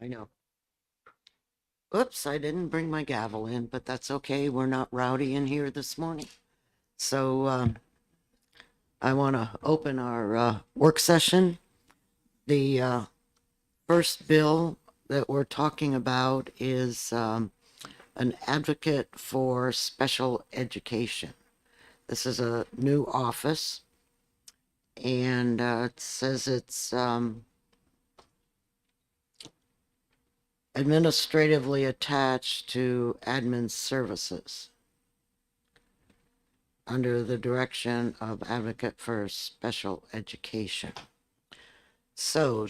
I know. Oops, I didn't bring my gavel in, but that's okay. We're not rowdy in here this morning. So I want to open our work session. The first bill that we're talking about is an advocate for special education. This is a new office, and it says it's administratively attached to admin services under the direction of advocate for special education. So,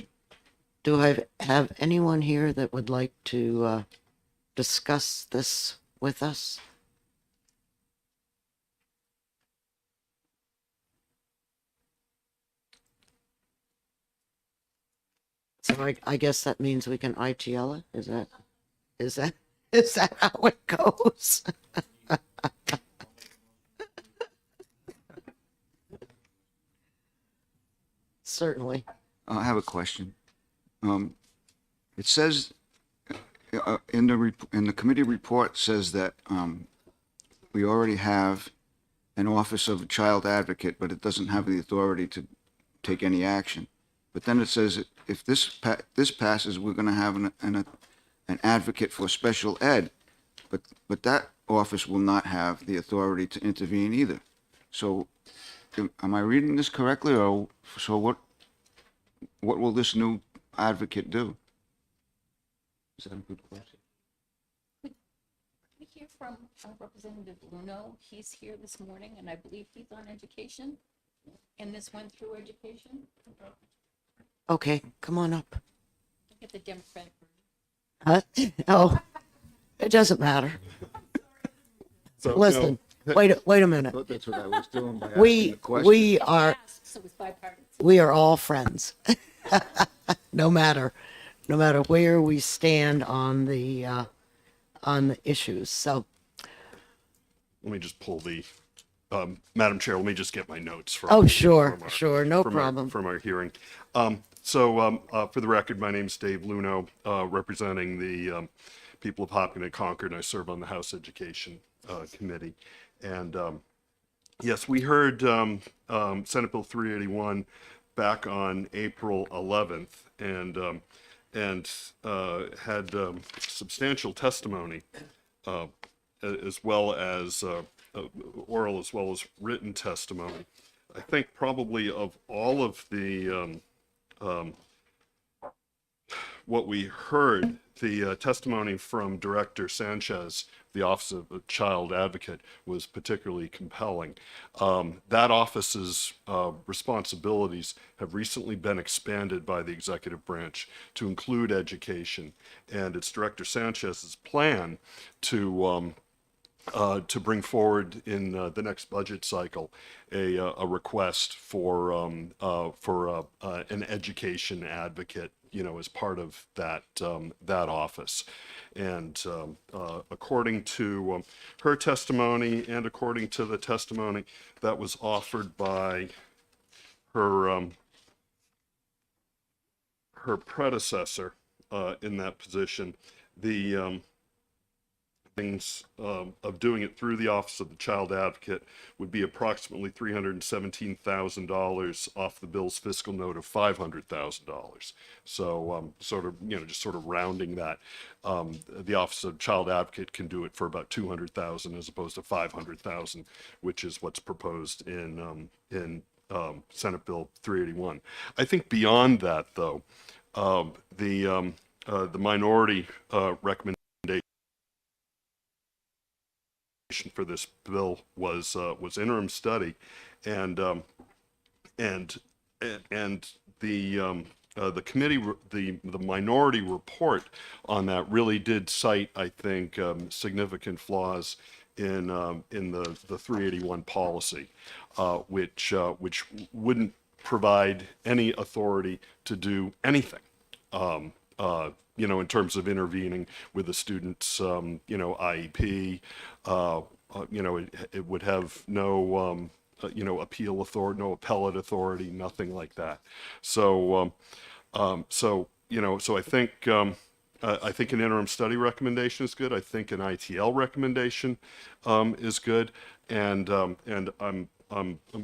do I have anyone here that would like to discuss this with us? So I guess that means we can ITL it. Is that is that how it goes? Certainly. I have a question. It says in the committee report says that we already have an office of a child advocate, but it doesn't have the authority to take any action. But then it says if this passes, we're going to have an advocate for special ed, but that office will not have the authority to intervene either. So, am I reading this correctly, or so what will this new advocate do? Is that a good question? We hear from Representative Luno. He's here this morning, and I believe he's on education. And this went through education. Okay, come on up. Get the Democratic Huh? Oh, it doesn't matter. So, Listen, no, wait a minute. Thought that's what I was doing by asking We the question. we are asked, so it's bipartisan. we are all friends. no matter where we stand on the issues. So let me just pull the, Madam Chair, let me just get my notes from. oh sure, from our- sure, no from problem. From our hearing. For the record, my name is Dave Luno, representing the people of Hopkins and Concord, and I serve on the House Education Committee. And yes, we heard Senate Bill 381 back on April 11th, and had substantial testimony, as well as oral as well as written testimony. I think probably of all of the what we heard, the testimony from Director Sanchez, the Office of the Child Advocate, was particularly compelling. That office's responsibilities have recently been expanded by the executive branch to include education, and it's Director Sanchez's plan to bring forward in the next budget cycle a request for an education advocate, as part of that office. And according to her testimony, and according to the testimony that was offered by her her predecessor in that position, the things of doing it through the Office of the Child Advocate would be approximately $317,000 off the bill's fiscal note of $500,000. So just sort of rounding that, the Office of Child Advocate can do it for about $200,000 as opposed to $500,000, which is what's proposed in Senate Bill 381. I think beyond that, though, the minority recommendation for this bill was interim study, and the committee, the minority report on that really did cite, I think, significant flaws in the 381 policy, which wouldn't provide any authority to do anything. In terms of intervening with the student's, IEP, it would have no, appeal authority, no appellate authority, nothing like that. So I think, I think an interim study recommendation is good. I think an ITL recommendation is good, and I'm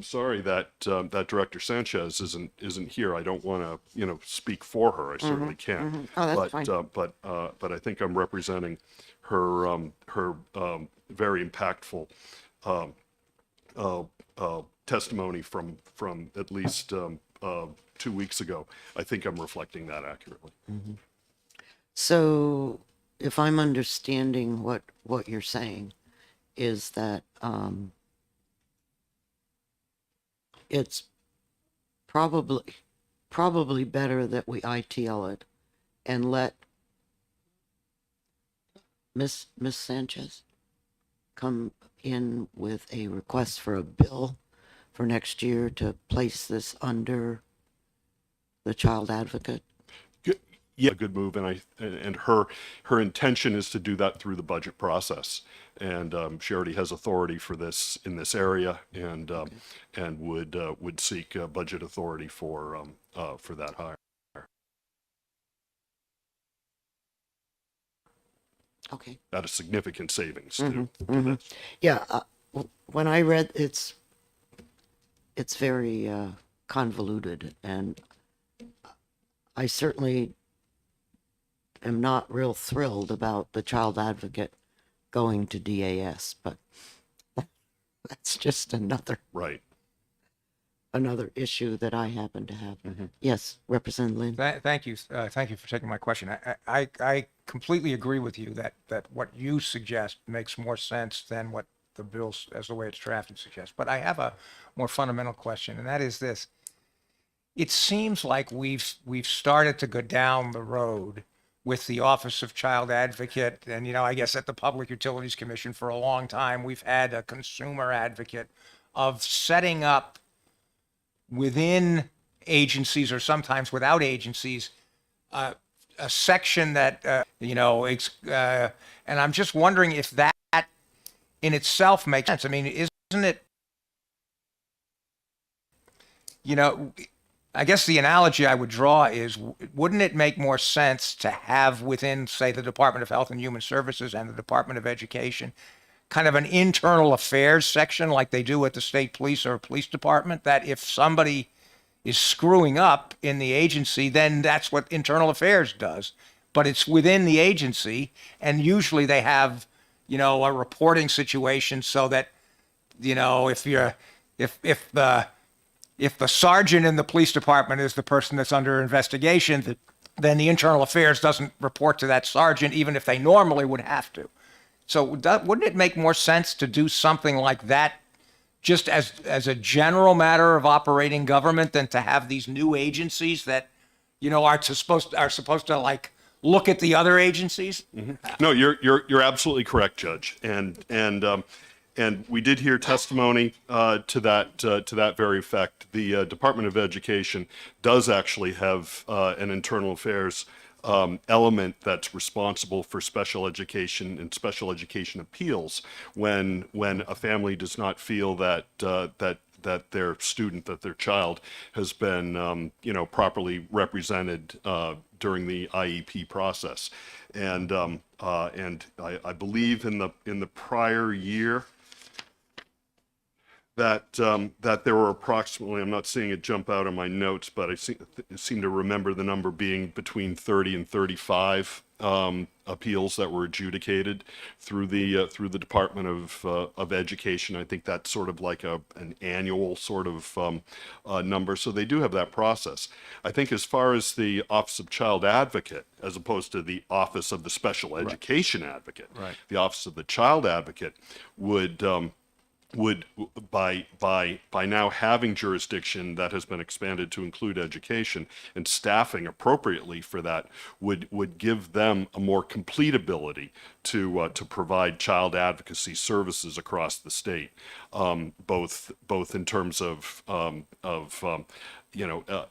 sorry that that Director Sanchez isn't here. I don't want to speak for her. I certainly can't. Oh, that's fine. But I think I'm representing her very impactful testimony from at least 2 weeks ago. I think I'm reflecting that accurately. So if I'm understanding what you're saying is that it's probably better that we ITL it and let Miss Sanchez come in with a request for a bill for next year to place this under the child advocate. Yeah, a good move, and her intention is to do that through the budget process, and she already has authority for this in this area, and would seek budget authority for that hire. Okay. At a significant savings too. Yeah. When I read it's very convoluted, and I certainly am not real thrilled about the child advocate going to DAS, but that's just another Right. issue that I happen to have. Yes, Representative Lynn. Thank you. Thank you for taking my question. I completely agree with you that what you suggest makes more sense than what the bill, as the way it's drafted, suggests. But I have a more fundamental question, and that is this. It seems like we've started to go down the road with the Office of Child Advocate, and I guess at the Public Utilities Commission for a long time, we've had a consumer advocate of setting up within agencies, or sometimes without agencies, a section that and I'm just wondering if that in itself makes sense. I mean, isn't it? I guess the analogy I would draw is, wouldn't it make more sense to have within, say, the Department of Health and Human Services and the Department of Education, kind of an internal affairs section like they do at the state police or police department, that if somebody is screwing up in the agency, then that's what internal affairs does. But it's within the agency, and usually they have, a reporting situation so that, if the sergeant in the police department is the person that's under investigation, then the internal affairs doesn't report to that sergeant, even if they normally would have to. So wouldn't it make more sense to do something like that just as a general matter of operating government than to have these new agencies that, are supposed to like look at the other agencies? No, you're absolutely correct, Judge. And we did hear testimony to that very effect. The Department of Education does actually have an internal affairs element that's responsible for special education and special education appeals when a family does not feel that their student, that their child has been properly represented during the IEP process. And I believe in the prior year that there were approximately, I'm not seeing it jump out of my notes, but I seem to remember the number being between 30 and 35 appeals that were adjudicated through the Department of Education. I think that's sort of like an annual sort of number. So they do have that process. I think as far as the Office of Child Advocate, as opposed to the Office of the Special Education Advocate, Right. The Office of the Child Advocate would by now having jurisdiction that has been expanded to include education and staffing appropriately for that would give them a more complete ability to provide child advocacy services across the state, both in terms of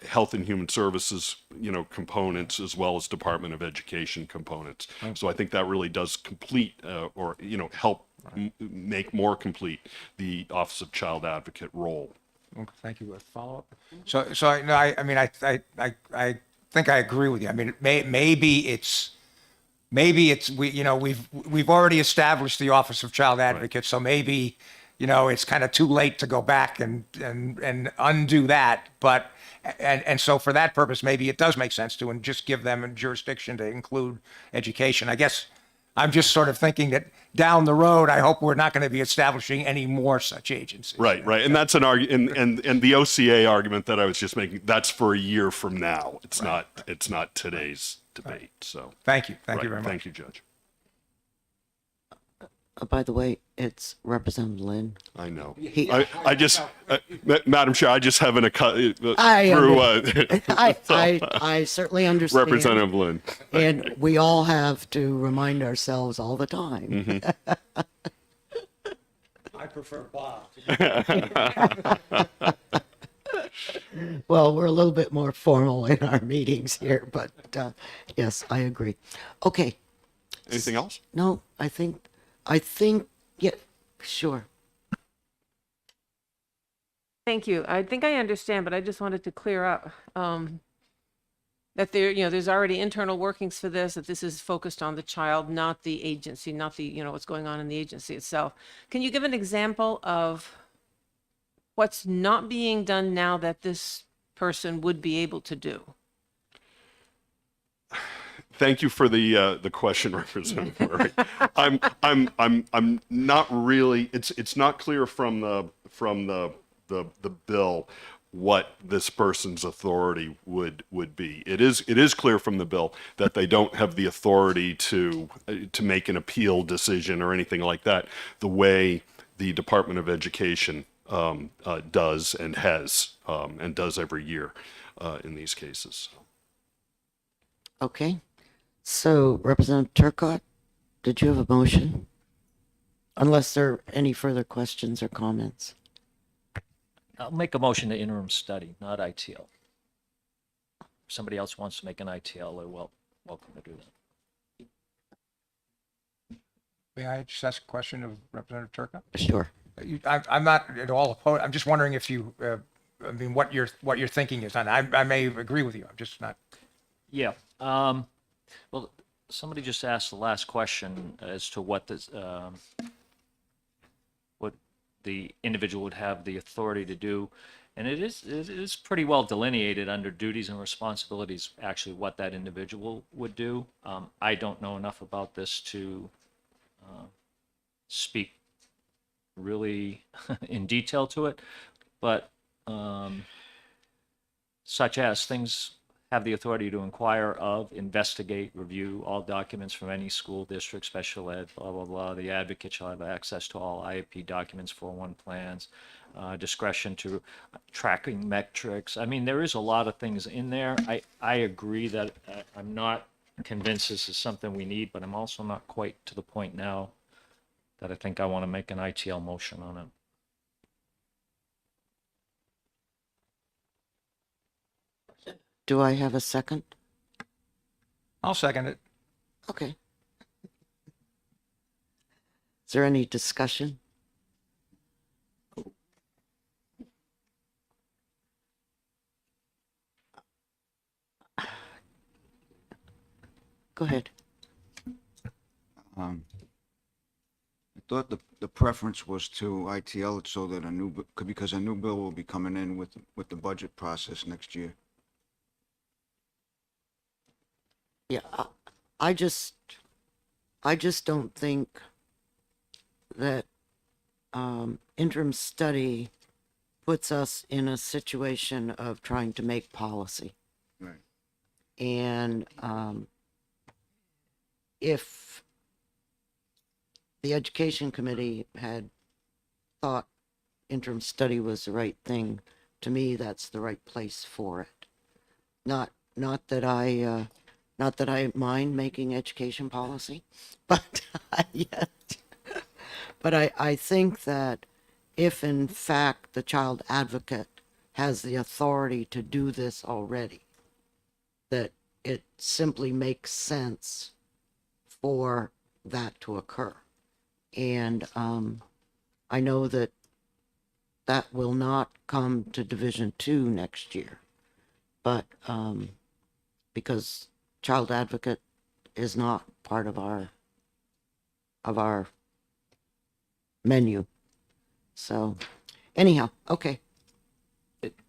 Health and Human Services, components, as well as Department of Education components. So I think that really does complete or help make more complete the Office of Child Advocate role. Okay, thank you. A follow-up? I think I agree with you. I mean, maybe it's maybe we've already established the Office of Child Advocate, so maybe, it's kind of too late to go back and undo that. But, and so for that purpose, maybe it does make sense to, and just give them a jurisdiction to include education. I guess I'm just sort of thinking that down the road, I hope we're not going to be establishing any more such agencies. Right, right. And that's an argument, and the OCA argument that I was just making, that's for a year from now. It's not today's debate, so. Thank you. Thank Right, you very much. Thank you, Judge. By the way, it's Representative Lynn. I know. He- I just, Madam Chair, I just haven't through I certainly understand. Representative Lynn. And we all have to remind ourselves all the time. I prefer Bob. Well, we're a little bit more formal in our meetings here, but yes, I agree. Okay. Anything else? No, I think, yeah, sure. Thank you. I think I understand, but I just wanted to clear up that there's already internal workings for this, that this is focused on the child, not the agency, not the, what's going on in the agency itself. Can you give an example of what's not being done now that this person would be able to do? Thank you for the question, Representative Murray. I'm not really. It's not clear from the bill what this person's authority would be. It is clear from the bill that they don't have the authority to make an appeal decision or anything like that, the way the Department of Education does and has and does every year in these cases. Okay. So, Representative Turcott, did you have a motion? Unless there are any further questions or comments. I'll make a motion to interim study, not ITL. If somebody else wants to make an ITL, they're welcome to do that. May I just ask a question of Representative Turcotte? Sure. I'm not at all opposed. I'm just wondering if you, what your thinking is on it. I may agree with you. I'm just not. Yeah. Well, somebody just asked the last question as to what the individual would have the authority to do. And it is pretty well delineated under duties and responsibilities, actually, what that individual would do. I don't know enough about this to speak really in detail to it, but such as things have the authority to inquire of, investigate, review all documents from any school district, special ed, blah, blah, blah. The advocate shall have access to all IEP documents, 401 plans, discretion to tracking metrics. I mean, there is a lot of things in there. I agree that I'm not convinced this is something we need, but I'm also not quite to the point now that I think I want to make an ITL motion on it. Do I have a second? I'll second it. Okay. Is there any discussion? Go ahead. I thought the preference was to ITL it so that because a new bill will be coming in with the budget process next year. Yeah, I just don't think that interim study puts us in a situation of trying to make policy. Right. And if the Education Committee had thought interim study was the right thing, to me, that's the right place for it. Not that I mind making education policy, but I think that if in fact the child advocate has the authority to do this already, that it simply makes sense for that to occur. And I know that will not come to Division 2 next year, but because child advocate is not part of our menu. So anyhow, okay.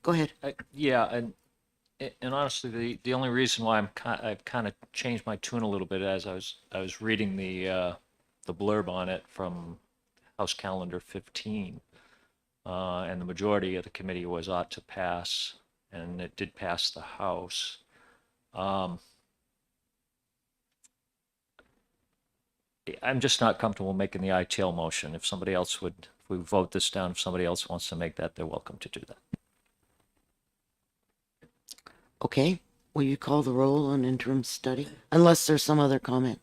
Go ahead. Yeah, and honestly, the only reason why I've kind of changed my tune a little bit as I was reading the blurb on it from House Calendar 15, and the majority of the committee was ought to pass, and it did pass the House. I'm just not comfortable making the ITL motion. If somebody else would, if we vote this down, if somebody else wants to make that, they're welcome to do that. Okay. Will you call the roll on interim study? Unless there's some other comment.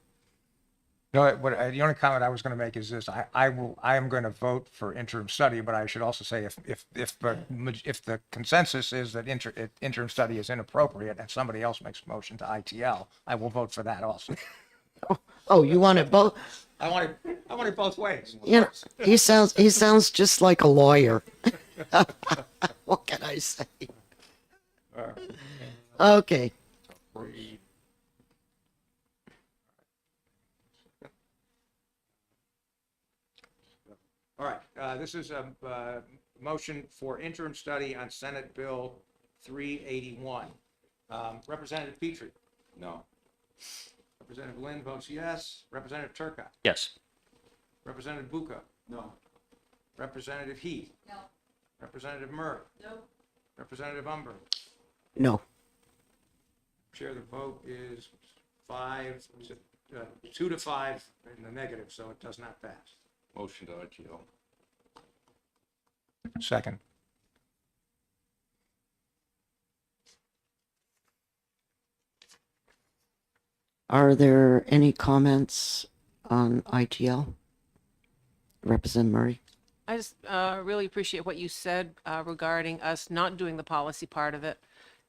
No, the only comment I was going to make is this: I am going to vote for interim study, but I should also say if the consensus is that interim study is inappropriate and somebody else makes a motion to ITL, I will vote for that also. Oh, you want it both? I want it both ways. You know, he sounds just like a lawyer. What can I say? Okay. All right, this is a motion for interim study on Senate Bill 381. Representative Petrie? No. Representative Lynn votes yes. Representative Turcott? Yes. Representative Bucco? No. Representative Heath? No. Representative Murray? No. Representative Umber? No. Chair, the vote is 2 to 5 in the negative, so it does not pass. Motion to ITL. Second. Are there any comments on ITL? Representative Murray? I just really appreciate what you said regarding us not doing the policy part of it,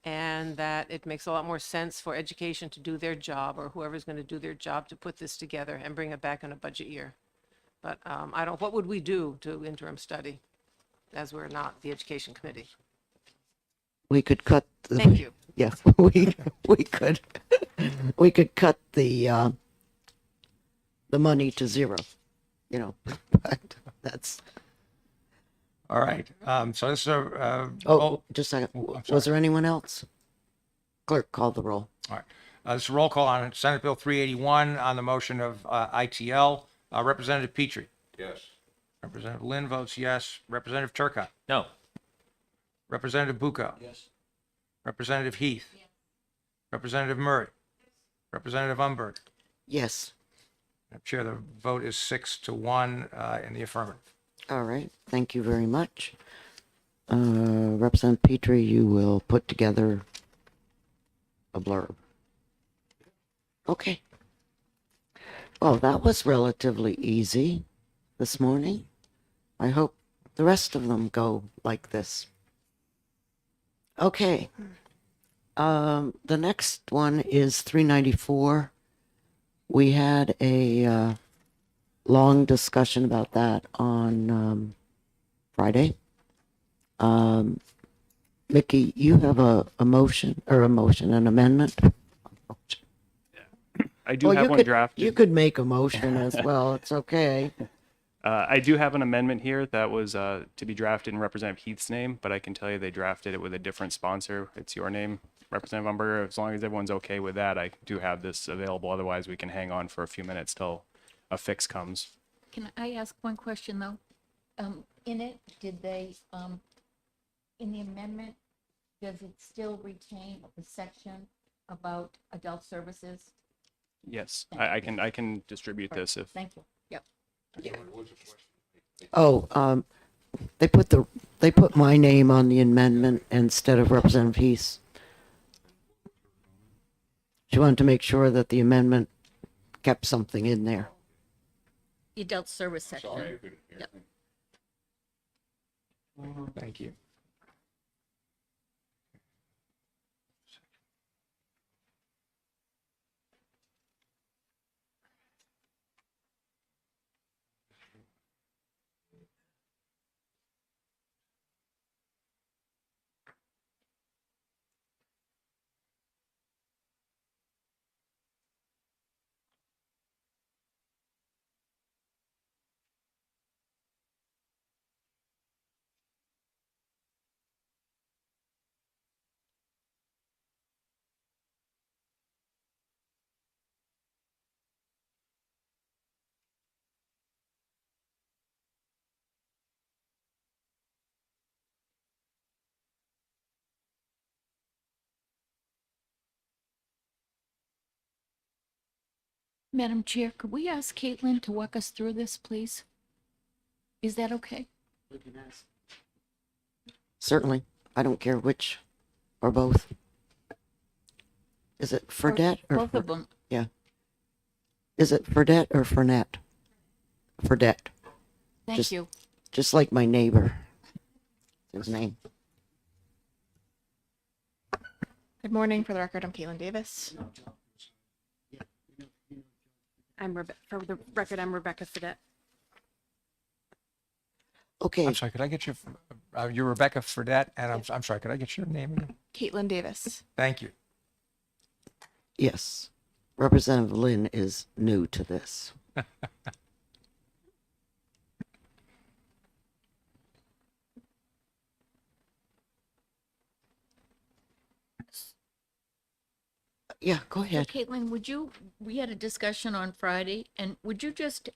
and that it makes a lot more sense for education to do their job, or whoever's going to do their job, to put this together and bring it back in a budget year. But what would we do to interim study, as we're not the education committee? We could cut the. Thank you. Yeah, we could cut the money to zero, you know, but that's. All right, so this is a Oh, just a second. Oh, I'm Was sorry. there anyone else? Clerk, call the roll. All right. This is a roll call on Senate Bill 381 on the motion of ITL. Representative Petrie? Yes. Representative Lynn votes yes. Representative Turcott? No. Representative Bucco? Yes. Representative Heath? Yes. Representative Murray? Representative Umberg? Yes. Madam Chair, the vote is 6 to 1 in the affirmative. All right. Thank you very much. Representative Petrie, you will put together a blurb. Okay. Well, that was relatively easy this morning. I hope the rest of them go like this. Okay. The next one is 394. We had a long discussion about that on Friday. Mickey, you have an amendment? I do Well, have you one could, drafted. you could make a motion as well. It's okay. I do have an amendment here that was to be drafted in Representative Heath's name, but I can tell you they drafted it with a different sponsor. It's your name, Representative Umberger. As long as everyone's okay with that, I do have this available. Otherwise, we can hang on for a few minutes till a fix comes. Can I ask one question, though? In it, did they, in the amendment, does it still retain the section about adult services? Yes, I can distribute this if. Thank you. Yep. Oh, they put my name on the amendment instead of Representative Heath. She wanted to make sure that the amendment kept something in there. The adult service section. Yep. Thank you. Madam Chair, could we ask Caitlin to walk us through this, please? Is that okay? Certainly. I don't care which or both. Is it Fredette or Both of them. Yeah. Is it Fredette or Fernette? Fredette. Thank Just- you. Just like my neighbor. His name. Good morning. For the record, I'm Caitlin Davis. For the record, I'm Rebecca Fidette. Okay. I'm sorry, could I get your, you're Rebecca Fredette, and I'm sorry, could I get your name again? Caitlin Davis. Thank you. Yes. Representative Lynn is new to this. Yeah, go So ahead. Caitlin, we had a discussion on Friday, and would you just,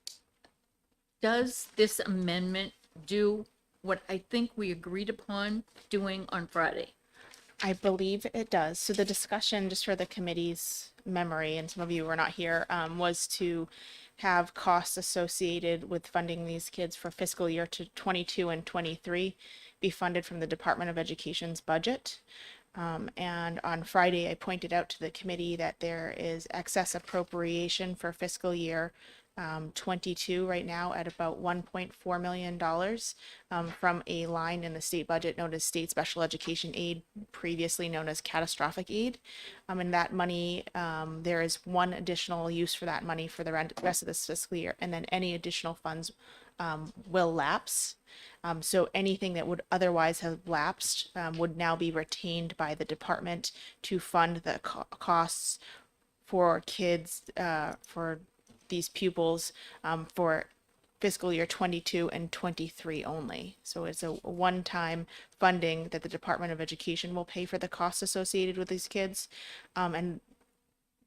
does this amendment do what I think we agreed upon doing on Friday? I believe it does. So the discussion, just for the committee's memory, and some of you were not here, was to have costs associated with funding these kids for fiscal year to 22 and 23 be funded from the Department of Education's budget. And on Friday, I pointed out to the committee that there is excess appropriation for fiscal year 22 right now at about $1.4 million from a line in the state budget known as state special education aid, previously known as catastrophic aid. And that money, there is one additional use for that money for the rest of this fiscal year, and then any additional funds will lapse. So anything that would otherwise have lapsed would now be retained by the department to fund the costs for kids, for these pupils for fiscal year 22 and 23 only. So it's a one-time funding that the Department of Education will pay for the costs associated with these kids. And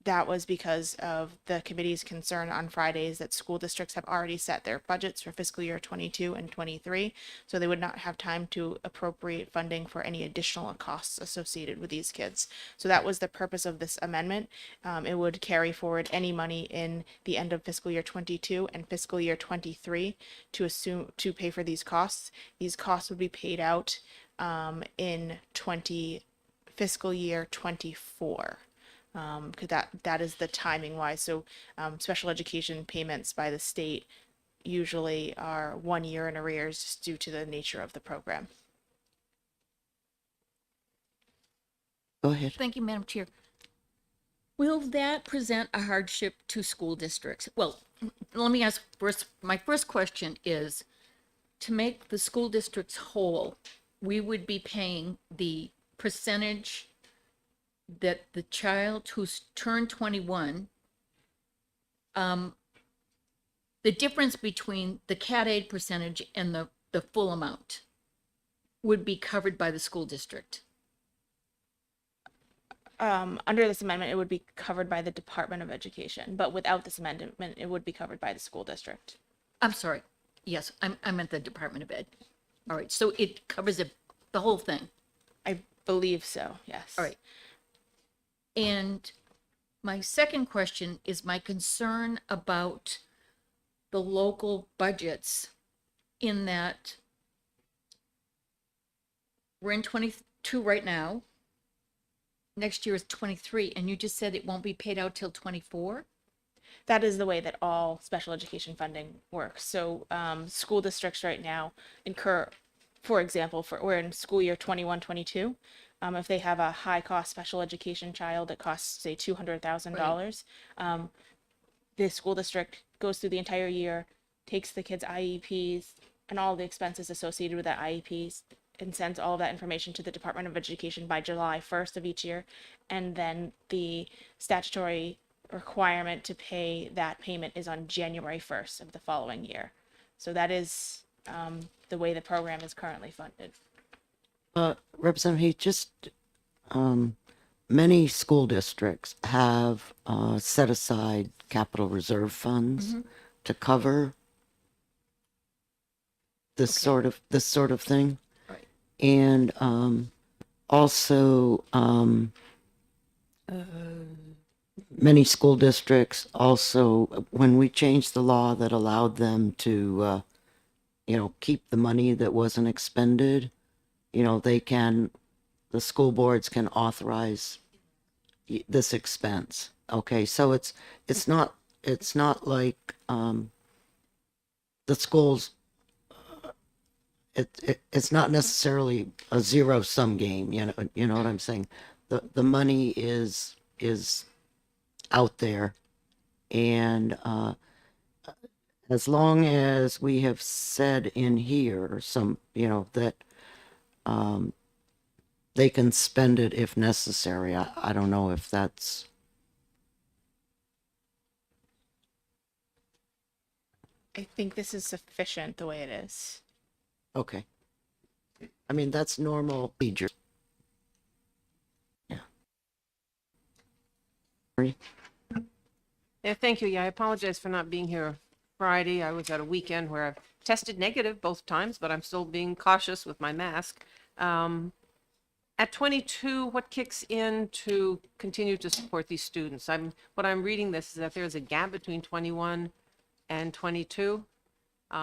that was because of the committee's concern on Fridays that school districts have already set their budgets for fiscal year 22 and 23. So they would not have time to appropriate funding for any additional costs associated with these kids. So that was the purpose of this amendment. It would carry forward any money in the end of fiscal year 22 and fiscal year 23 to pay for these costs. These costs would be paid out in fiscal year 24. Because that is the timing wise. So special education payments by the state usually are 1 year in arrears just due to the nature of the program. Go ahead. Thank you, Madam Chair. Will that present a hardship to school districts? Well, let me ask first, my first question is, to make the school districts whole, we would be paying the percentage that the child who's turned 21, the difference between the CAT aid percentage and the full amount would be covered by the school district. Under this amendment, it would be covered by the Department of Education, but without this amendment, it would be covered by the school district. I'm sorry. Yes, I meant the Department of Ed. All right, so it covers the whole thing. I believe so, yes. All right. And my second question is my concern about the local budgets, in that we're in 22 right now. Next year is 23, and you just said it won't be paid out till 24? That is the way that all special education funding works. So school districts right now incur, for example, we're in school year 21, 22. If they have a high cost special education child that costs, say, $200,000, the school district goes through the entire year, takes the kids' IEPs and all the expenses associated with that IEPs, and sends all of that information to the Department of Education by July 1st of each year. And then the statutory requirement to pay that payment is on January 1st of the following year. So that is the way the program is currently funded. Representative Heath, just many school districts have set aside capital reserve funds to cover this sort of thing. Right. And also many school districts also, when we changed the law that allowed them to, keep the money that wasn't expended, the school boards can authorize this expense. Okay, so it's not like, the schools, it's not necessarily a zero sum game, you know what I'm saying? The money is out there, and as long as we have said in here that they can spend it if necessary. I don't know if that's I think this is sufficient the way it is. okay. I mean, that's normal procedure. Yeah. Yeah, thank you. Yeah, I apologize for not being here Friday. I was at a weekend where I've tested negative both times, but I'm still being cautious with my mask. At 22, what kicks in to continue to support these students? What I'm reading this is that there's a gap between 21 and 22,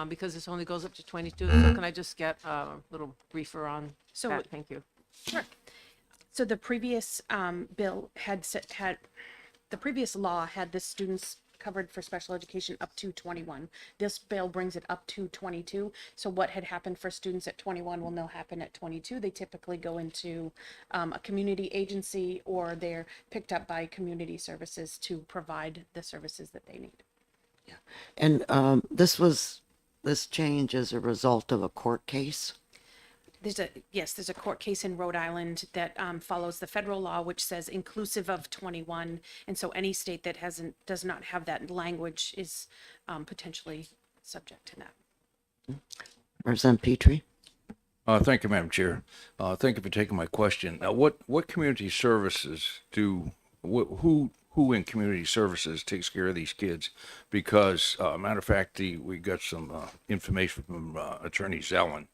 because this only goes up to 22. So can I just get a little briefer on So- that? Thank you. Sure. So the previous bill the previous law had the students covered for special education up to 21. This bill brings it up to 22. So what had happened for students at 21 will now happen at 22. They typically go into a community agency, or they're picked up by community services to provide the services that they need. And this change as a result of a court case. There's a court case in Rhode Island that follows the federal law, which says inclusive of 21. And so any state that does not have that language is potentially subject to that. Representative Petrie? Thank you, Madam Chair. Thank you for taking my question. Now, what community services who in community services takes care of these kids? Because, matter of fact, we got some information from Attorney Zellin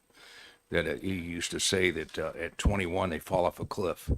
that he used to say that at 21 they fall off a cliff.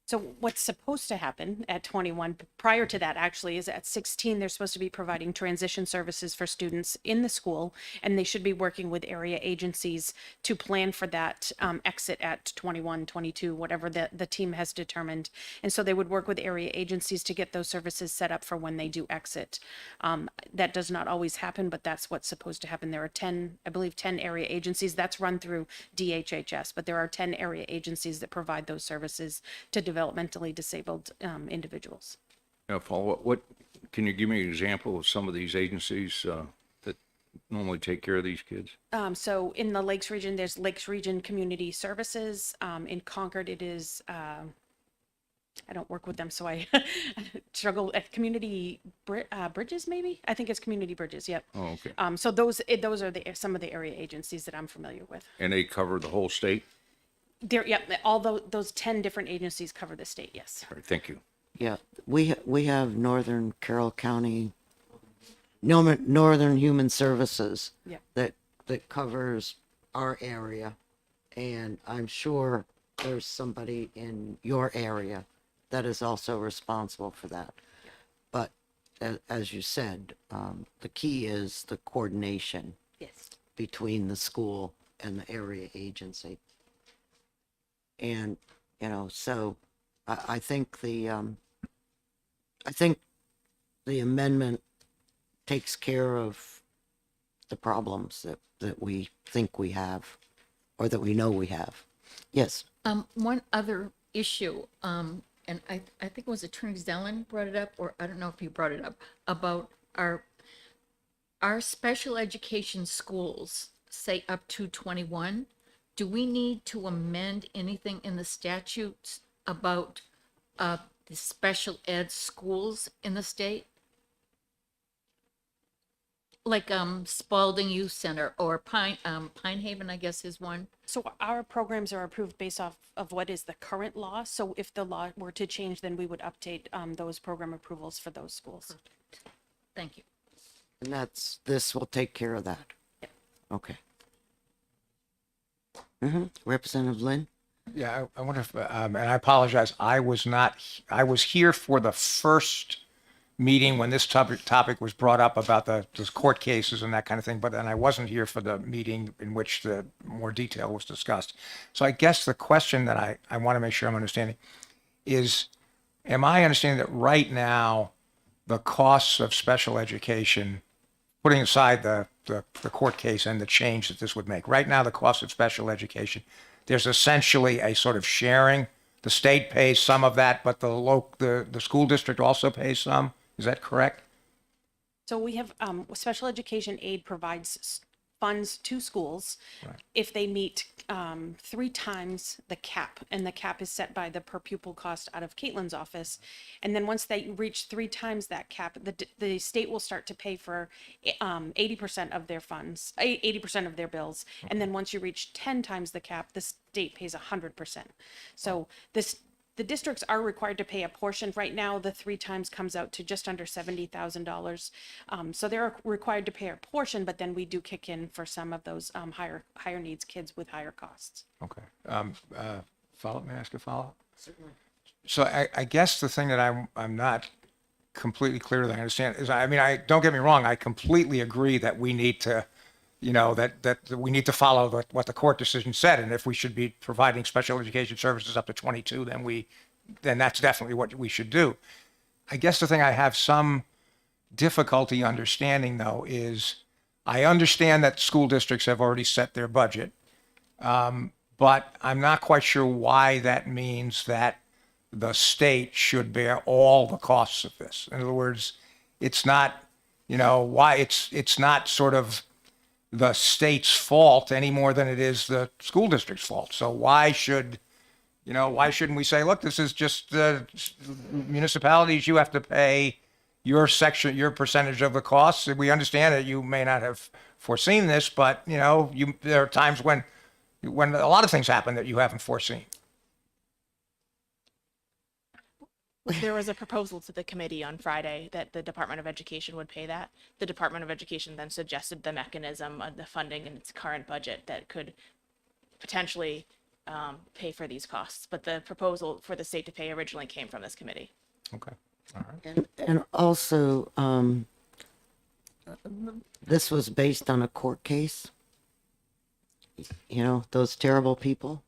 So what's supposed to happen at 21, prior to that actually, is at 16, they're supposed to be providing transition services for students in the school, and they should be working with area agencies to plan for that exit at 21, 22, whatever the team has determined. And so they would work with area agencies to get those services set up for when they do exit. That does not always happen, but that's what's supposed to happen. There are 10 area agencies. That's run through DHHS, but there are 10 area agencies that provide those services to developmentally disabled individuals. Now, follow-up, what can you give me an example of some of these agencies that normally take care of these kids? So in the Lakes region, there's Lakes Region Community Services. In Concord, it is, I don't work with them, so I struggle at Community Bridges, maybe? I think it's Community Bridges, yep. Oh, okay. So those are some of the area agencies that I'm familiar with. And they cover the whole state? All those 10 different agencies cover the state, yes. All right, thank you. Yeah, we have Northern Carroll County, Northern Human Services Yeah. that covers our area, and I'm sure there's somebody in your area that is also responsible for that. But as you said, the key is the coordination Yes. between the school and the area agency. And, so I think the amendment takes care of the problems that we think we have, or that we know we have. Yes. One other issue, and I think it was Attorney Zellin brought it up, or I don't know if he brought it up, about our special education schools, say up to 21. Do we need to amend anything in the statutes about the special ed schools in the state? Like Spalding Youth Center or Pine Haven, I guess, is one. So our programs are approved based off of what is the current law. So if the law were to change, then we would update those program approvals for those schools. Thank you. And this will take care of that. Yep. Okay. Representative Lynn? Yeah, I wonder if, and I apologize, I was not, I was here for the first meeting when this topic was brought up about the court cases and that kind of thing, but then I wasn't here for the meeting in which the more detail was discussed. So I guess the question that I want to make sure I'm understanding is, am I understanding that right now, the costs of special education, putting aside the court case and the change that this would make, right now, the cost of special education, there's essentially a sort of sharing. The state pays some of that, but the school district also pays some. Is that correct? So we have, special education aid provides funds to schools if they meet 3 times the cap, and the cap is set by the per pupil cost out of Caitlin's office. And then once they reach 3 times that cap, the state will start to pay for 80% of their funds, 80% of their bills. And then once you reach 10 times the cap, the state pays 100%. So the districts are required to pay a portion. Right now, the 3 times comes out to just under $70,000. So they're required to pay a portion, but then we do kick in for some of those higher needs kids with higher costs. Okay. Follow-up, may I ask a follow-up? Certainly. So I guess the thing that I'm not completely clear that I understand is, I mean, don't get me wrong, I completely agree that we need to, that we need to follow what the court decision said. And if we should be providing special education services up to 22, then that's definitely what we should do. I guess the thing I have some difficulty understanding, though, is I understand that school districts have already set their budget, but I'm not quite sure why that means that the state should bear all the costs of this. In other words, it's not, why it's not sort of the state's fault any more than it is the school district's fault. So why shouldn't we say, look, this is just the municipalities, you have to pay your section, your percentage of the costs. We understand that you may not have foreseen this, but there are times when a lot of things happen that you haven't foreseen. There was a proposal to the committee on Friday that the Department of Education would pay that. The Department of Education then suggested the mechanism of the funding in its current budget that could potentially pay for these costs. But the proposal for the state to pay originally came from this committee. Okay. All right. And also, this was based on a court case. Those terrible people.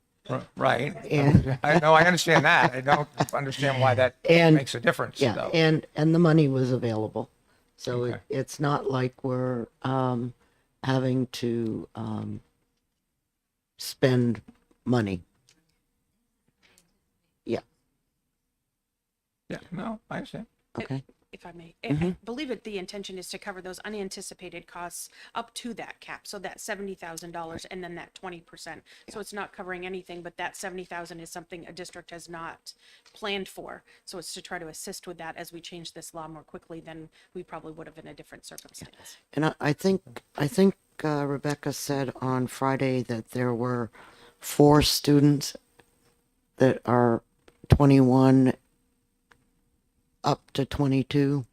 Right. And I understand that. I don't understand why that makes a difference. Yeah, though. and the money was available. So Okay. it's not like we're having to spend money. Yeah, Yeah. No, I understand. okay. If I may, I believe the intention is to cover those unanticipated costs up to that cap. So that $70,000 and then that 20%. So it's not covering anything, but that 70,000 is something a district has not planned for. So it's to try to assist with that as we change this law more quickly than we probably would have in a different circumstance. And I think Rebecca said on Friday that there were 4 students that are 21 up to 22,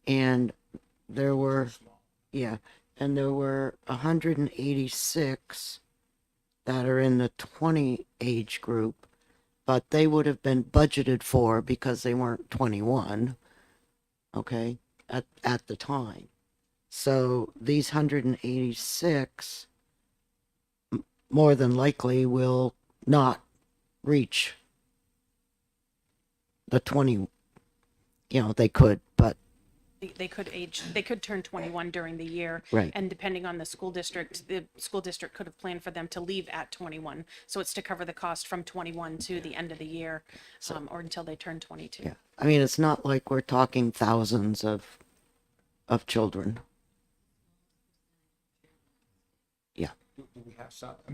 and there were 186 that are in the 20 age group, but they would have been budgeted for because they weren't 21, okay, at the time. So these 186 more than likely will not reach the 20. They could, but They could turn 21 during the year. Right. And depending on the school district could have planned for them to leave at 21. So it's to cover the cost from 21 to the end of the year, or until they turn 22. yeah, I mean, it's not like we're talking thousands of children. Yeah.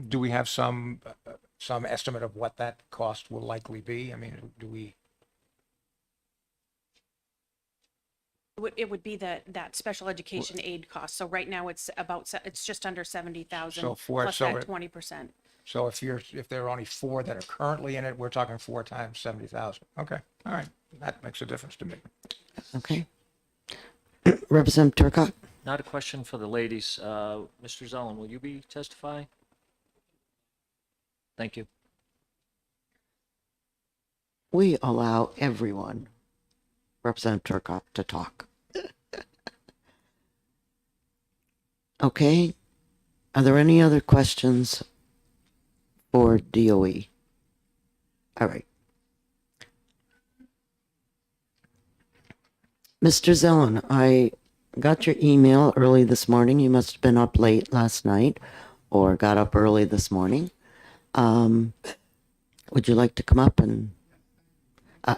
Do we have some estimate of what that cost will likely be? I mean, do we? It would be that special education aid cost. So right now it's just under 70,000 So plus that 20%. So if there are only 4 that are currently in it, we're talking 4 times 70,000. Okay, all right, that makes a difference to me. Okay. Representative Turcotte? Not a question for the ladies. Mr. Zelen, will you be testifying? Thank you. we allow everyone, Representative Turcotte, to talk. Okay. Are there any other questions for DOE? All right. Mr. Zellin, I got your email early this morning. You must have been up late last night or got up early this morning. Would you like to come up and,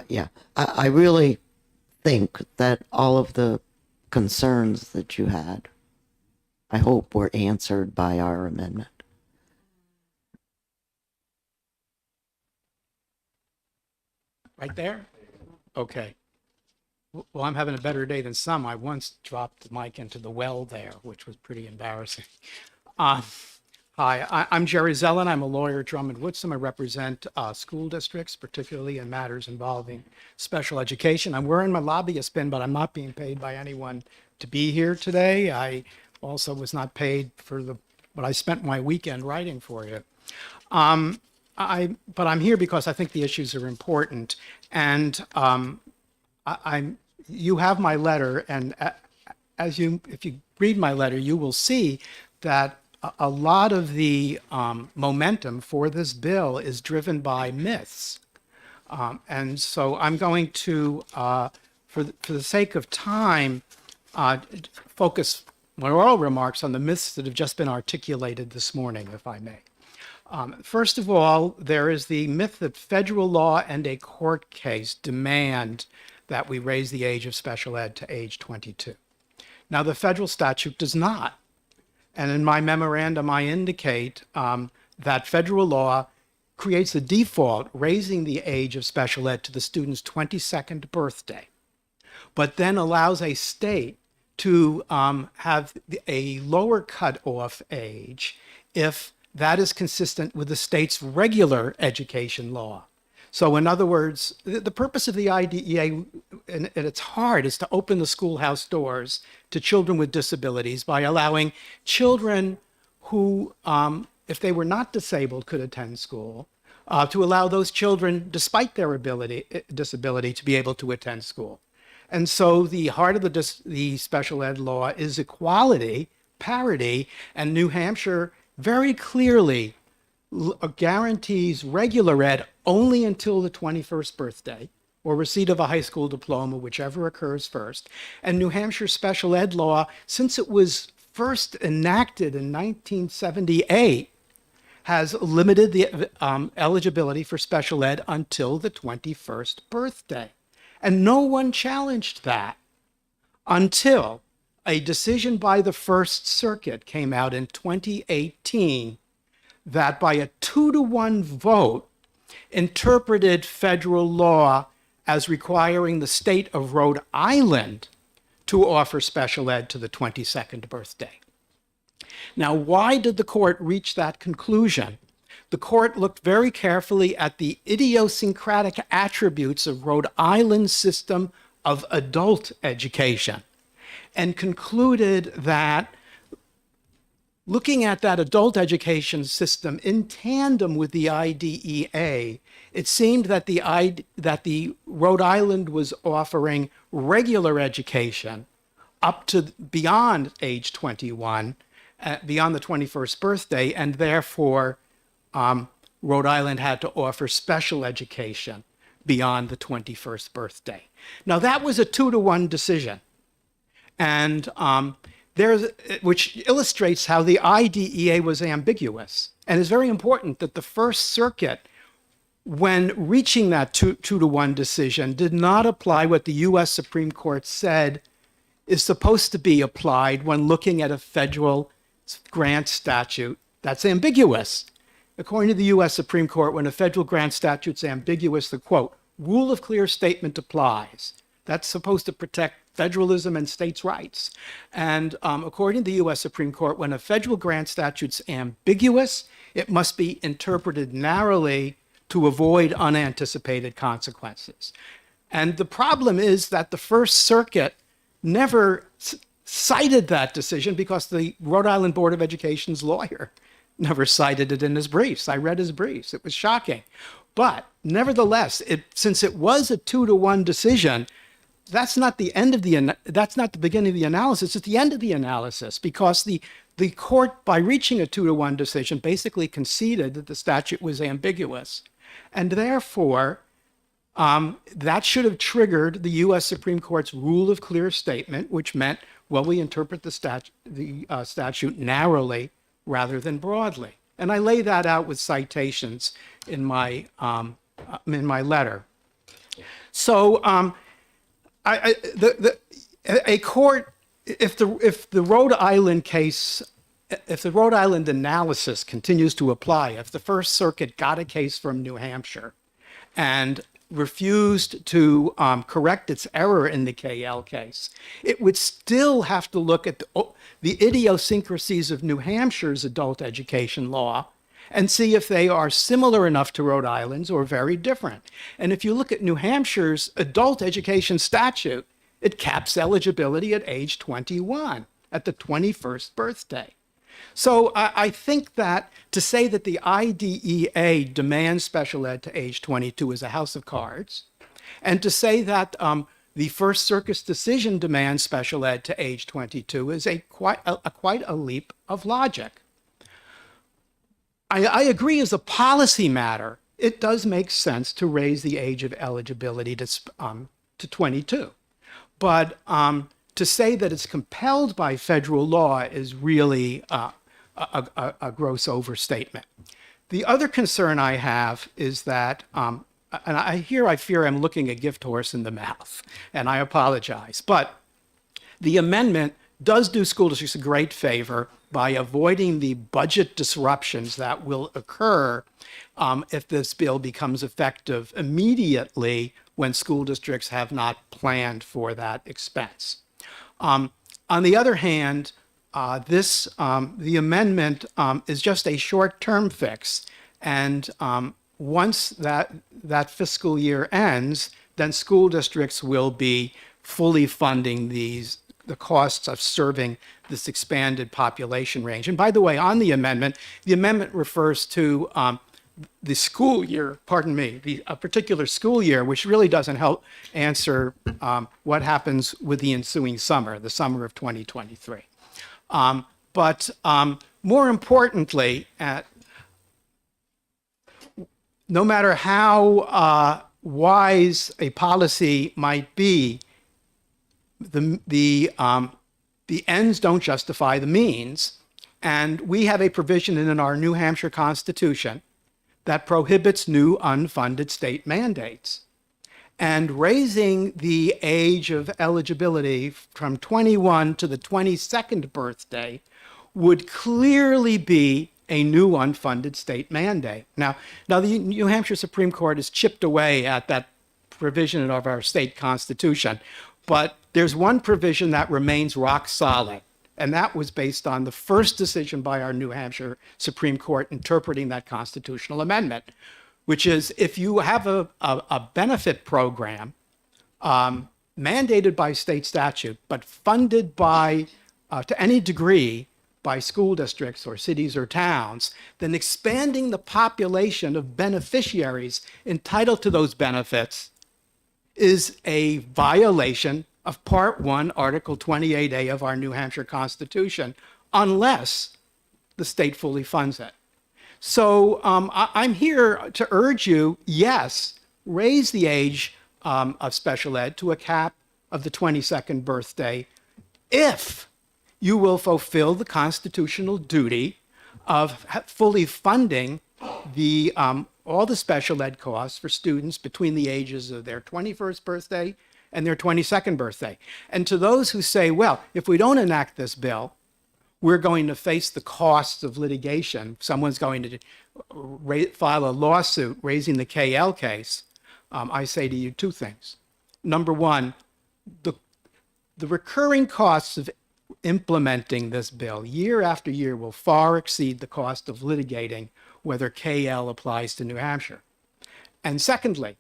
yeah, I really think that all of the concerns that you had, I hope were answered by our amendment. Right there? Okay. Well, I'm having a better day than some. I once dropped the mic into the well there, which was pretty embarrassing. Hi, I'm Jerry Zellin. I'm a lawyer at Drummond Woodson. I represent school districts, particularly in matters involving special education. I'm wearing my lobbyist pin, but I'm not being paid by anyone to be here today. I also was not paid for what I spent my weekend writing for you. But I'm here because I think the issues are important, and you have my letter, and if you read my letter, you will see that a lot of the momentum for this bill is driven by myths, and so I'm going to, for the sake of time, focus my oral remarks on the myths that have just been articulated this morning, if I may. First of all, there is the myth that federal law and a court case demand that we raise the age of special ed to age 22. Now, the federal statute does not. And in my memorandum, I indicate that federal law creates a default raising the age of special ed to the student's 22nd birthday, but then allows a state to have a lower cutoff age if that is consistent with the state's regular education law. So in other words, the purpose of the IDEA, and at its heart, is to open the schoolhouse doors to children with disabilities by allowing children who, if they were not disabled, could attend school, to allow those children, despite their disability, to be able to attend school. And so the heart of the special ed law is equality, parity, and New Hampshire very clearly guarantees regular ed only until the 21st birthday or receipt of a high school diploma, whichever occurs first. And New Hampshire special ed law, since it was first enacted in 1978, has limited the eligibility for special ed until the 21st birthday. And no one challenged that until a decision by the First Circuit came out in 2018 that by a 2-to-1 vote interpreted federal law as requiring the state of Rhode Island to offer special ed to the 22nd birthday. Now, why did the court reach that conclusion? The court looked very carefully at the idiosyncratic attributes of Rhode Island's system of adult education and concluded that looking at that adult education system in tandem with the IDEA, it seemed that the Rhode Island was offering regular education up to beyond age 21, beyond the 21st birthday, and therefore Rhode Island had to offer special education beyond the 21st birthday. Now that was a 2-to-1 decision, and which illustrates how the IDEA was ambiguous. And it's very important that the First Circuit, when reaching that 2-to-1 decision, did not apply what the US Supreme Court said is supposed to be applied when looking at a federal grant statute that's ambiguous. According to the US Supreme Court, when a federal grant statute's ambiguous, the quote, rule of clear statement applies. That's supposed to protect federalism and states' rights. And according to the US Supreme Court, when a federal grant statute's ambiguous, it must be interpreted narrowly to avoid unanticipated consequences. And the problem is that the First Circuit never cited that decision because the Rhode Island Board of Education's lawyer never cited it in his briefs. I read his briefs. It was shocking. But nevertheless, since it was a 2-to-1 decision, that's not the end of that's not the beginning of the analysis. It's the end of the analysis, because the court, by reaching a 2-to-1 decision, basically conceded that the statute was ambiguous, and therefore that should have triggered the U.S. Supreme Court's rule of clear statement, which meant, well, we interpret the statute narrowly rather than broadly. And I lay that out with citations in my letter. So a court, if the Rhode Island case, if the Rhode Island analysis continues to apply, if the First Circuit got a case from New Hampshire and refused to correct its error in the KL case, it would still have to look at the idiosyncrasies of New Hampshire's adult education law and see if they are similar enough to Rhode Island's or very different. And if you look at New Hampshire's adult education statute, it caps eligibility at age 21, at the 21st birthday. So I think that to say that the IDEA demands special ed to age 22 is a house of cards, and to say that the First Circuit's decision demands special ed to age 22 is quite a leap of logic. I agree, as a policy matter, it does make sense to raise the age of eligibility to 22. But to say that it's compelled by federal law is really a gross overstatement. The other concern I have is that, and I fear I'm looking a gift horse in the mouth, and I apologize, but the amendment does do school districts a great favor by avoiding the budget disruptions that will occur if this bill becomes effective immediately when school districts have not planned for that expense. On the other hand, the amendment is just a short-term fix, and once that fiscal year ends, then school districts will be fully funding the costs of serving this expanded population range. And by the way, on the amendment refers to the school year, a particular school year, which really doesn't help answer what happens with the ensuing summer, the summer of 2023. But more importantly, no matter how wise a policy might be, the ends don't justify the means. And we have a provision in our New Hampshire Constitution that prohibits new unfunded state mandates. And raising the age of eligibility from 21 to the 22nd birthday would clearly be a new unfunded state mandate. Now the New Hampshire Supreme Court has chipped away at that provision of our state constitution, but there's one provision that remains rock solid, and that was based on the first decision by our New Hampshire Supreme Court interpreting that constitutional amendment, which is if you have a benefit program mandated by state statute, but funded by, to any degree, by school districts or cities or towns, then expanding the population of beneficiaries entitled to those benefits is a violation of Part 1, Article 28A of our New Hampshire Constitution, unless the state fully funds it. So I'm here to urge you, yes, raise the age of special ed to a cap of the 22nd birthday if you will fulfill the constitutional duty of fully funding all the special ed costs for students between the ages of their 21st birthday and their 22nd birthday. And to those who say, well, if we don't enact this bill, we're going to face the costs of litigation. Someone's going to file a lawsuit raising the KL case. I say to you two things. Number one, the recurring costs of implementing this bill year after year will far exceed the cost of litigating whether KL applies to New Hampshire. And secondly,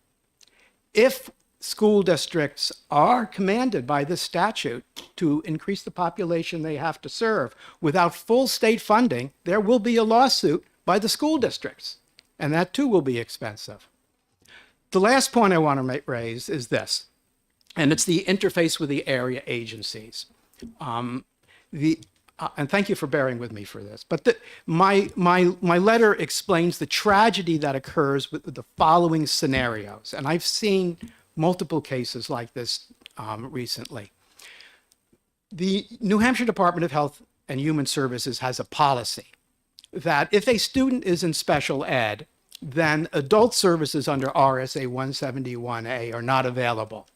if school districts are commanded by this statute to increase the population they have to serve without full state funding, there will be a lawsuit by the school districts, and that too will be expensive. The last point I want to raise is this, and it's the interface with the area agencies. And thank you for bearing with me for this, but my letter explains the tragedy that occurs with the following scenarios, and I've seen multiple cases like this recently. The New Hampshire Department of Health and Human Services has a policy that if a student is in special ed, then adult services under RSA 171A are not available.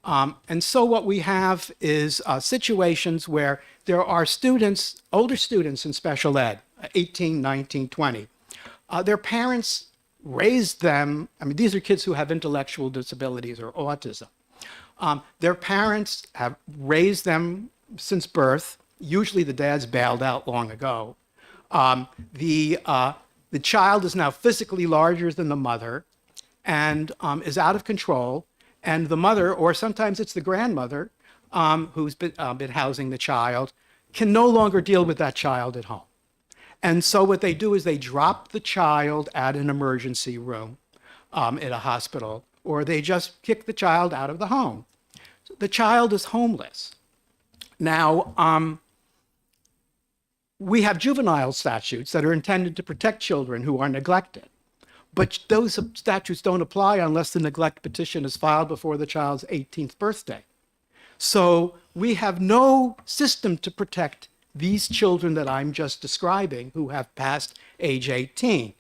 And so what we have is situations where there are students, older students in special ed, 18, 19, 20. Their parents raised them, I mean, these are kids who have intellectual disabilities or autism. Their parents have raised them since birth. Usually the dad's bailed out long ago. The child is now physically larger than the mother and is out of control. And the mother, or sometimes it's the grandmother who's been housing the child, can no longer deal with that child at home. And so what they do is they drop the child at an emergency room in a hospital, or they just kick the child out of the home. The child is homeless. Now, we have juvenile statutes that are intended to protect children who are neglected. But those statutes don't apply unless the neglect petition is filed before the child's 18th birthday. So we have no system to protect these children that I'm just describing who have passed age 18.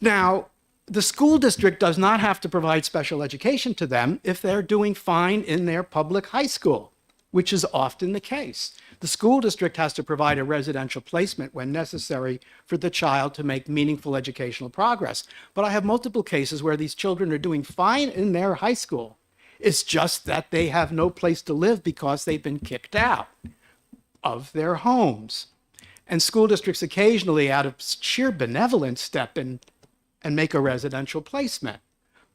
Now, the school district does not have to provide special education to them if they're doing fine in their public high school, which is often the case. The school district has to provide a residential placement when necessary for the child to make meaningful educational progress. But I have multiple cases where these children are doing fine in their high school. It's just that they have no place to live because they've been kicked out of their homes. And school districts occasionally, out of sheer benevolence, step in and make a residential placement.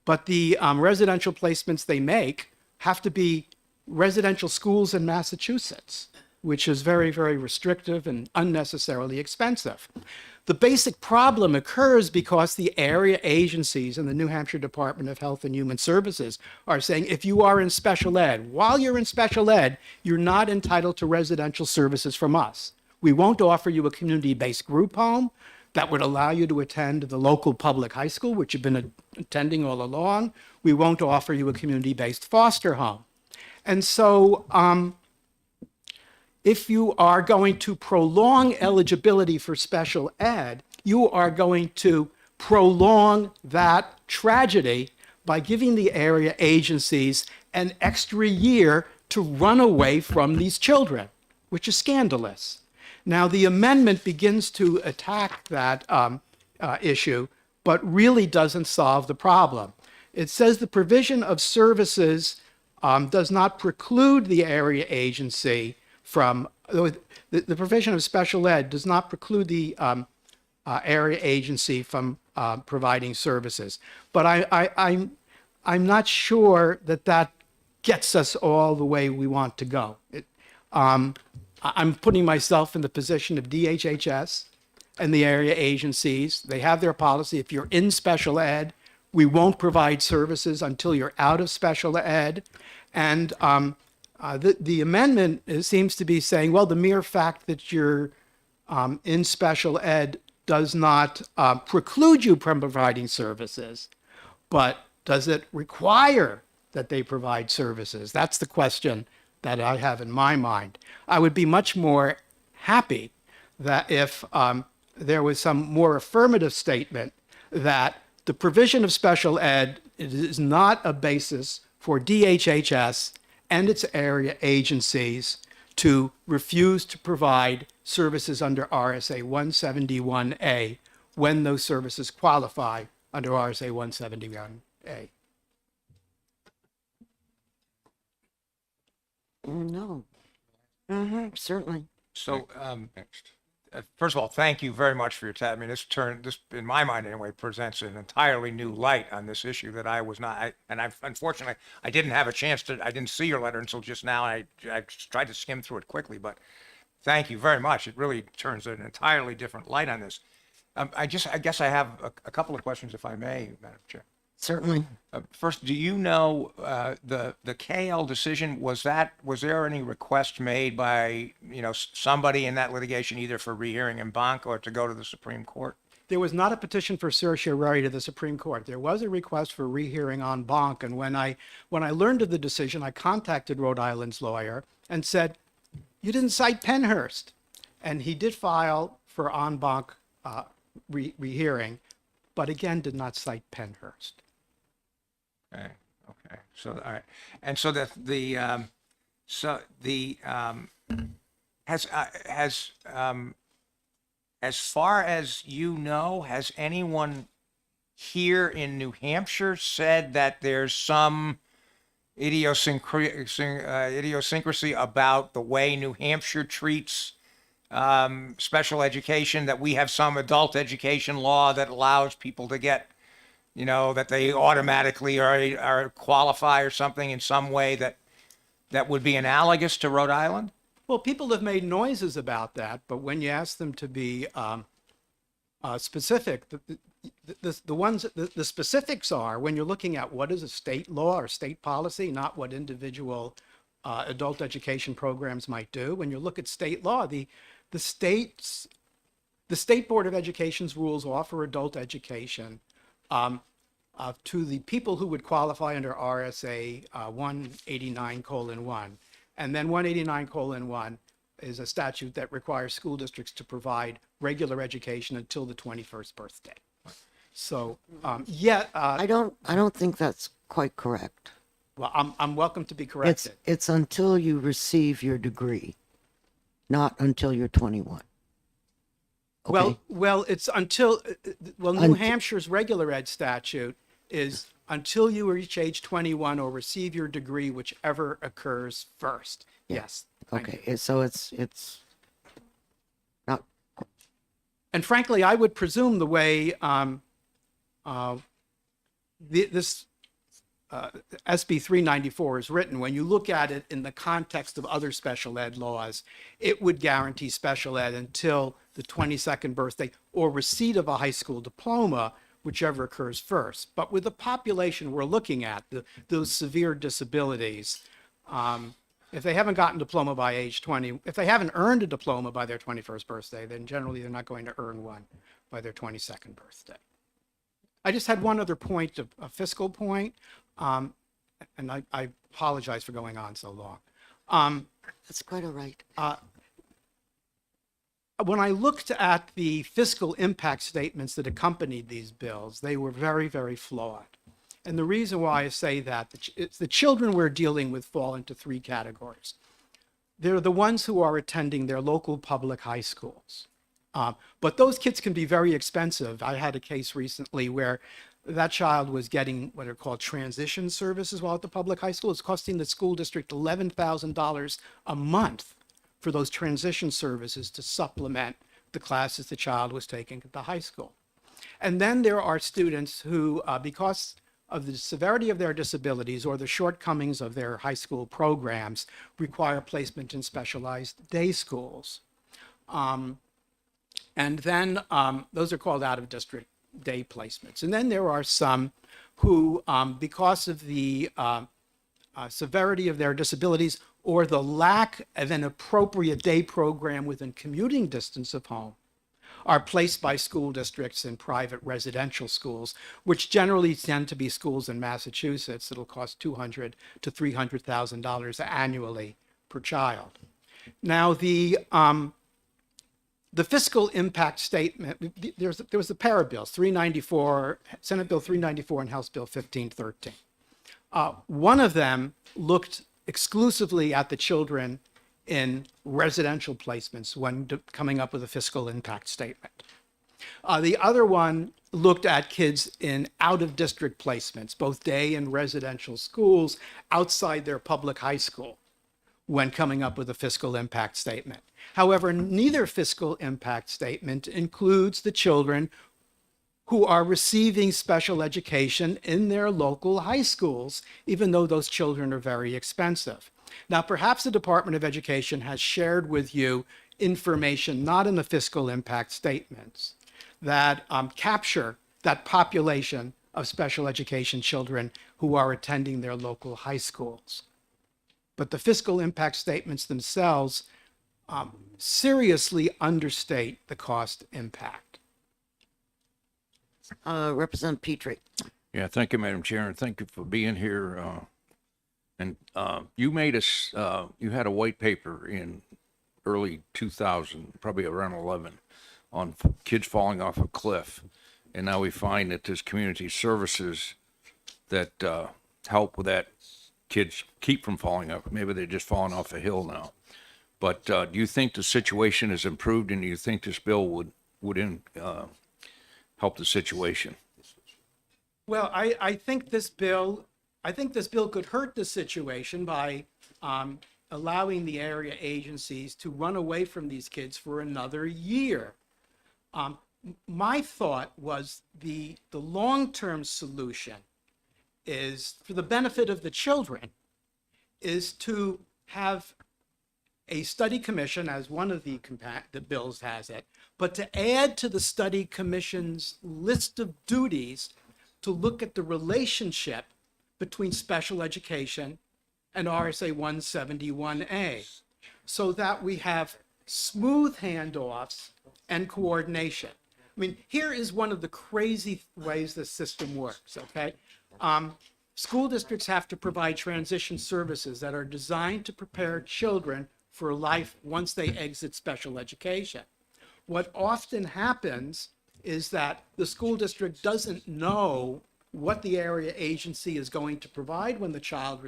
But the residential placements they make have to be residential schools in Massachusetts, which is very, very restrictive and unnecessarily expensive. The basic problem occurs because the area agencies and the New Hampshire Department of Health and Human Services are saying if you are in special ed, while you're in special ed, you're not entitled to residential services from us. We won't offer you a community-based group home that would allow you to attend the local public high school, which you've been attending all along. We won't offer you a community-based foster home. And so if you are going to prolong eligibility for special ed, you are going to prolong that tragedy by giving the area agencies an extra year to run away from these children, which is scandalous. Now, the amendment begins to attack that issue, but really doesn't solve the problem. It says the provision of services does not preclude the area agency from, the provision of special ed does not preclude the area agency from providing services. But I'm not sure that that gets us all the way we want to go. I'm putting myself in the position of DHHS and the area agencies. They have their policy. If you're in special ed, we won't provide services until you're out of special ed. And the amendment seems to be saying, well, the mere fact that you're in special ed does not preclude you from providing services, but does it require that they provide services? That's the question that I have in my mind. I would be much more happy that if there was some more affirmative statement that the provision of special ed is not a basis for DHHS and its area agencies to refuse to provide services under RSA 171A when those services qualify under RSA 171A. No. Certainly. So, first of all, thank you very much for your time. I mean, this, in my mind anyway, presents an entirely new light on this issue that I was not, unfortunately, I didn't have a chance to, I didn't see your letter until just now. I tried to skim through it quickly, but thank you very much. It really turns an entirely different light on this. I guess I have a couple of questions, if I may, Madam Chair. Certainly. First, do you know, the KL decision, was there any request made by, somebody in that litigation, either for rehearing en banc or to go to the Supreme Court? There was not a petition for certiorari to the Supreme Court. There was a request for rehearing en banc, and when I learned of the decision, I contacted Rhode Island's lawyer and said, "You didn't cite Pennhurst," and he did file for en banc rehearing, but again did not cite Pennhurst. Okay, okay. So, all right. And so as far as you know, has anyone here in New Hampshire said that there's some idiosyncrasy about the way New Hampshire treats special education, that we have some adult education law that allows people to get, that they automatically are qualify or something in some way that would be analogous to Rhode Island? Well, people have made noises about that, but when you ask them to be specific, the specifics are when you're looking at what is a state law or state policy, not what individual adult education programs might do. When you look at state law, the state Board of Education's rules offer adult education to the people who would qualify under RSA 189:1. And then 189:1 is a statute that requires school districts to provide regular education until the 21st birthday. So, I don't think that's quite correct. well, I'm welcome to be corrected. It's until you receive your degree, not until you're 21. Okay? Well, it's until, New Hampshire's regular ed statute is until you reach age 21 or receive your degree, whichever occurs first. Yes. thank you. Okay, so it's not, And frankly, I would presume the way this SB 394 is written, when you look at it in the context of other special ed laws, it would guarantee special ed until the 22nd birthday or receipt of a high school diploma, whichever occurs first. But with the population we're looking at, those severe disabilities, if they haven't gotten a diploma by age 20, if they haven't earned a diploma by their 21st birthday, then generally they're not going to earn one by their 22nd birthday. I just had one other point, a fiscal point, and I apologize for going on so long. that's quite all right. When I looked at the fiscal impact statements that accompanied these bills, they were very, very flawed. And the reason why I say that, it's the children we're dealing with fall into three categories. They're the ones who are attending their local public high schools. But those kids can be very expensive. I had a case recently where that child was getting what are called transition services while at the public high school. It's costing the school district $11,000 a month for those transition services to supplement the classes the child was taking at the high school. And then there are students who, because of the severity of their disabilities or the shortcomings of their high school programs, require placement in specialized day schools. And then those are called out-of-district day placements. And then there are some who, because of the severity of their disabilities or the lack of an appropriate day program within commuting distance of home, are placed by school districts in private residential schools, which generally tend to be schools in Massachusetts that'll cost $200,000 to $300,000 annually per child. Now, the fiscal impact statement, there was a pair of bills, 394, Senate Bill 394 and House Bill 1513. One of them looked exclusively at the children in residential placements when coming up with a fiscal impact statement. The other one looked at kids in out-of-district placements, both day and residential schools outside their public high school when coming up with a fiscal impact statement. However, neither fiscal impact statement includes the children who are receiving special education in their local high schools, even though those children are very expensive. Now, perhaps the Department of Education has shared with you information not in the fiscal impact statements that capture that population of special education children who are attending their local high schools. But the fiscal impact statements themselves seriously understate the cost impact. Representative Petrie. Yeah, thank you, Madam Chair, and thank you for being here. You made us, you had a white paper in early 2000, probably around 11, on kids falling off a cliff. And now we find that there's community services that help with that, kids keep from falling off. Maybe they're just falling off a hill now. But do you think the situation has improved, and do you think this bill would help the situation? Well, I think this bill could hurt the situation by allowing the area agencies to run away from these kids for another year. My thought was the long-term solution is, for the benefit of the children, is to have a study commission, as one of the bills has it, but to add to the study commission's list of duties to look at the relationship between special education and RSA 171A, so that we have smooth handoffs and coordination. I mean, here is one of the crazy ways the system works, okay? School districts have to provide transition services that are designed to prepare children for life once they exit special education. What often happens is that the school district doesn't know what the area agency is going to provide when the child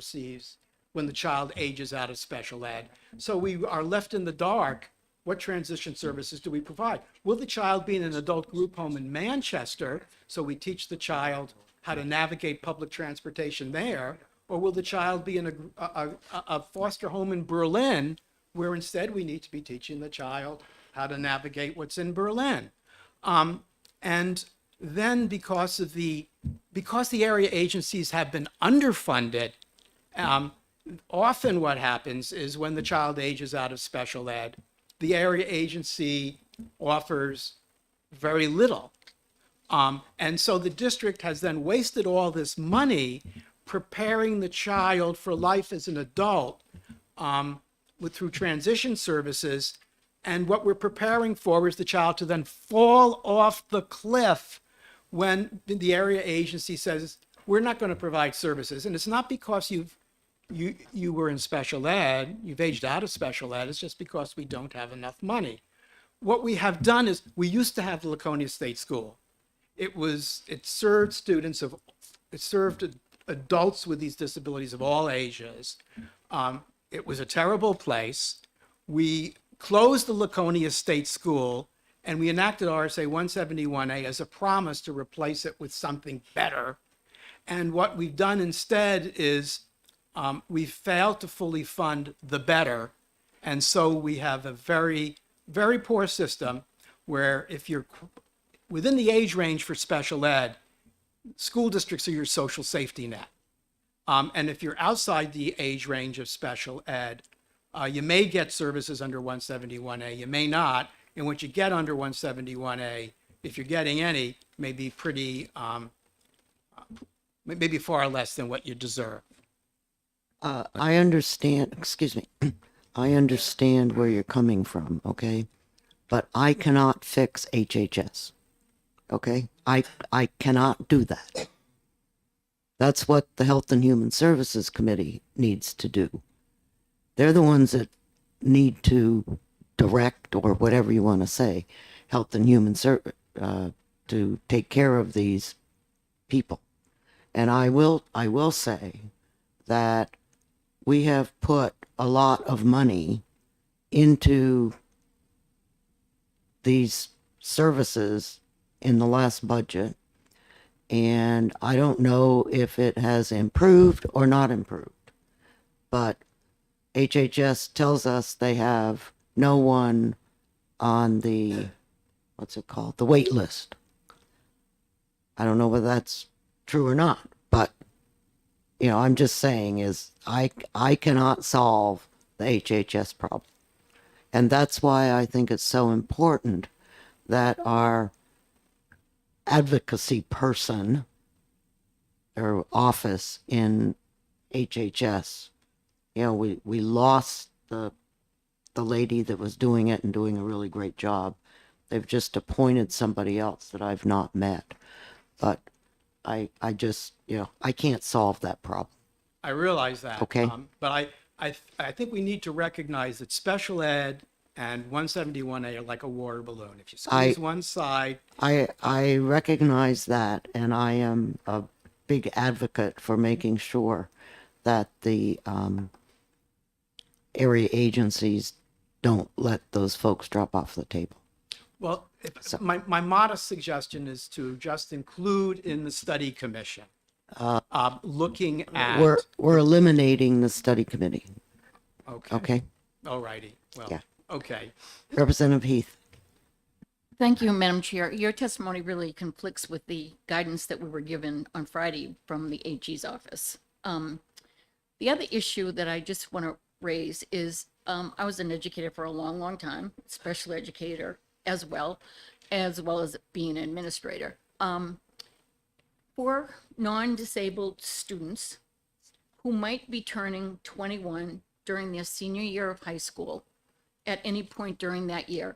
ages out of special ed. So we are left in the dark. What transition services do we provide? Will the child be in an adult group home in Manchester, so we teach the child how to navigate public transportation there? Or will the child be in a foster home in Berlin, where instead we need to be teaching the child how to navigate what's in Berlin? And then because the area agencies have been underfunded, often what happens is when the child ages out of special ed, the area agency offers very little. And so the district has then wasted all this money preparing the child for life as an adult through transition services. And what we're preparing for is the child to then fall off the cliff when the area agency says, we're not going to provide services. And it's not because you were in special ed, you've aged out of special ed, it's just because we don't have enough money. What we have done is, we used to have the Laconia State School. It served adults with these disabilities of all ages. It was a terrible place. We closed the Laconia State School, and we enacted RSA 171A as a promise to replace it with something better. And what we've done instead is we've failed to fully fund the better. And so we have a very, very poor system where if you're within the age range for special ed, school districts are your social safety net. And if you're outside the age range of special ed, you may get services under 171A, you may not. And what you get under 171A, if you're getting any, may be maybe far less than what you deserve. I understand, excuse me, I understand where you're coming from, okay? But I cannot fix HHS, okay? I cannot do that. That's what the Health and Human Services Committee needs to do. They're the ones that need to direct, or whatever you want to say, Health and Human Service to take care of these people. And I will say that we have put a lot of money into these services in the last budget, and I don't know if it has improved or not improved, but HHS tells us they have no one on the, what's it called, the wait list. I don't know whether that's true or not, but I'm just saying is I cannot solve the HHS problem. And that's why I think it's so important that our advocacy person or office in HHS. You know, we lost the lady that was doing it and doing a really great job. They've just appointed somebody else that I've not met. But I just, you know, I can't solve that problem. I realize that. Okay. But I think we need to recognize that special ed and 171A are like a water balloon. If you squeeze one side, I recognize that, and I am a big advocate for making sure that the area agencies don't let those folks drop off the table. well, my modest suggestion is to just include in the study commission, looking at. We're eliminating the study committee. Okay. All righty. Well, Yeah. okay. Representative Heath. Thank you, Madam Chair. Your testimony really conflicts with the guidance that we were given on Friday from the AG's office. The other issue that I just want to raise is I was an educator for a long, long time, special educator as well as being an administrator. For non-disabled students who might be turning 21 during their senior year of high school at any point during that year,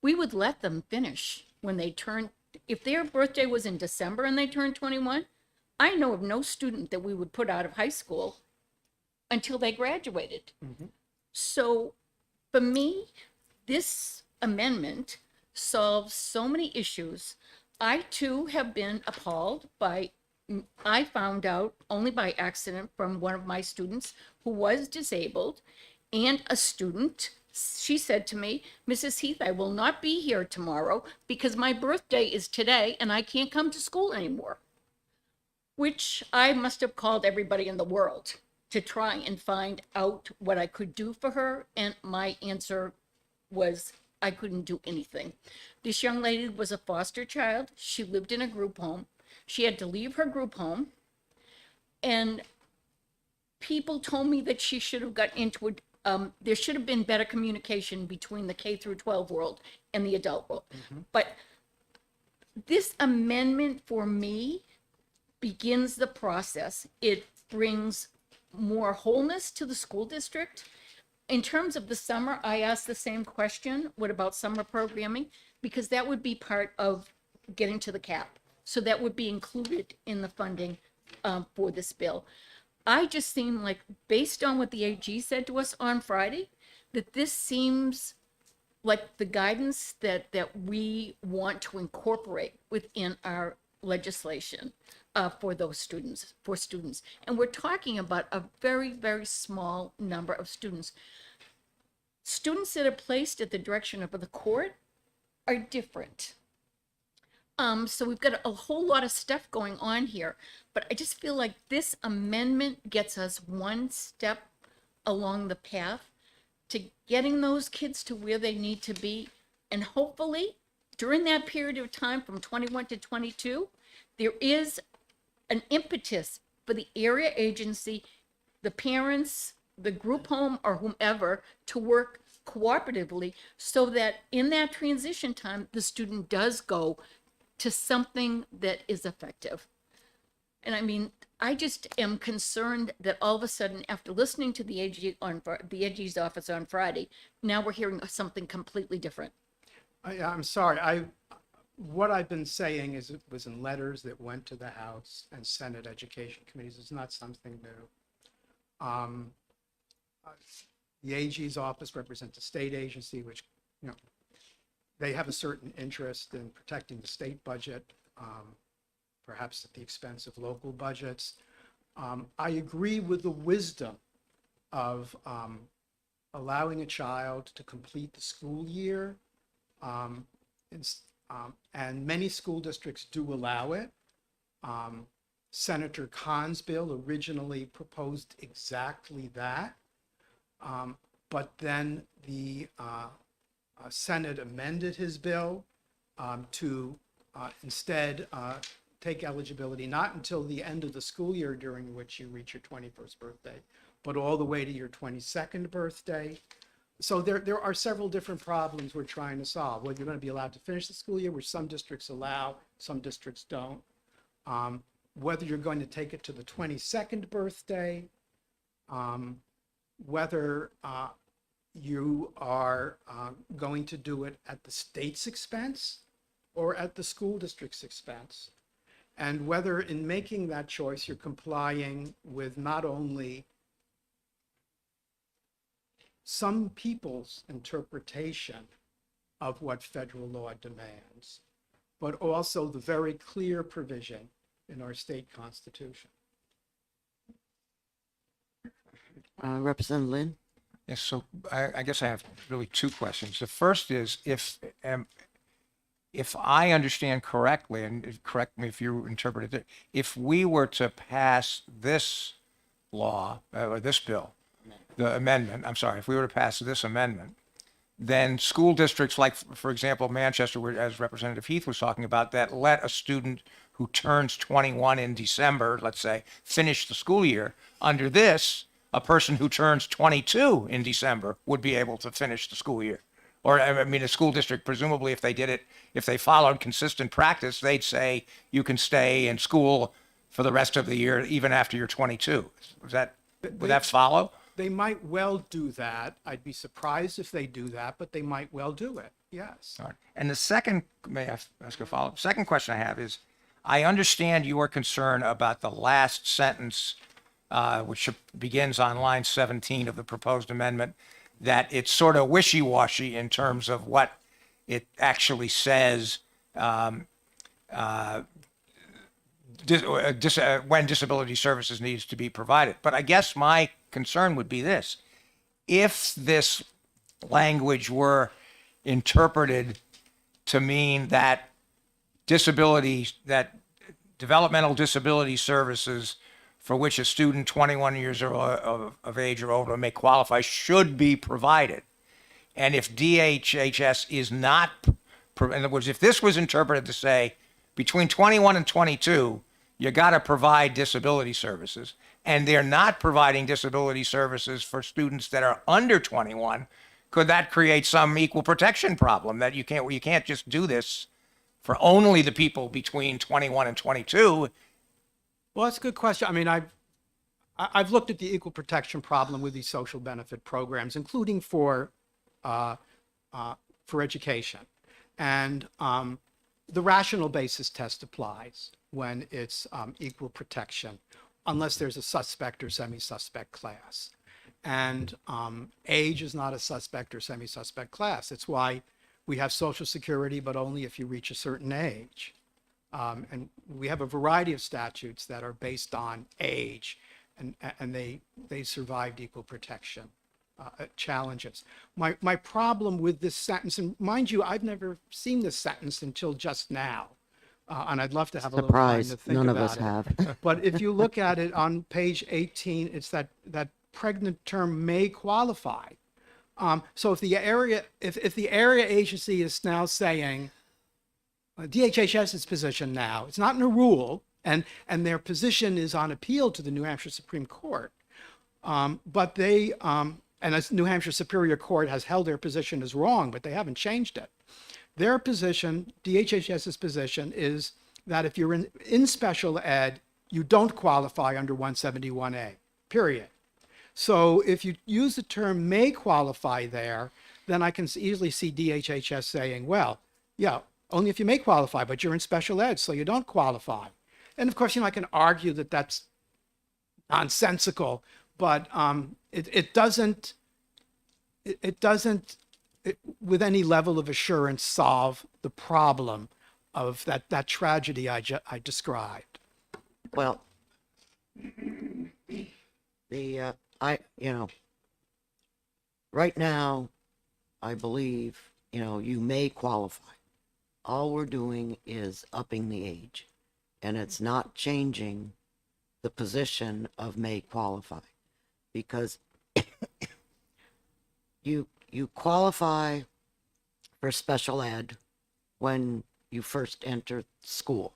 we would let them finish when they turn. If their birthday was in December and they turned 21, I know of no student that we would put out of high school until they graduated. So for me, this amendment solves so many issues. I too have been appalled by, I found out only by accident from one of my students who was disabled and a student. She said to me, Mrs. Heath, I will not be here tomorrow because my birthday is today and I can't come to school anymore. Which I must have called everybody in the world to try and find out what I could do for her. And my answer was I couldn't do anything. This young lady was a foster child. She lived in a group home. She had to leave her group home. And people told me that she should have got into it. There should have been better communication between the K through 12 world and the adult world. But this amendment for me begins the process. It brings more wholeness to the school district. In terms of the summer, I asked the same question. What about summer programming? Because that would be part of getting to the cap. So that would be included in the funding for this bill. I just seem like, based on what the AG said to us on Friday, that this seems like the guidance that we want to incorporate within our legislation for those students, And we're talking about a very, very small number of students. Students that are placed at the direction of the court are different. So we've got a whole lot of stuff going on here, but I just feel like this amendment gets us one step along the path to getting those kids to where they need to be. And hopefully during that period of time from 21 to 22, there is an impetus for the area agency, the parents, the group home, or whomever to work cooperatively so that in that transition time, the student does go to something that is effective. And I mean, I just am concerned that all of a sudden, after listening to the AG's office on Friday, now we're hearing something completely different. I'm sorry. What I've been saying is it was in letters that went to the House and Senate Education Committees. It's not something new. The AG's office represents a state agency, which, you know, they have a certain interest in protecting the state budget, perhaps at the expense of local budgets. I agree with the wisdom of allowing a child to complete the school year. And many school districts do allow it. Senator Kahn's bill originally proposed exactly that. But then the Senate amended his bill to instead take eligibility not until the end of the school year during which you reach your 21st birthday, but all the way to your 22nd birthday. So there are several different problems we're trying to solve. Whether you're going to be allowed to finish the school year, which some districts allow, some districts don't. whether you're going to take it to the 22nd birthday, whether you are going to do it at the state's expense or at the school district's expense, and whether in making that choice you're complying with not only some people's interpretation of what federal law demands, but also the very clear provision in our state constitution. Representative Lynn? Yes, so I guess I have really two questions. The first is if I understand correctly, and correct me if you interpreted it, if we were to pass this law, or this bill, the amendment, I'm sorry, if we were to pass this amendment, then school districts like, for example, Manchester, where, as Representative Heath was talking about, that let a student who turns 21 in December, let's say, finish the school year, under this, a person who turns 22 in December would be able to finish the school year. Or, I mean, a school district, presumably, if they did it, if they followed consistent practice, they'd say you can stay in school for the rest of the year, even after you're 22. Would that follow? They might well do that. I'd be surprised if they do that, but they might well do it. Yes. All right. And the second, may I ask a follow-up? Second question I have is, I understand your concern about the last sentence, which begins on line 17 of the proposed amendment, that it's sort of wishy-washy in terms of what it actually says when disability services needs to be provided. But I guess my concern would be this: if this language were interpreted to mean that developmental disability services for which a student 21 years of age or older may qualify should be provided, and if DHHS is not, in other words, if this was interpreted to say between 21 and 22, you got to provide disability services, and they're not providing disability services for students that are under 21, could that create some equal protection problem that you can't just do this for only the people between 21 and 22? Well, that's a good question. I mean, I've looked at the equal protection problem with these social benefit programs, including for education, and the rational basis test applies when it's equal protection, unless there's a suspect or semi-suspect class. And age is not a suspect or semi-suspect class. It's why we have Social Security, but only if you reach a certain age. And we have a variety of statutes that are based on age, and they survived equal protection challenges. My problem with this sentence, and mind you, I've never seen this sentence until just now, and I'd love to have a little time to think None of about us it. have. But if you look at it on page 18, it's that pregnant term may qualify. So if the area agency is now saying, DHHS's position now, it's not in a rule, and their position is on appeal to the New Hampshire Supreme Court, but they, and as New Hampshire Superior Court has held their position as wrong, but they haven't changed it. Their position, DHHS's position, is that if you're in special ed, you don't qualify under 171A, period. So if you use the term may qualify there, then I can easily see DHHS saying, well, yeah, only if you may qualify, but you're in special ed, so you don't qualify. And of course, I can argue that that's nonsensical, but it doesn't with any level of assurance solve the problem of that tragedy I described. Well, right now, I believe, you may qualify. All we're doing is upping the age, and it's not changing the position of may qualify, because you qualify for special ed when you first enter school,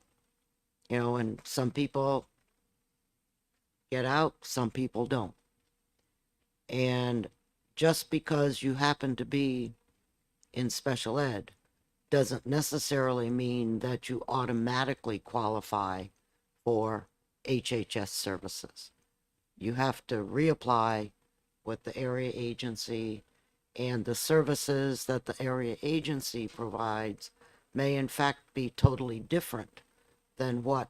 and some people get out, some people don't. And just because you happen to be in special ed doesn't necessarily mean that you automatically qualify for HHS services. You have to reapply with the area agency, and the services that the area agency provides may in fact be totally different than what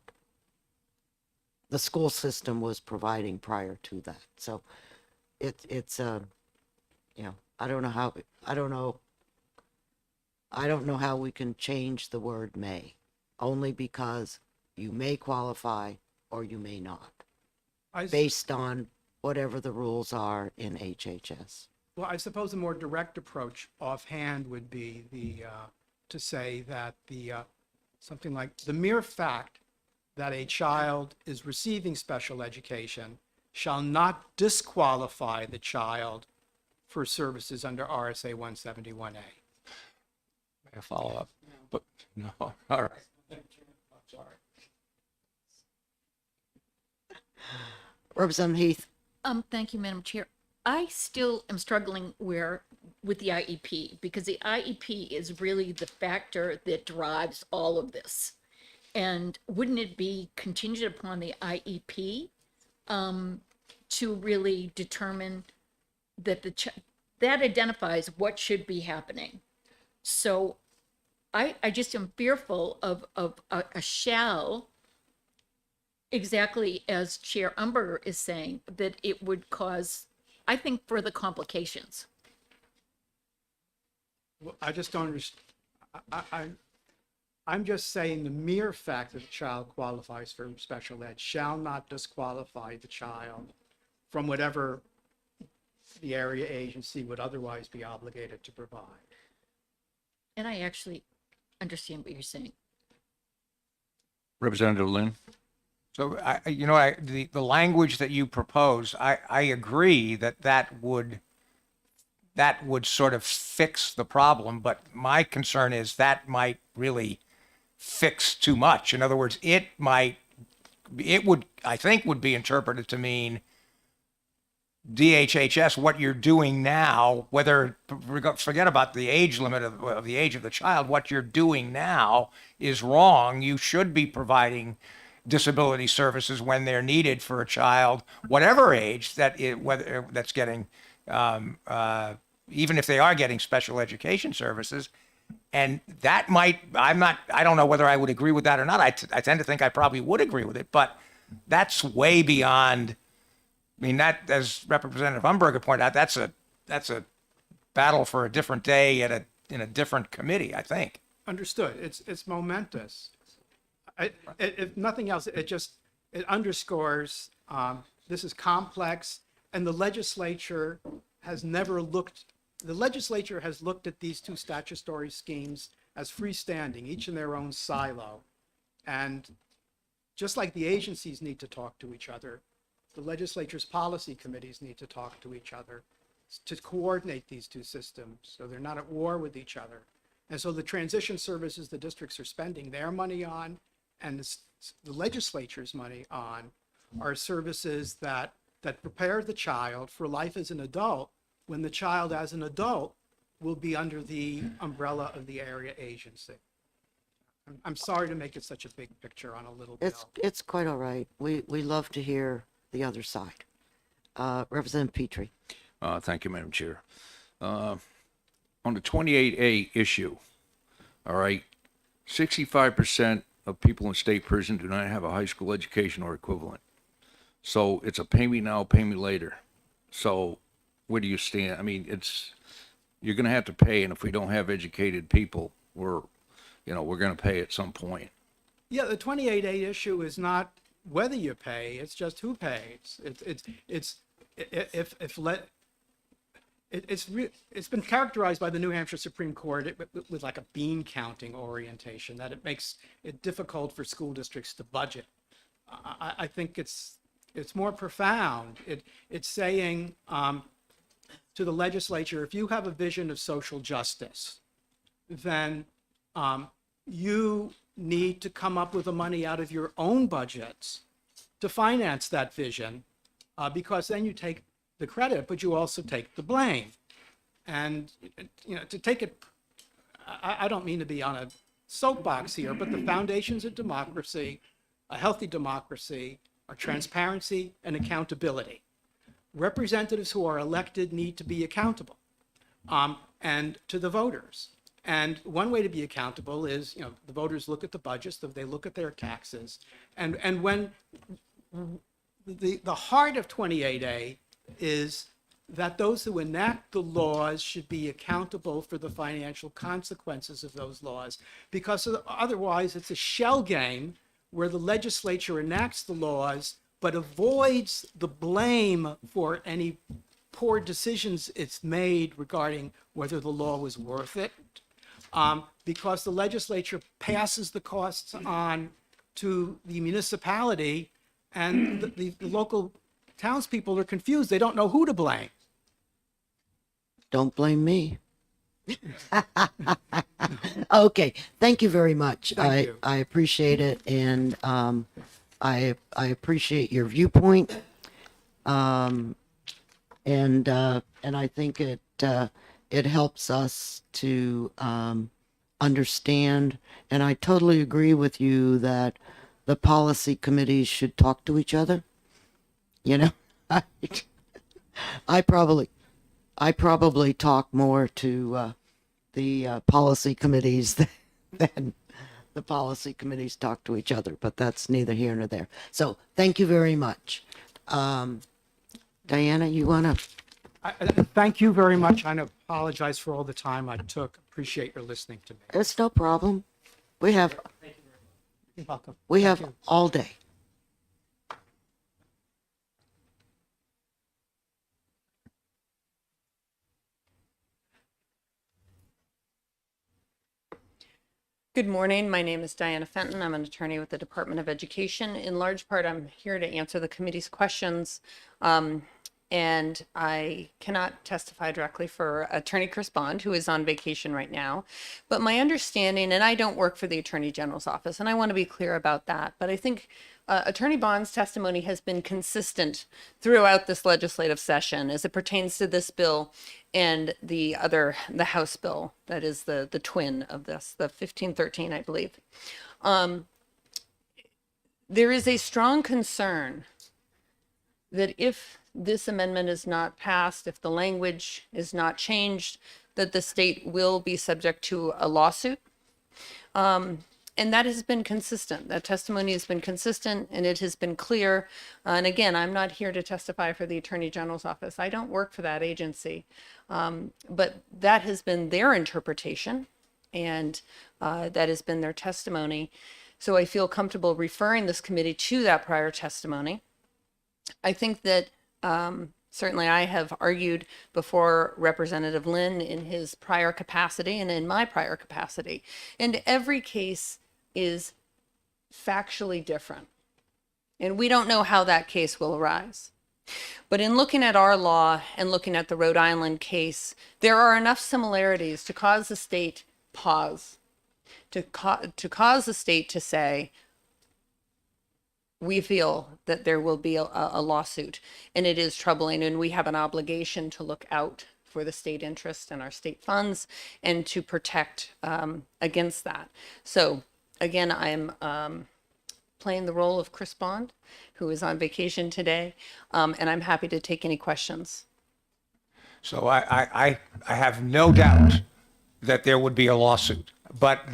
the school system was providing prior to that. So it's you know, I don't know how we can change the word may, only because you may qualify or you may not, based on whatever the rules are in HHS. Well, I suppose a more direct approach offhand would be to say that something like the mere fact that a child is receiving special education shall not disqualify the child for services under RSA 171A. May I follow up? But, no, all right. Representative Heath. Thank you, Madam Chair. I still am struggling with the IEP, because the IEP is really the factor that drives all of this. And wouldn't it be contingent upon the IEP to really determine that that identifies what should be happening? So I just am fearful of a shall, exactly as Chair Umberger is saying, that it would cause, I think, further complications. Well, I just don't understand. I'm just saying the mere fact that the child qualifies for special ed shall not disqualify the child from whatever the area agency would otherwise be obligated to provide. And I actually understand what you're saying. Representative Lynn? So, the language that you propose, I agree that would sort of fix the problem, but my concern is that might really fix too much. In other words, it would, I think, would be interpreted to mean DHHS, what you're doing now, forget about the age limit of the age of the child, what you're doing now is wrong. You should be providing disability services when they're needed for a child, whatever age whether that's getting, even if they are getting special education services. And that I don't know whether I would agree with that or not. I tend to think I probably would agree with it, but that's way beyond. I mean, that, as Representative Umberger pointed out, that's a battle for a different day in a different committee, I think. Understood. It's momentous. If nothing else, it underscores this is complex, and the legislature has looked at these two statutory schemes as freestanding, each in their own silo. And just like the agencies need to talk to each other, the legislature's policy committees need to talk to each other to coordinate these two systems so they're not at war with each other. And so the transition services the districts are spending their money on and the legislature's money on are services that prepare the child for life as an adult, when the child as an adult will be under the umbrella of the area agency. I'm sorry to make it such a big picture on a little bill. It's quite all right. We love to hear the other side. Representative Petrie. Thank you, Madam Chair. On the 28A issue, all right, 65% of people in state prison do not have a high school education or equivalent. So it's a pay me now, pay me later. So where do you stand? I mean, you're going to have to pay, and if we don't have educated people, we're going to pay at some point. Yeah, the 28A issue is not whether you pay; it's just who pays. It's been characterized by the New Hampshire Supreme Court with like a bean counting orientation, that it makes it difficult for school districts to budget. I think it's more profound. It's saying to the legislature, if you have a vision of social justice, then you need to come up with the money out of your own budgets to finance that vision, because then you take the credit, but you also take the blame. And, to take it, I don't mean to be on a soapbox here, but the foundations of democracy, a healthy democracy, are transparency and accountability. Representatives who are elected need to be accountable, and to the voters. And one way to be accountable is, the voters look at the budgets, they look at their taxes, and when the heart of 28A is that those who enact the laws should be accountable for the financial consequences of those laws, because otherwise it's a shell game where the legislature enacts the laws but avoids the blame for any poor decisions it's made regarding whether the law was worth it, because the legislature passes the costs on to the municipality, and the local townspeople are confused. They don't know who to blame. Don't blame me. Okay, thank you very much. Thank you. I appreciate it, and I appreciate your viewpoint. And I think it helps us to understand, and I totally agree with you that the policy committees should talk to each other. I probably talk more to the policy committees than the policy committees talk to each other, but that's neither here nor there. So thank you very much. Diana, you want to? Thank you very much. I apologize for all the time I took. Appreciate your listening to me. It's no problem. We have You're welcome. we Thank have you. all day. Good morning. My name is Diana Fenton. I'm an attorney with the Department of Education. In large part, I'm here to answer the committee's questions. And I cannot testify directly for Attorney Chris Bond, who is on vacation right now. But my understanding, and I don't work for the Attorney General's office, and I want to be clear about that, but I think Attorney Bond's testimony has been consistent throughout this legislative session as it pertains to this bill and the House bill that is the twin of this, the 1513, I believe. There is a strong concern that if this amendment is not passed, if the language is not changed, that the state will be subject to a lawsuit. And that has been consistent. That testimony has been consistent, and it has been clear. And again, I'm not here to testify for the Attorney General's office. I don't work for that agency. But that has been their interpretation, and that has been their testimony. So I feel comfortable referring this committee to that prior testimony. I think that certainly I have argued before Representative Lynn in his prior capacity and in my prior capacity. And every case is factually different. And we don't know how that case will arise. But in looking at our law and looking at the Rhode Island case, there are enough similarities to cause the state pause, to cause the state to say, we feel that there will be a lawsuit, and it is troubling, and we have an obligation to look out for the state interest and our state funds and to protect against that. So again, I'm playing the role of Chris Bond, who is on vacation today, and I'm happy to take any questions. So I have no doubt that there would be a lawsuit, but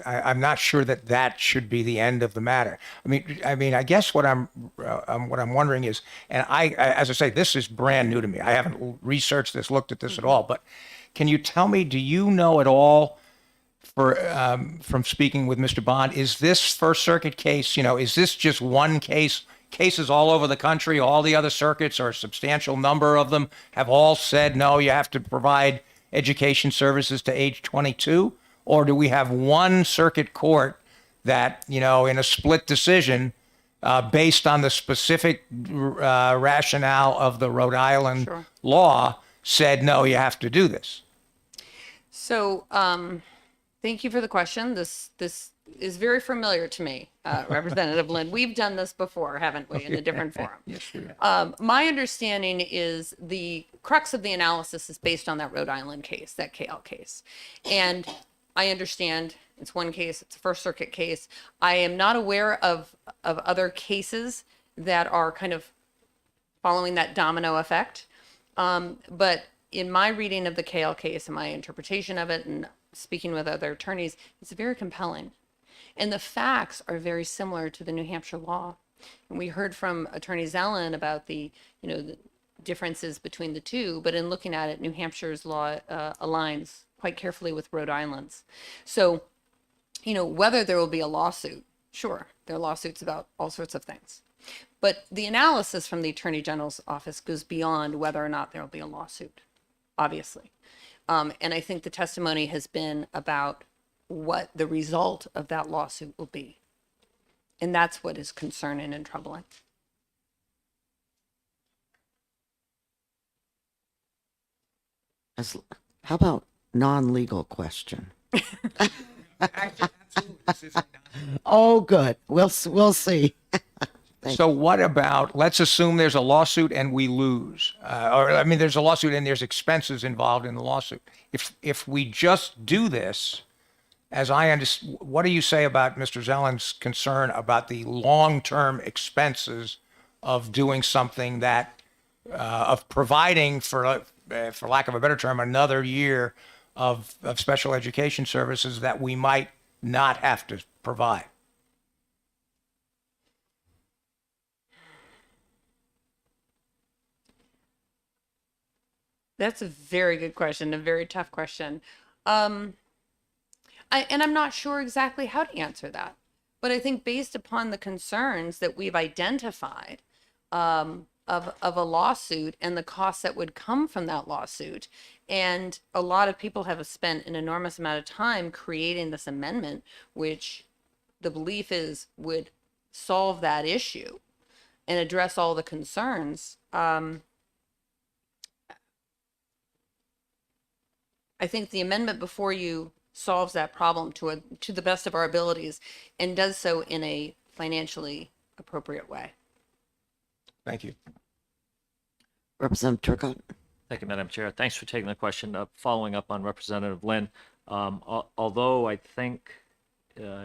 I'm not sure that should be the end of the matter. I mean, I guess what I'm wondering is, and as I say, this is brand new to me. I haven't researched this, looked at this at all. But can you tell me? Do you know at all, from speaking with Mr. Bond, is this First Circuit case? Is this just one case? Cases all over the country, all the other circuits, or a substantial number of them, have all said no. You have to provide education services to age 22. Or do we have one circuit court that, in a split decision, based on the specific rationale of the Rhode Island law, said, no, you have to do this? So thank you for the question. This is very familiar to me, Representative Lynn. We've done this before, haven't we, in a different forum? Yes, we have. My understanding is the crux of the analysis is based on that Rhode Island case, that KL case. And I understand It's one case. It's a First Circuit case. I am not aware of other cases that are kind of following that domino effect. But in my reading of the KL case and my interpretation of it and speaking with other attorneys, it's very compelling. And the facts are very similar to the New Hampshire law. And we heard from Attorney Zellen about the differences between the two, but in looking at it, New Hampshire's law aligns quite carefully with Rhode Island's. So, whether there will be a lawsuit, sure, there are lawsuits about all sorts of things. But the analysis from the Attorney General's office goes beyond whether or not there will be a lawsuit, obviously. And I think the testimony has been about what the result of that lawsuit will be. And that's what is concerning and troubling. How about non-legal question? Oh, good. We'll see. So what about, let's assume there's a lawsuit and we lose, there's a lawsuit and there's expenses involved in the lawsuit. If we just do this, as I understand, what do you say about Mr. Zellen's concern about the long-term expenses of doing something that, of providing, for lack of a better term, another year of special education services that we might not have to provide? That's a very good question, a very tough question. And I'm not sure exactly how to answer that. But I think based upon the concerns that we've identified of a lawsuit and the costs that would come from that lawsuit, and a lot of people have spent an enormous amount of time creating this amendment, which the belief is would solve that issue and address all the concerns. I think the amendment before you solves that problem to the best of our abilities and does so in a financially appropriate way. Thank you. Representative Turcotte. Thank you, Madam Chair. Thanks for taking the question. Following up on Representative Lynn, although I think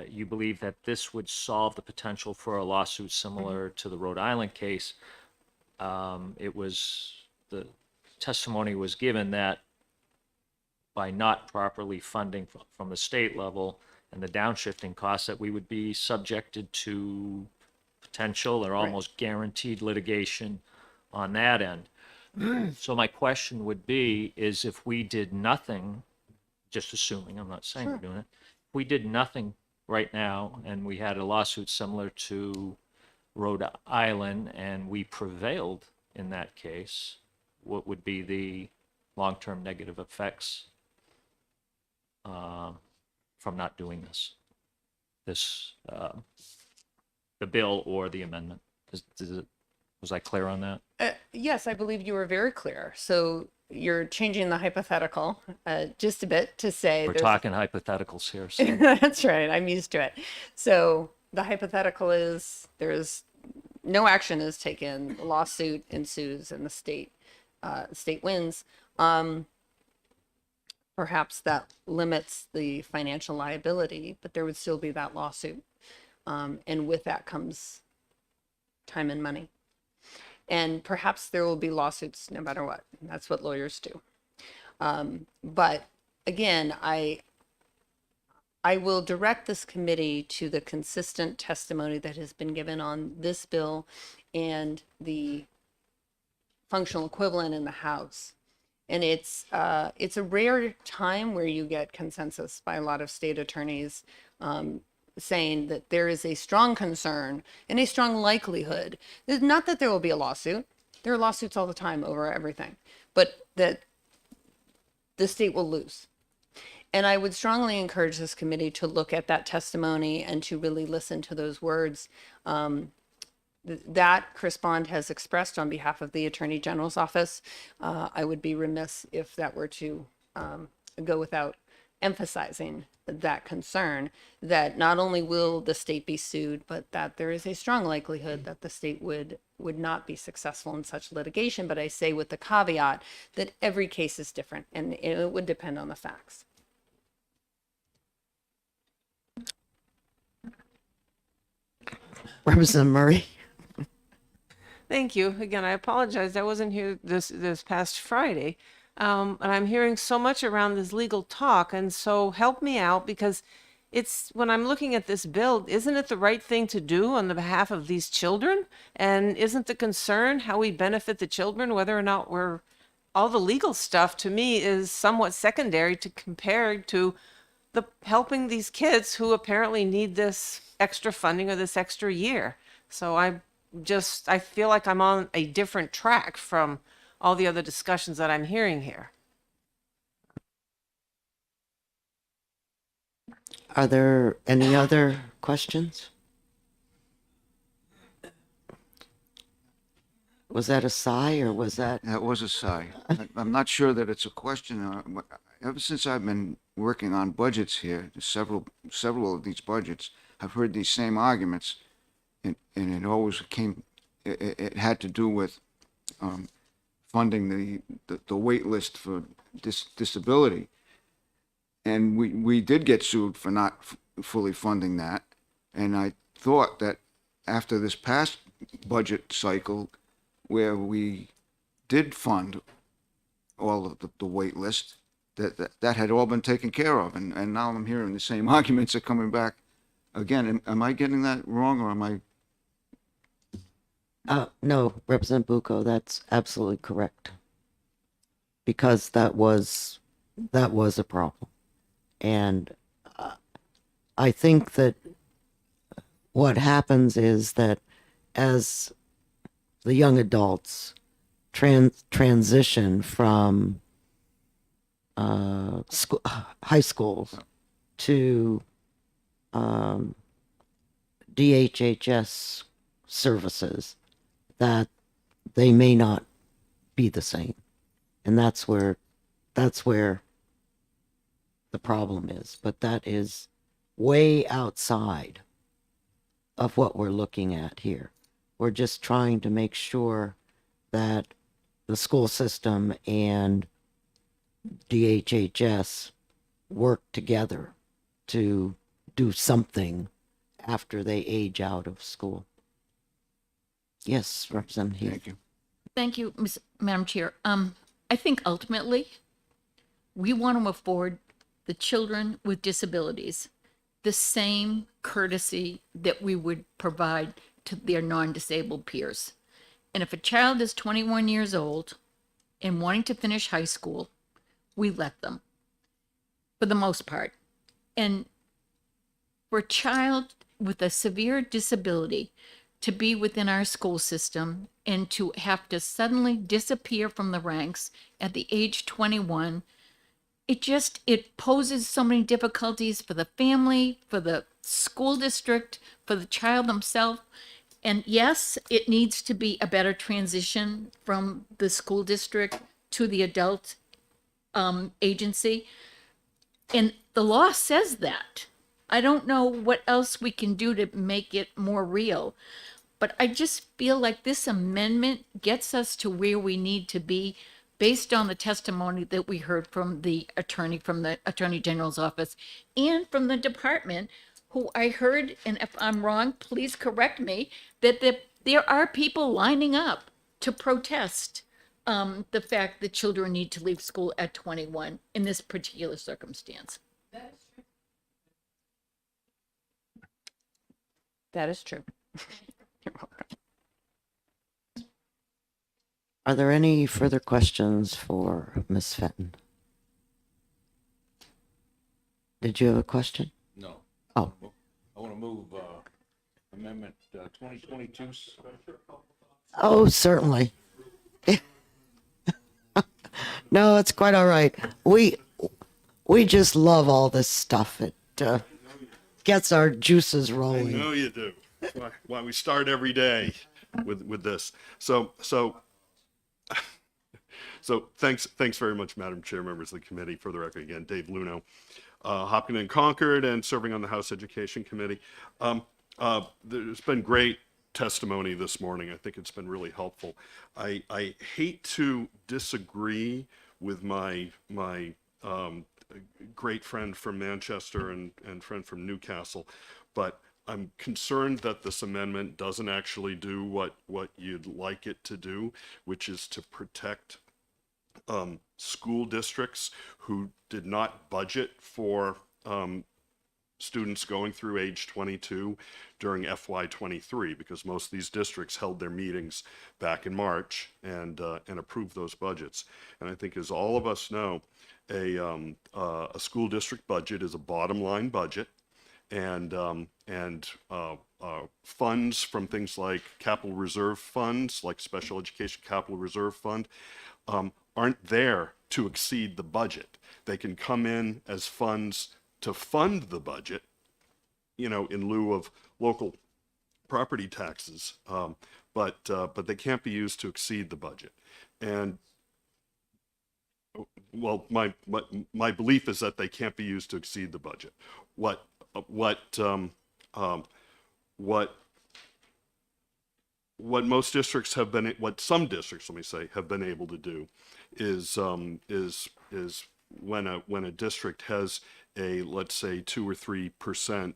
you believe that this would solve the potential for a lawsuit similar to the Rhode Island case, the testimony was given that by not properly funding from the state level and the downshifting costs, that we would be subjected to potential or almost guaranteed litigation on that end. So my question would be, is if we did nothing, just assuming, I'm not saying we're doing it, if we did nothing right now and we had a lawsuit similar to Rhode Island and we prevailed in that case, what would be the long-term negative effects from not doing the bill or the amendment? Was I clear on that? Yes, I believe you were very clear. So you're changing the hypothetical just a bit to say We're talking hypotheticals here. So. That's right. I'm used to it. So the hypothetical is there's no action is taken, the lawsuit ensues, and the state wins. Perhaps that limits the financial liability, but there would still be that lawsuit. And with that comes time and money. And perhaps there will be lawsuits no matter what. That's what lawyers do. But again, I will direct this committee to the consistent testimony that has been given on this bill and the functional equivalent in the House. And it's a rare time where you get consensus by a lot of state attorneys saying that there is a strong concern and a strong likelihood. Not that there will be a lawsuit. There are lawsuits all the time over everything, but that the state will lose. And I would strongly encourage this committee to look at that testimony and to really listen to those words that Chris Bond has expressed on behalf of the Attorney General's office. I would be remiss if that were to go without emphasizing that concern, that not only will the state be sued, but that there is a strong likelihood that the state would not be successful in such litigation. But I say with the caveat that every case is different and it would depend on the facts. Representative Murray? Thank you. Again, I apologize. I wasn't here this past Friday. And I'm hearing so much around this legal talk. And so help me out, because it's when I'm looking at this bill, isn't it the right thing to do on the behalf of these children? And isn't the concern how we benefit the children, whether or not all the legal stuff to me is somewhat secondary to compare to the helping these kids who apparently need this extra funding or this extra year. So I feel like I'm on a different track from all the other discussions that I'm hearing here. Are there any other questions? Was that a sigh or was that? That was a sigh. I'm not sure that it's a question. Ever since I've been working on budgets here, several of these budgets, I've heard these same arguments, and it always it had to do with funding the wait list for disability. And we did get sued for not fully funding that. And I thought that after this past budget cycle, where we did fund all of the wait list, that had all been taken care of. And now I'm hearing the same arguments are coming back again. Am I getting that wrong, or am I? No, Representative Bucco, that's absolutely correct. Because that was a problem. And I think that what happens is that as the young adults transition from high schools to DHHS services, that they may not be the same. And that's where the problem is. But that is way outside of what we're looking at here. We're just trying to make sure that the school system and DHHS work together to do something after they age out of school. Yes, Representative Heath. Thank you. Thank you, Madam Chair. I think ultimately we want to afford the children with disabilities the same courtesy that we would provide to their non-disabled peers. And if a child is 21 years old and wanting to finish high school, we let them, for the most part. And for a child with a severe disability to be within our school system and to have to suddenly disappear from the ranks at the age 21, it poses so many difficulties for the family, for the school district, for the child himself. And yes, it needs to be a better transition from the school district to the adult agency. And the law says that. I don't know what else we can do to make it more real. But I just feel like this amendment gets us to where we need to be based on the testimony that we heard from the Attorney General's office and from the department, who I heard, and if I'm wrong, please correct me, that there are people lining up to protest the fact that children need to leave school at 21 in this particular circumstance. That is true. Are there any further questions for Ms. Fenton? Did you have a question? No. Oh, I want to move amendment 2022. oh, certainly. No, it's quite all right. We just love all this stuff. It gets our juices I rolling. know you do. That's why we start every day with this. So thanks very much, Madam Chair, members of the committee. For the record, again, Dave Luno, Hopkins and Concord, and serving on the House Education Committee. There's been great testimony this morning. I think it's been really helpful. I hate to disagree with my great friend from Manchester and friend from Newcastle, but I'm concerned that this amendment doesn't actually do what you'd like it to do, which is to protect school districts who did not budget for students going through age 22 during FY23, because most of these districts held their meetings back in March and approved those budgets. And I think, as all of us know, a school district budget is a bottom line budget, and funds from things like capital reserve funds, like special education capital reserve fund, aren't there to exceed the budget. They can come in as funds to fund the budget, in lieu of local property taxes, but they can't be used to exceed the budget. And well, my belief is that they can't be used to exceed the budget. What most districts have been, what some districts, let me say, have been able to do is when a district has a, let's say, 2 or 3%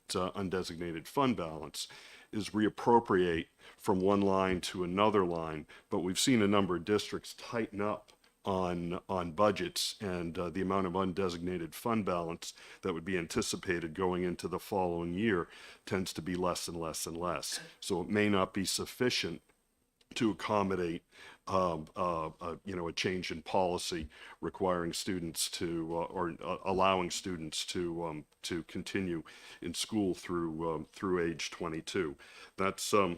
undesignated fund balance, is reappropriate from one line to another line. But we've seen a number of districts tighten up on budgets, and the amount of undesignated fund balance that would be anticipated going into the following year tends to be less and less and less. So it may not be sufficient to accommodate a change in policy requiring students to or allowing students to continue in school through age 22. That's my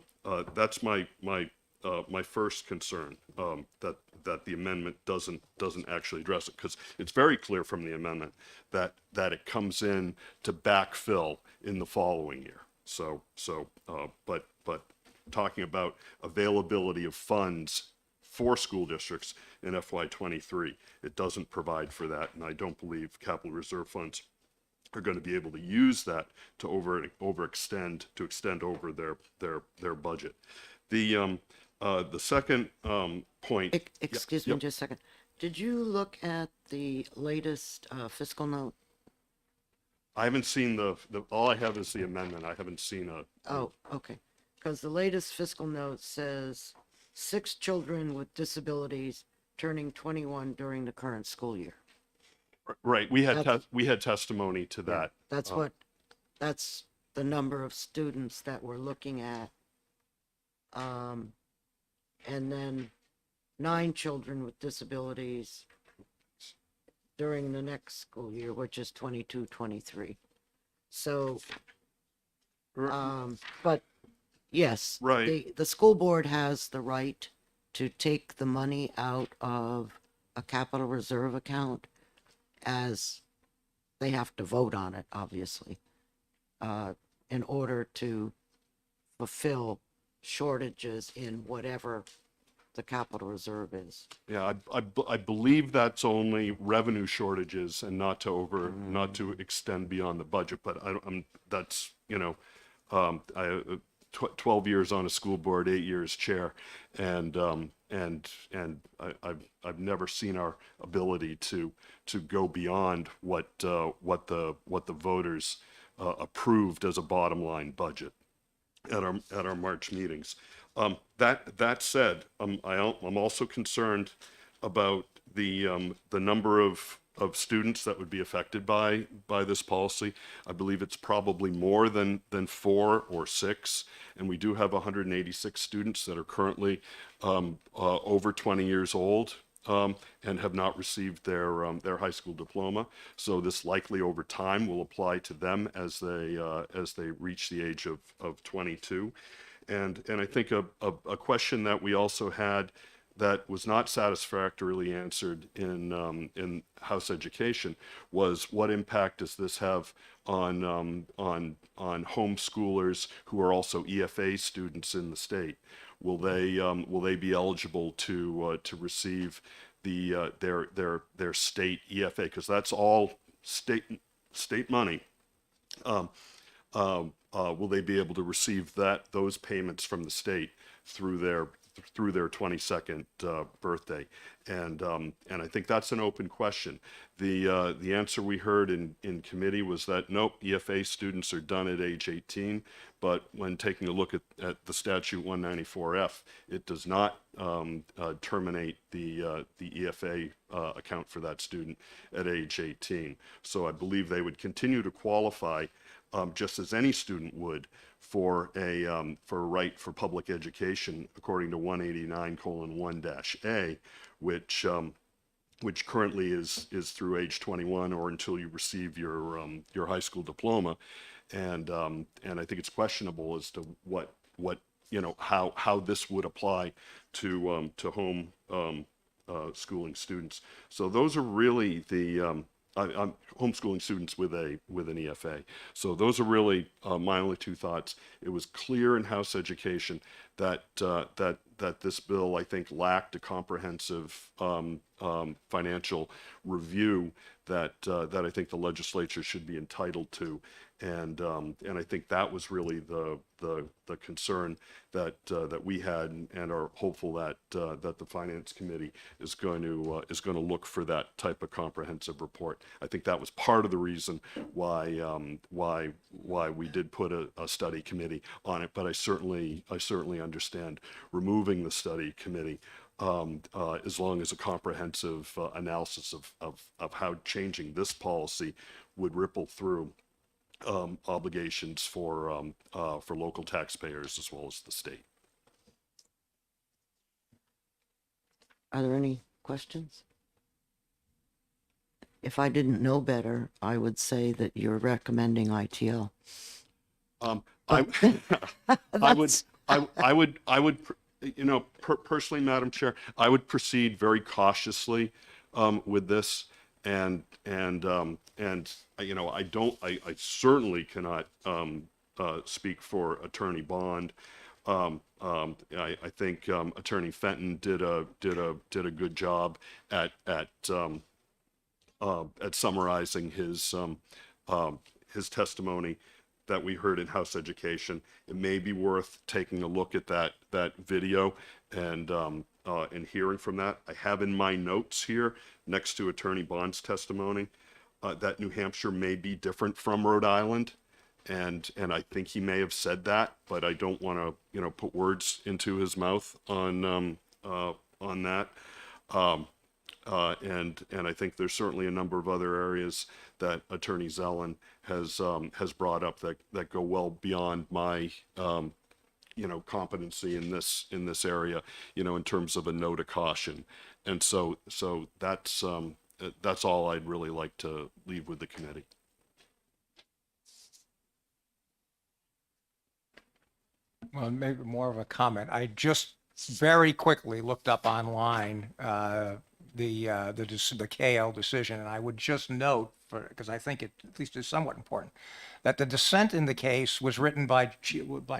first concern, that the amendment doesn't actually address it, because it's very clear from the amendment that it comes in to backfill in the following year. But talking about availability of funds for school districts in FY23, it doesn't provide for that, and I don't believe capital reserve funds are going to be able to use that to extend over their budget. The second point. Excuse me just a second. Did you look at the latest fiscal note? I haven't seen all I have is the amendment. I haven't seen Oh, okay. Because the latest fiscal note says 6 children with disabilities turning 21 during the current school year. Right. We had testimony to that. That's the number of students that we're looking at. And then 9 children with disabilities during the next school year, which is 22-23. So, but yes, Right. the school board has the right to take the money out of a capital reserve account, as they have to vote on it, obviously, in order to fulfill shortages in whatever the capital reserve is. Yeah, I believe that's only revenue shortages and not to extend beyond the budget. But that's 12 years on a school board, 8 years chair, and I've never seen our ability to go beyond what the voters approved as a bottom line budget at our March meetings. That said, I'm also concerned about the number of students that would be affected by this policy. I believe it's probably more than 4 or 6, and we do have 186 students that are currently over 20 years old and have not received their high school diploma. So this likely over time will apply to them as they reach the age of 22. And I think a question that we also had that was not satisfactorily answered in House Education was, what impact does this have on homeschoolers who are also EFA students in the state? Will they be eligible to receive their state EFA, because that's all state money? Will they be able to receive those payments from the state through through their 22nd birthday. And I think that's an open question. The answer we heard in committee was that nope, EFA students are done at age 18, but when taking a look at the statute 194F, it does not terminate the EFA account for that student at age 18. So I believe they would continue to qualify just as any student would for a right for public education according to 189:1-A, which currently is through age 21 or until you receive your high school diploma, and I think it's questionable as to what how this would apply to home schooling students. So those are really the I'm homeschooling students with an EFA. So those are really my only two thoughts. It was clear in House Education that that this bill, I think, lacked a comprehensive financial review that I think the legislature should be entitled to, and I think that was really the concern that we had, and are hopeful that that the Finance Committee is going to look for that type of comprehensive report. I think that was part of the reason why we did put a study committee on it, but I certainly understand removing the study committee as long as a comprehensive analysis of how changing this policy would ripple through obligations for local taxpayers as well as the state. Are there any questions? If I didn't know better, I would say that you're recommending ITL. I would, personally, Madam Chair, I would proceed very cautiously with this, and I certainly cannot speak for Attorney Bond. I think Attorney Fenton did a good job at summarizing his testimony that we heard in House Education. It may be worth taking a look at that video and hearing from that. I have in my notes here, next to Attorney Bond's testimony, that New Hampshire may be different from Rhode Island, and I think he may have said that, but I don't want to put words into his mouth on that. And I think there's certainly a number of other areas that Attorney Zellin has brought up that go well beyond my competency in this area, in terms of a note of caution. And so that's all I'd really like to leave with the committee. Well, maybe more of a comment. I just very quickly looked up online the KL decision, and I would just note, because I think it at least is somewhat important, that the dissent in the case was written by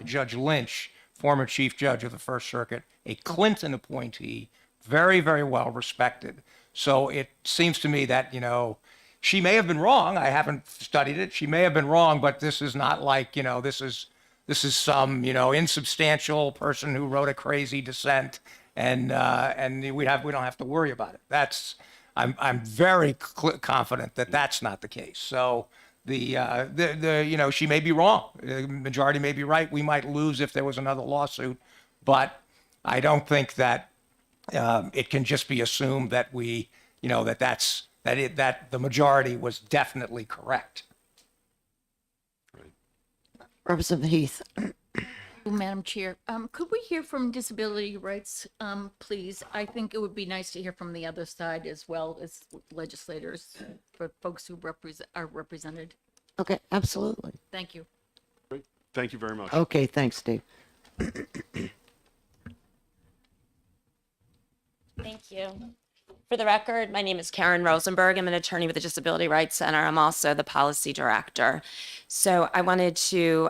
Judge Lynch, former Chief Judge of the First Circuit, a Clinton appointee, very, very well respected. So it seems to me that, she may have been wrong. I haven't studied it. She may have been wrong, but this is not like, this is some, insubstantial person who wrote a crazy dissent, and we don't have to worry about it. I'm very confident that that's not the case. So she may be wrong. The majority may be right. We might lose if there was another lawsuit, but I don't think that it can just be assumed that that the majority was definitely correct. Representative Heath. Madam Chair, could we hear from disability rights, please? I think it would be nice to hear from the other side as well as legislators, for folks who are represented. Okay, absolutely. Thank you. Great. Thank you very much. Okay, thanks, Dave. Thank you. For the record, my name is Karen Rosenberg. I'm an attorney with the Disability Rights Center. I'm also the policy director. So I wanted to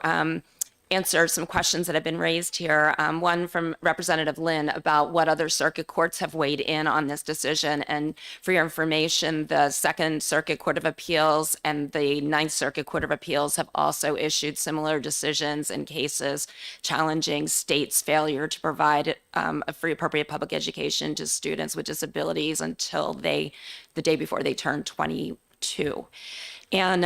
answer some questions that have been raised here. One from Representative Lynn about what other circuit courts have weighed in on this decision. And for your information, the Second Circuit Court of Appeals and the Ninth Circuit Court of Appeals have also issued similar decisions in cases challenging states' failure to provide a free appropriate public education to students with disabilities until the day before they turn 22. And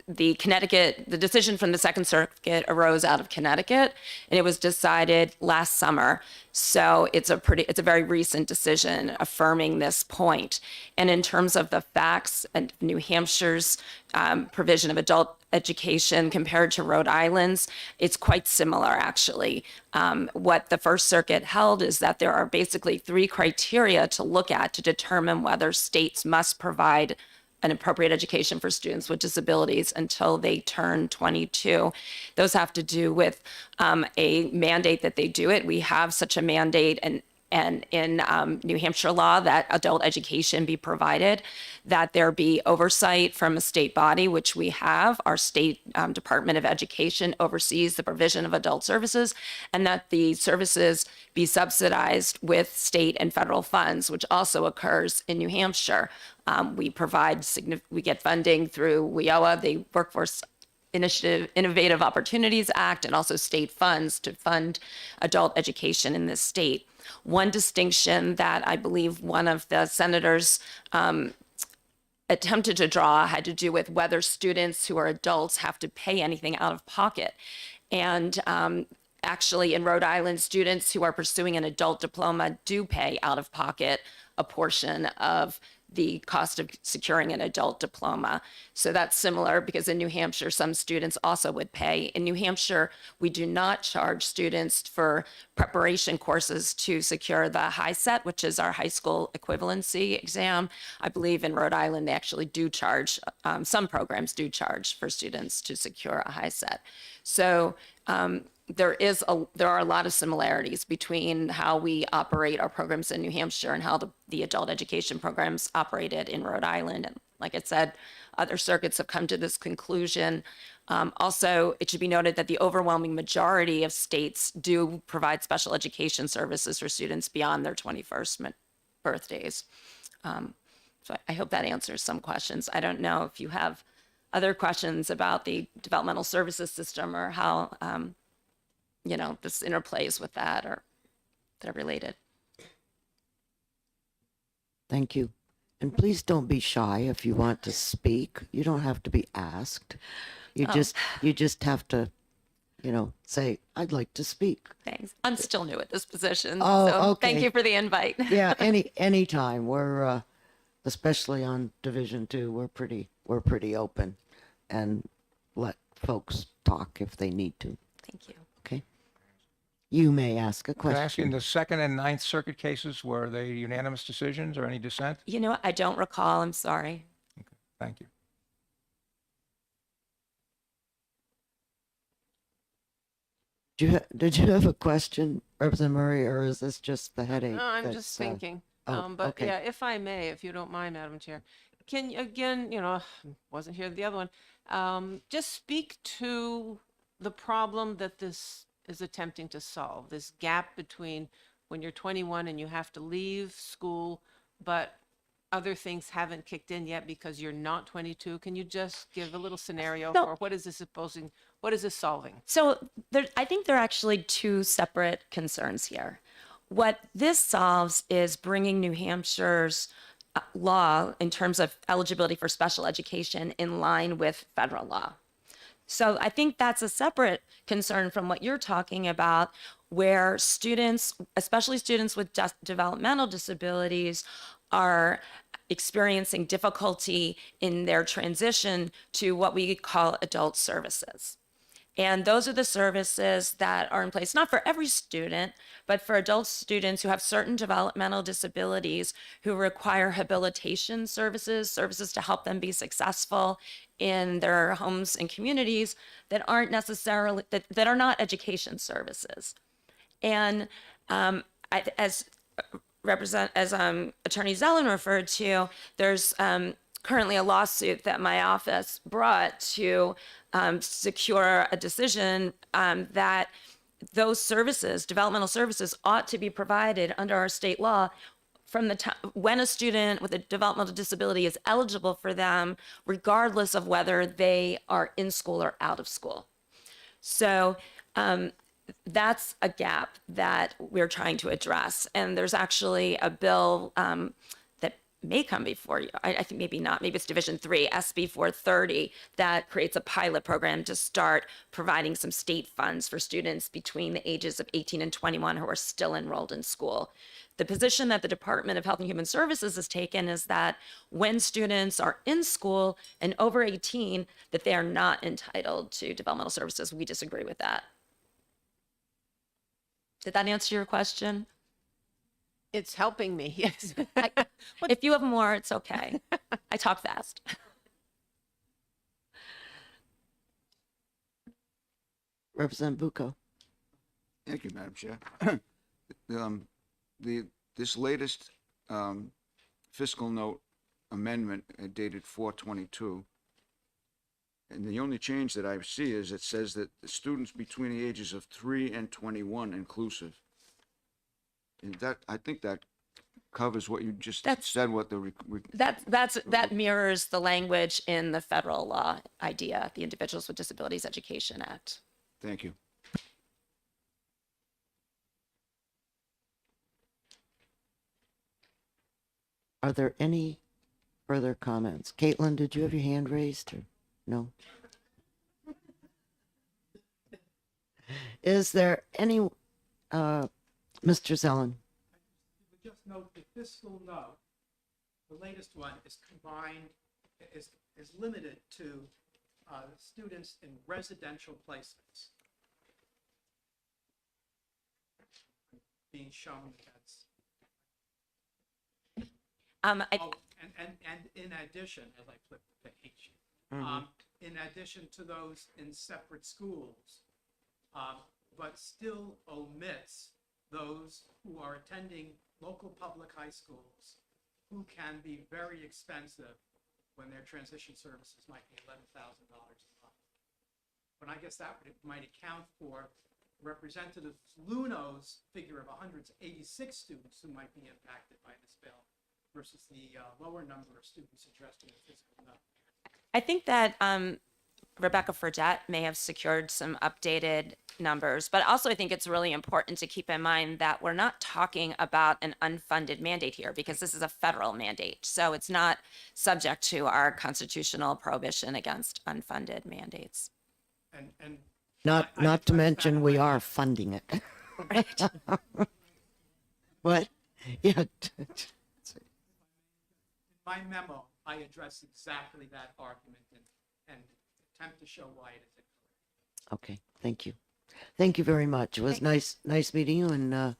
the decision from the Second Circuit arose out of Connecticut, and it was decided last summer. So it's a very recent decision affirming this point. And in terms of the facts and New Hampshire's provision of adult education compared to Rhode Island's, it's quite similar, actually. What the First Circuit held is that there are basically 3 criteria to look at to determine whether states must provide an appropriate education for students with disabilities until they turn 22. Those have to do with a mandate that they do it. We have such a mandate, and in New Hampshire law that adult education be provided, that there be oversight from a state body, which we have. Our state Department of Education oversees the provision of adult services, and that the services be subsidized with state and federal funds, which also occurs in New Hampshire. We get funding through WIOA, the Workforce Innovative Opportunities Act, and also state funds to fund adult education in this state. One distinction that I believe one of the senators attempted to draw had to do with whether students who are adults have to pay anything out of pocket. And actually, in Rhode Island, students who are pursuing an adult diploma do pay out of pocket a portion of the cost of securing an adult diploma. So that's similar, because in New Hampshire, some students also would pay. In New Hampshire, we do not charge students for preparation courses to secure the high set, which is our high school equivalency exam. I believe in Rhode Island, they actually do charge, some programs do charge for students to secure a high set. So there are a lot of similarities between how we operate our programs in New Hampshire and how the adult education programs operated in Rhode Island. And like I said, other circuits have come to this conclusion. Also, it should be noted that the overwhelming majority of states do provide special education services for students beyond their 21st birthdays. So I hope that answers some questions. I don't know if you have other questions about the developmental services system or how this interplays with that, or they're related. Thank you. And please don't be shy if you want to speak. You don't have to be asked. You just have to, say, I'd like to speak. Thanks. I'm still new at this position, Oh, so okay. thank you for the invite. Yeah, anytime. We're especially on Division 2, we're pretty open and let folks talk if they need to. Thank you. Okay. You may ask a Can I ask you, in question. the Second and Ninth Circuit cases, were they unanimous decisions or any dissent? You know what? I don't recall. I'm sorry. Thank you. Did you have a question, Representative Murray, or is this just the headache? No, I'm that's, just thinking. oh, But okay. yeah, if I may, if you don't mind, Madam Chair, can you, again, wasn't here the other one, just speak to the problem that this is attempting to solve, this gap between when you're 21 and you have to leave school, but other things haven't kicked in yet because you're not 22. Can you just give a little scenario So- for what is this solving? So I think there are actually 2 separate concerns here. What this solves is bringing New Hampshire's law in terms of eligibility for special education in line with federal law. So I think that's a separate concern from what you're talking about, where students, especially students with developmental disabilities, are experiencing difficulty in their transition to what we call adult services. And those are the services that are in place, not for every student, but for adult students who have certain developmental disabilities who require habilitation services to help them be successful in their homes and communities that aren't necessarily, that are not education services. And as Attorney Zelen referred to, there's currently a lawsuit that my office brought to secure a decision that those services, developmental services, ought to be provided under our state law from the time when a student with a developmental disability is eligible for them, regardless of whether they are in school or out of school. So that's a gap that we're trying to address. And there's actually a bill that may come before you. I think maybe not. Maybe it's Division 3, SB 430, that creates a pilot program to start providing some state funds for students between the ages of 18 and 21 who are still enrolled in school. The position that the Department of Health and Human Services has taken is that when students are in school and over 18, that they are not entitled to developmental services. We disagree with that. Did that answer your question? It's helping me, yes. If you have more, it's okay. I talk fast. Representative Bucco. Thank you, Madam Chair. This latest fiscal note amendment dated 4/22, and the only change that I see is it says that the students between the ages of 3 and 21 inclusive. And that, I think that covers what you just said, what the That mirrors the language in the federal law IDEA, the Individuals with Disabilities Education Act. Thank you. Are there any further comments? Caitlin, did you have your hand raised or no? Is there any, Mr. Zellen? Just note the fiscal note, the latest one is combined, is limited to students in residential placements. Being shown that's. And in addition, as I flip the page, in addition to those in separate schools, but still omits those who are attending local public high schools, who can be very expensive when their transition services might be $11,000 a month. But I guess that might account for Representative Luno's figure of 186 students who might be impacted by this bill versus the lower number of students addressed in the fiscal note. I think that Rebecca Fredette may have secured some updated numbers, but also I think it's really important to keep in mind that we're not talking about an unfunded mandate here because this is a federal mandate. So it's not subject to our constitutional prohibition against unfunded mandates. And Not to mention we are funding it. Right. What? Yeah. in my memo, I address exactly that argument and attempt to show why it is incorrect. Okay, thank you. Thank you very much. It was nice meeting you, and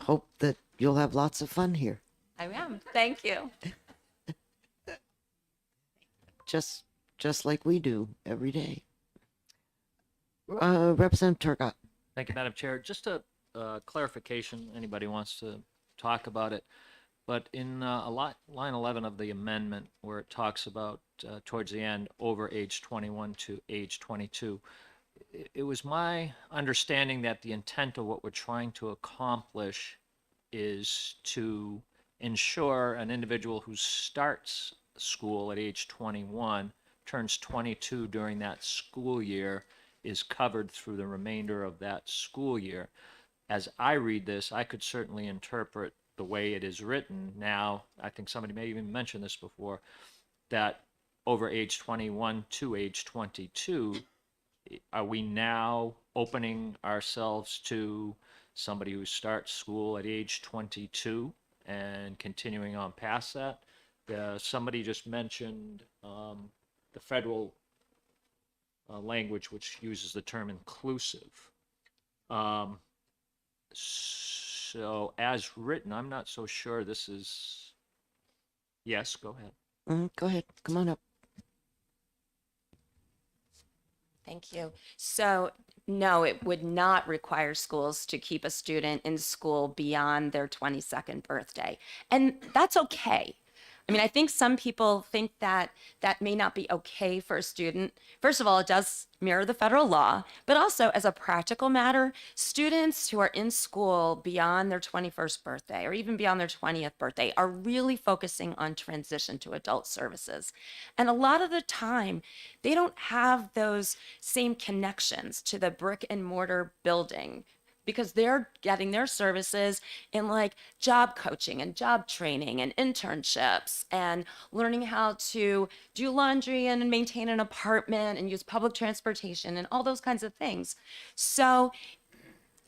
hope that you'll have lots of fun here. I am. Thank you. Just like we do every day. Representative Turcott. Thank you, Madam Chair. Just a clarification, anybody wants to talk about it, but in line 11 of the amendment where it talks about towards the end over age 21 to age 22, it was my understanding that the intent of what we're trying to accomplish is to ensure an individual who starts school at age 21, turns 22 during that school year, is covered through the remainder of that school year. As I read this, I could certainly interpret the way it is written now, I think somebody may even mention this before, that over age 21 to age 22, are we now opening ourselves to somebody who starts school at age 22 and continuing on past that? Somebody just mentioned the federal language which uses the term inclusive. So as written, I'm not so sure this is, yes, go ahead. Go ahead, come on up. Thank you. So no, it would not require schools to keep a student in school beyond their 22nd birthday. And that's okay. I I mean, I think some people think that that may not be okay for a student. First of all, it does mirror the federal law, but also as a practical matter, students who are in school beyond their 21st birthday or even beyond their 20th birthday are really focusing on transition to adult services. And a lot of the time, they don't have those same connections to the brick and mortar building because they're getting their services in like job coaching and job training and internships and learning how to do laundry and maintain an apartment and use public transportation and all those kinds of things. So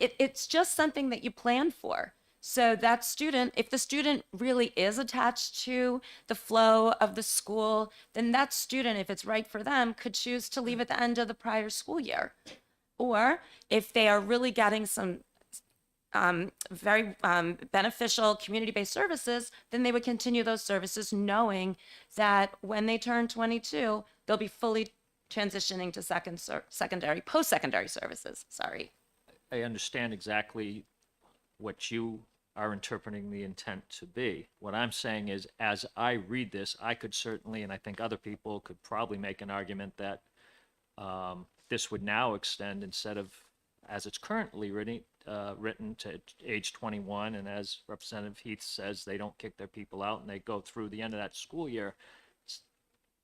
it's just something that you plan for. So that student, if the student really is attached to the flow of the school, then that student, if it's right for them, could choose to leave at the end of the prior school year. Or if they are really getting some very beneficial community-based services, then they would continue those services knowing that when they turn 22, they'll be fully transitioning to post-secondary services, sorry. I understand exactly what you are interpreting the intent to be. What I'm saying is, as I read this, I could certainly, and I think other people could probably make an argument that this would now extend instead of, as it's currently written to age 21, and as Representative Heath says, they don't kick their people out and they go through the end of that school year.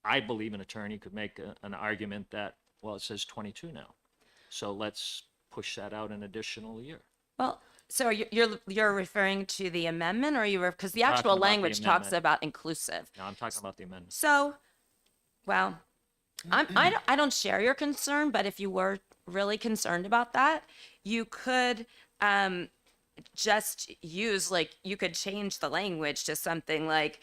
I believe an attorney could make an argument that, well, it says 22 now, so let's push that out an additional year. Well, so you're referring to the amendment, or because the Talking actual about the language talks amendment. about inclusive. No, I'm talking about the amendment. So, well, I don't share your concern, but if you were really concerned about that, you could just use, like, you could change the language to something like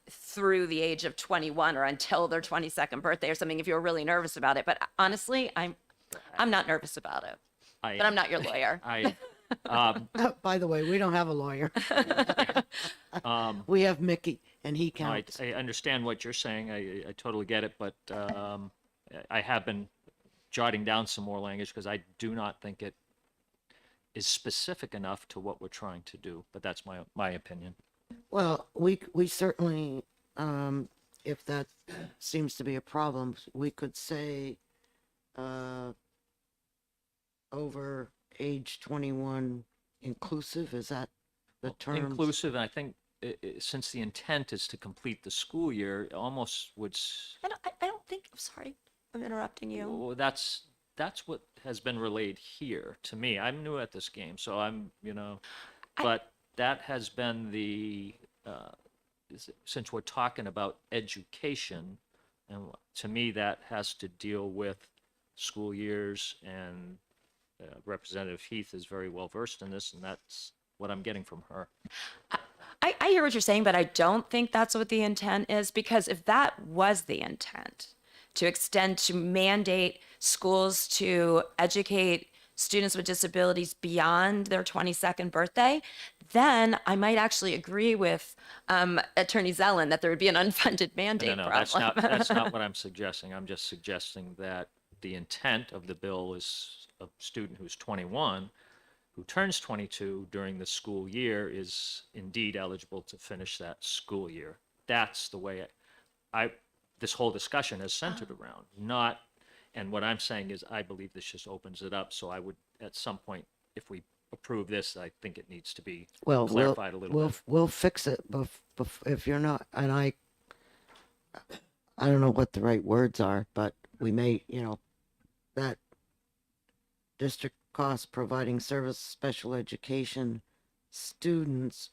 through the age of 21 or until their 22nd birthday or something if you were really nervous about it. But honestly, I'm not nervous about it. But I'm not your lawyer. By the way, we don't have a lawyer. We have Mickey, and he No, counts. I understand what you're saying. I totally get it, but I have been jotting down some more language because I do not think it is specific enough to what we're trying to do. But that's my opinion. Well, we certainly, if that seems to be a problem, we could say over age 21 inclusive. Is that the term? Inclusive, and I think since the intent is to complete the school year, it almost would. I don't think. I'm sorry, I'm interrupting you. Well, that's what has been relayed here to me. I'm new at this game, so I'm, but that has been the, since we're talking about education, and to me, that has to deal with school years, and Representative Heath is very well versed in this, and that's what I'm getting from her. I hear what you're saying, but I don't think that's what the intent is, because if that was the intent, to extend, to mandate schools to educate students with disabilities beyond their 22nd birthday, then I might actually agree with Attorney Zellin that there would be an unfunded mandate No, problem. that's not what I'm suggesting. I'm just suggesting that the intent of the bill is a student who's 21 who turns 22 during the school year is indeed eligible to finish that school year. That's the way this whole discussion is centered around, not, and what I'm saying is I believe this just opens it up. So I would, at some point, if we approve this, I think it needs to be clarified a little bit. We'll fix it, but if you're not, and I don't know what the right words are, but we may, that district costs providing service special education students.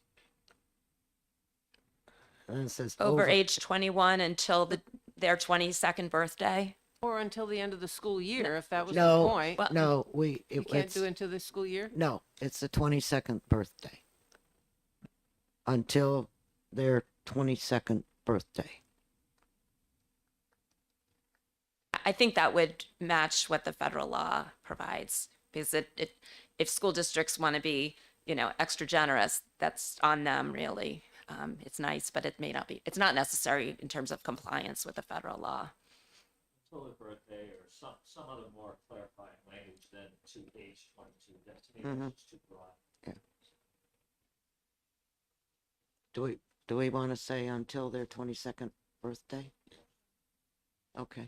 And it says Over age 21 until their 22nd birthday. Or until the end of the school year, if that was the No, point. no, You can't do it until the school year? No, it's the 22nd birthday. Until their 22nd birthday. I think that would match what the federal law provides, because if school districts want to be, extra generous, that's on them, really. It's nice, but it may not be. It's not necessary in terms of compliance with the federal law. Until their birthday or some other more clarifying language than to age 22. That to me is too broad. Yeah. Do we want to say until their 22nd birthday? Okay.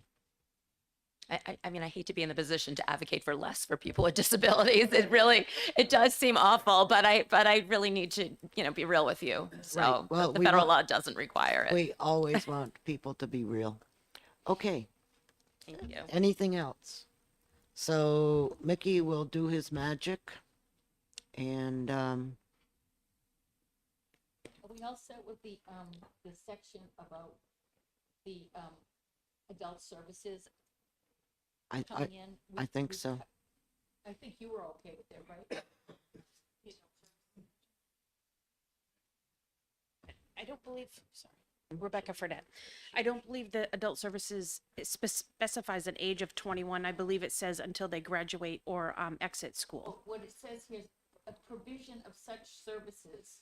I mean, I hate to be in the position to advocate for less for people with disabilities. It does seem awful, but I really need to, be real with you. So Right. Well, the we federal want- law doesn't require it. We always want people to be real. Okay. Thank you. Anything else? So Mickey will do his magic, and Are we all set with the section about the, adult services I coming in? I think so. I think you were okay with it, right? I don't believe, sorry, Rebecca Fredette. I don't believe the adult services specifies an age of 21. I believe it says until they graduate or exit school. What it says here is a provision of such services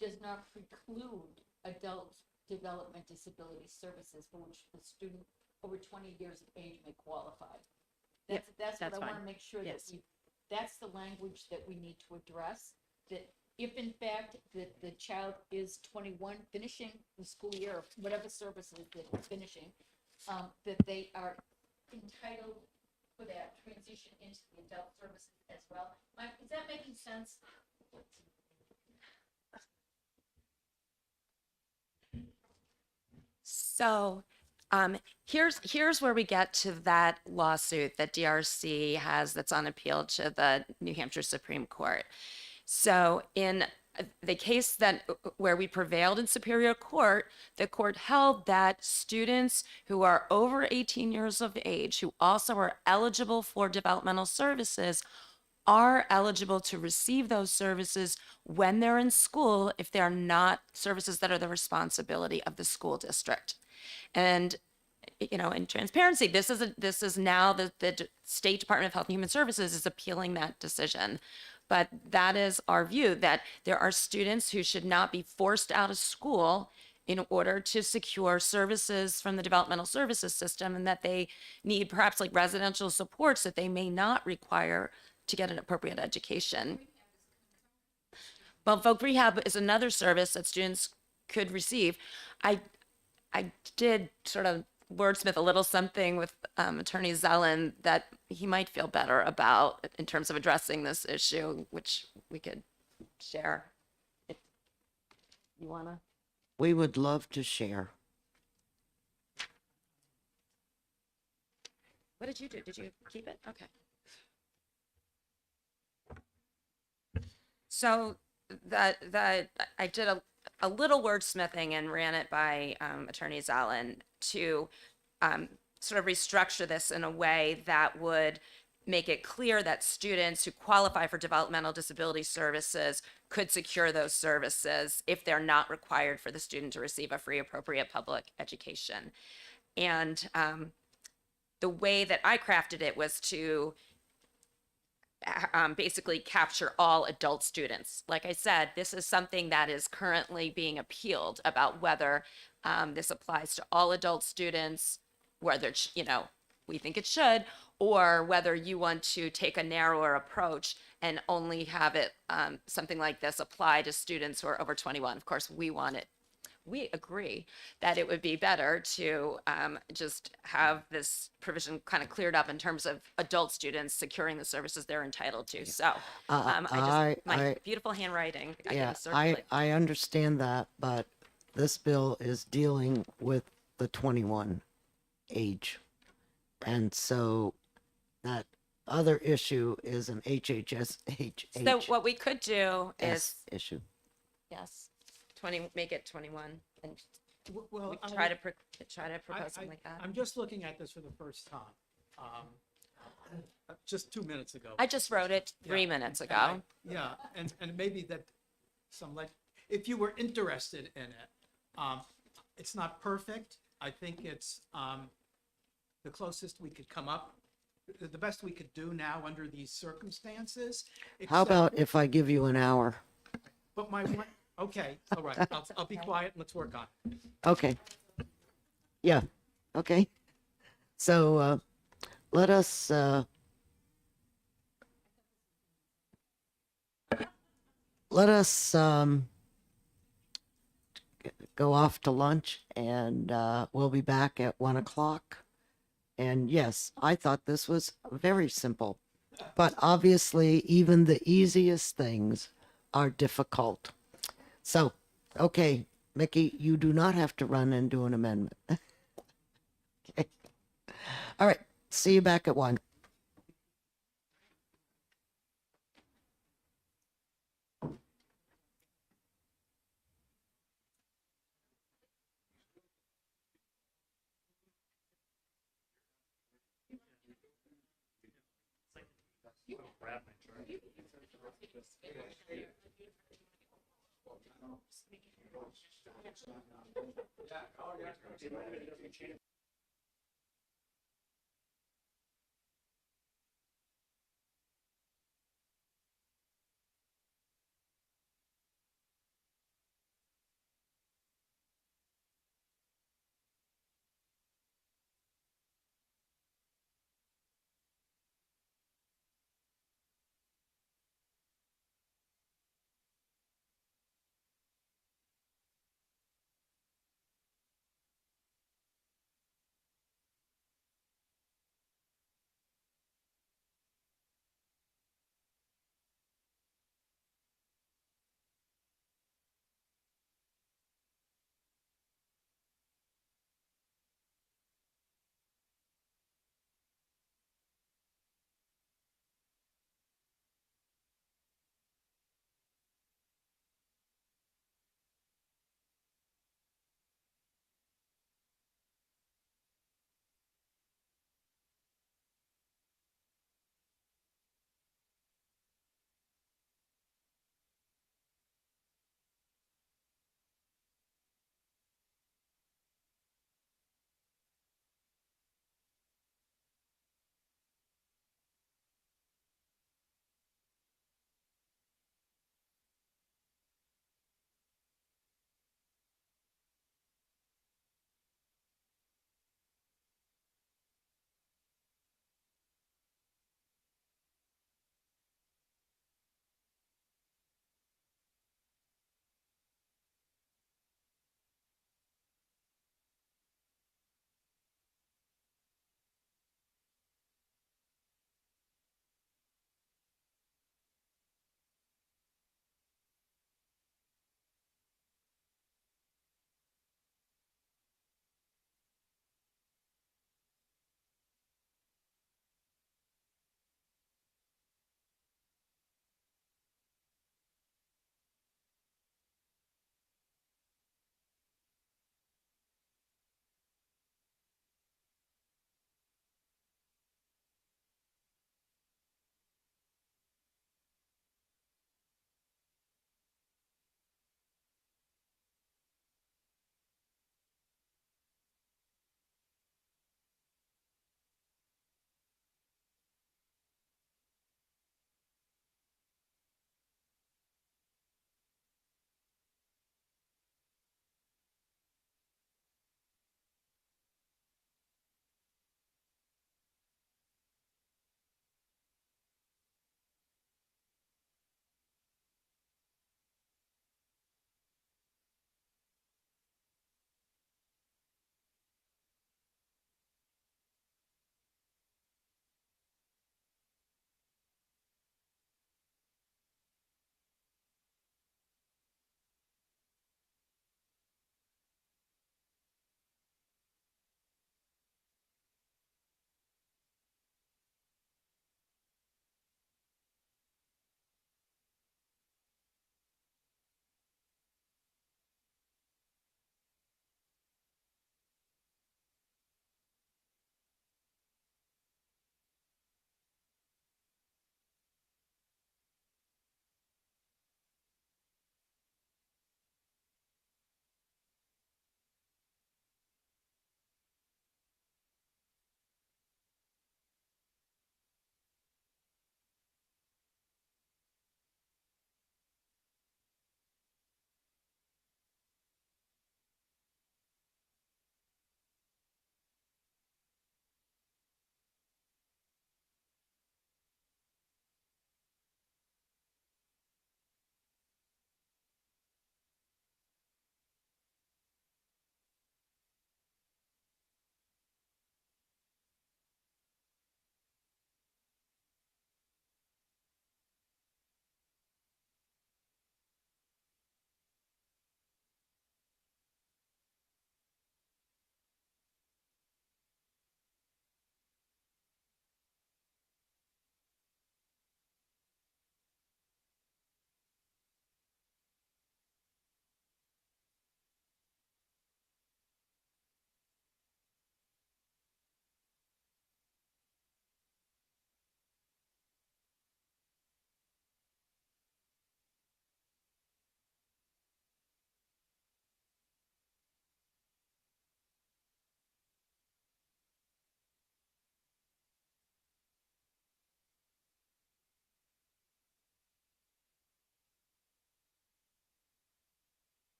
does not preclude adult development disability services for which the student over 20 years of age may qualify. That's that's what I want to fine. make sure that Yes. that's the language that we need to address, that if in fact that the child is 21, finishing the school year, or whatever services they're finishing, that they are entitled for that transition into the adult services as well. Mike, is that making sense? So, here's where we get to that lawsuit that DRC has that's on appeal to the New Hampshire Supreme Court. So, in the case where we prevailed in Superior Court, the court held that students who are over 18 years of age, who also are eligible for developmental services, are eligible to receive those services when they're in school if they're not services that are the responsibility of the school district. And in transparency, this is now the State Department of Health and Human Services is appealing that decision. But that is our view, that there are students who should not be forced out of school in order to secure services from the developmental services system, and that they need perhaps like residential supports that they may not require to get an appropriate education. Well, Voc Rehab is another service that students could receive. I did sort of wordsmith a little something with Attorney Zellen that he might feel better about in terms of addressing this issue, which we could share if you want to. We would love to share. What did you do? Did you keep it? Okay. So that I did a little wordsmithing and ran it by Attorney Zallen to sort of restructure this in a way that would make it clear that students who qualify for developmental disability services could secure those services if they're not required for the student to receive a free appropriate public education. And the way that I crafted it was to basically capture all adult students. Like I said, this is something that is currently being appealed about whether this applies to all adult students, whether, we think it should, or whether you want to take a narrower approach and only have it, something like this apply to students who are over 21. Of course, we agree that it would be better to just have this provision kind of cleared up in terms of adult students securing the services they're entitled to. So my beautiful handwriting, I Yeah, can circulate. I understand that, but this bill is dealing with the 21 age. And so that other issue is an HHS So what we could do is, issue. yes, make it 21 and Well, we I try to mean, propose something like that. I'm just looking at this for the first time. Just 2 minutes ago. I just wrote it 3 Yeah, minutes and ago. Yeah, and maybe that if you were interested in it, it's not perfect. I think it's the closest we could come up, the best we could do now under these circumstances. How except- about if I give you an hour? But okay, all right, I'll be quiet and let's work on it. Okay. Yeah, okay. So let us go off to lunch, and we'll be back at 1 o'clock. And yes, I thought this was very simple, but obviously even the easiest things are difficult. So, okay, Mickey, you do not have to run and do an amendment. Okay. All right. See you back at 1.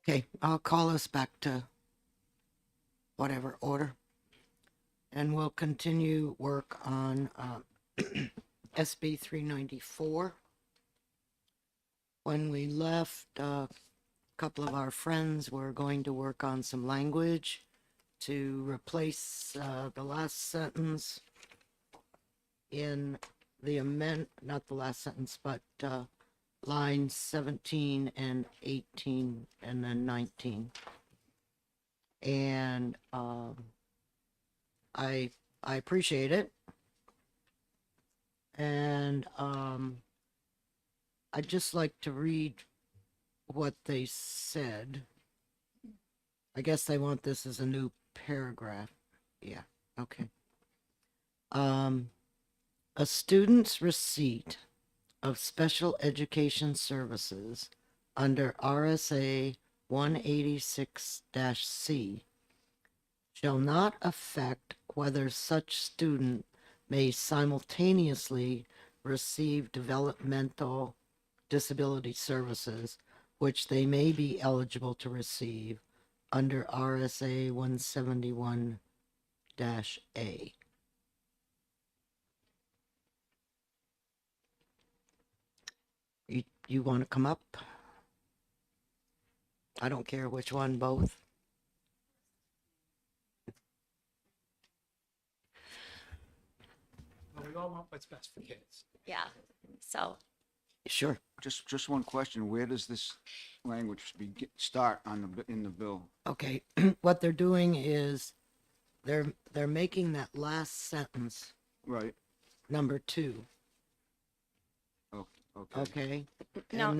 Okay, I'll call us back to whatever order. And we'll continue work on SB 394. When we left, a couple of our friends were going to work on some language to replace the last sentence in the not the last sentence, but lines 17 and 18 and then 19. And I appreciate it. And I'd just like to read what they said. I guess they want this as a new paragraph. Yeah, okay. A student's receipt of special education services under RSA 186-C shall not affect whether such student may simultaneously receive developmental disability services which they may be eligible to receive under RSA 171-A. You want to come up? I don't care which one, both. Well, we all want what's best for kids. Yeah. So Sure. Just one question. Where does this language start in the bill? Okay. What they're doing is they're making that last sentence Right. number 2. Oh, okay. Okay. No.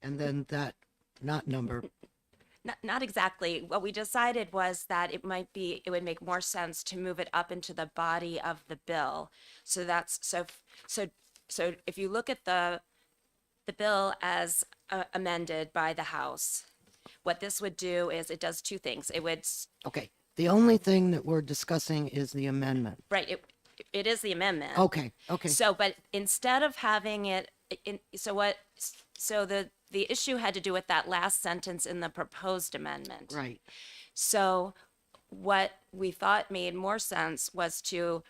And then that not number. not exactly. What we decided was that it would make more sense to move it up into the body of the bill. So that's so if you look at the bill as amended by the House, what this would do is it does two things. It would Okay. The only thing that we're discussing is the amendment. right. It is the amendment. Okay. Okay. So, but instead of having it the issue had to do with that last sentence in the proposed amendment. Right. So what we thought made more sense was to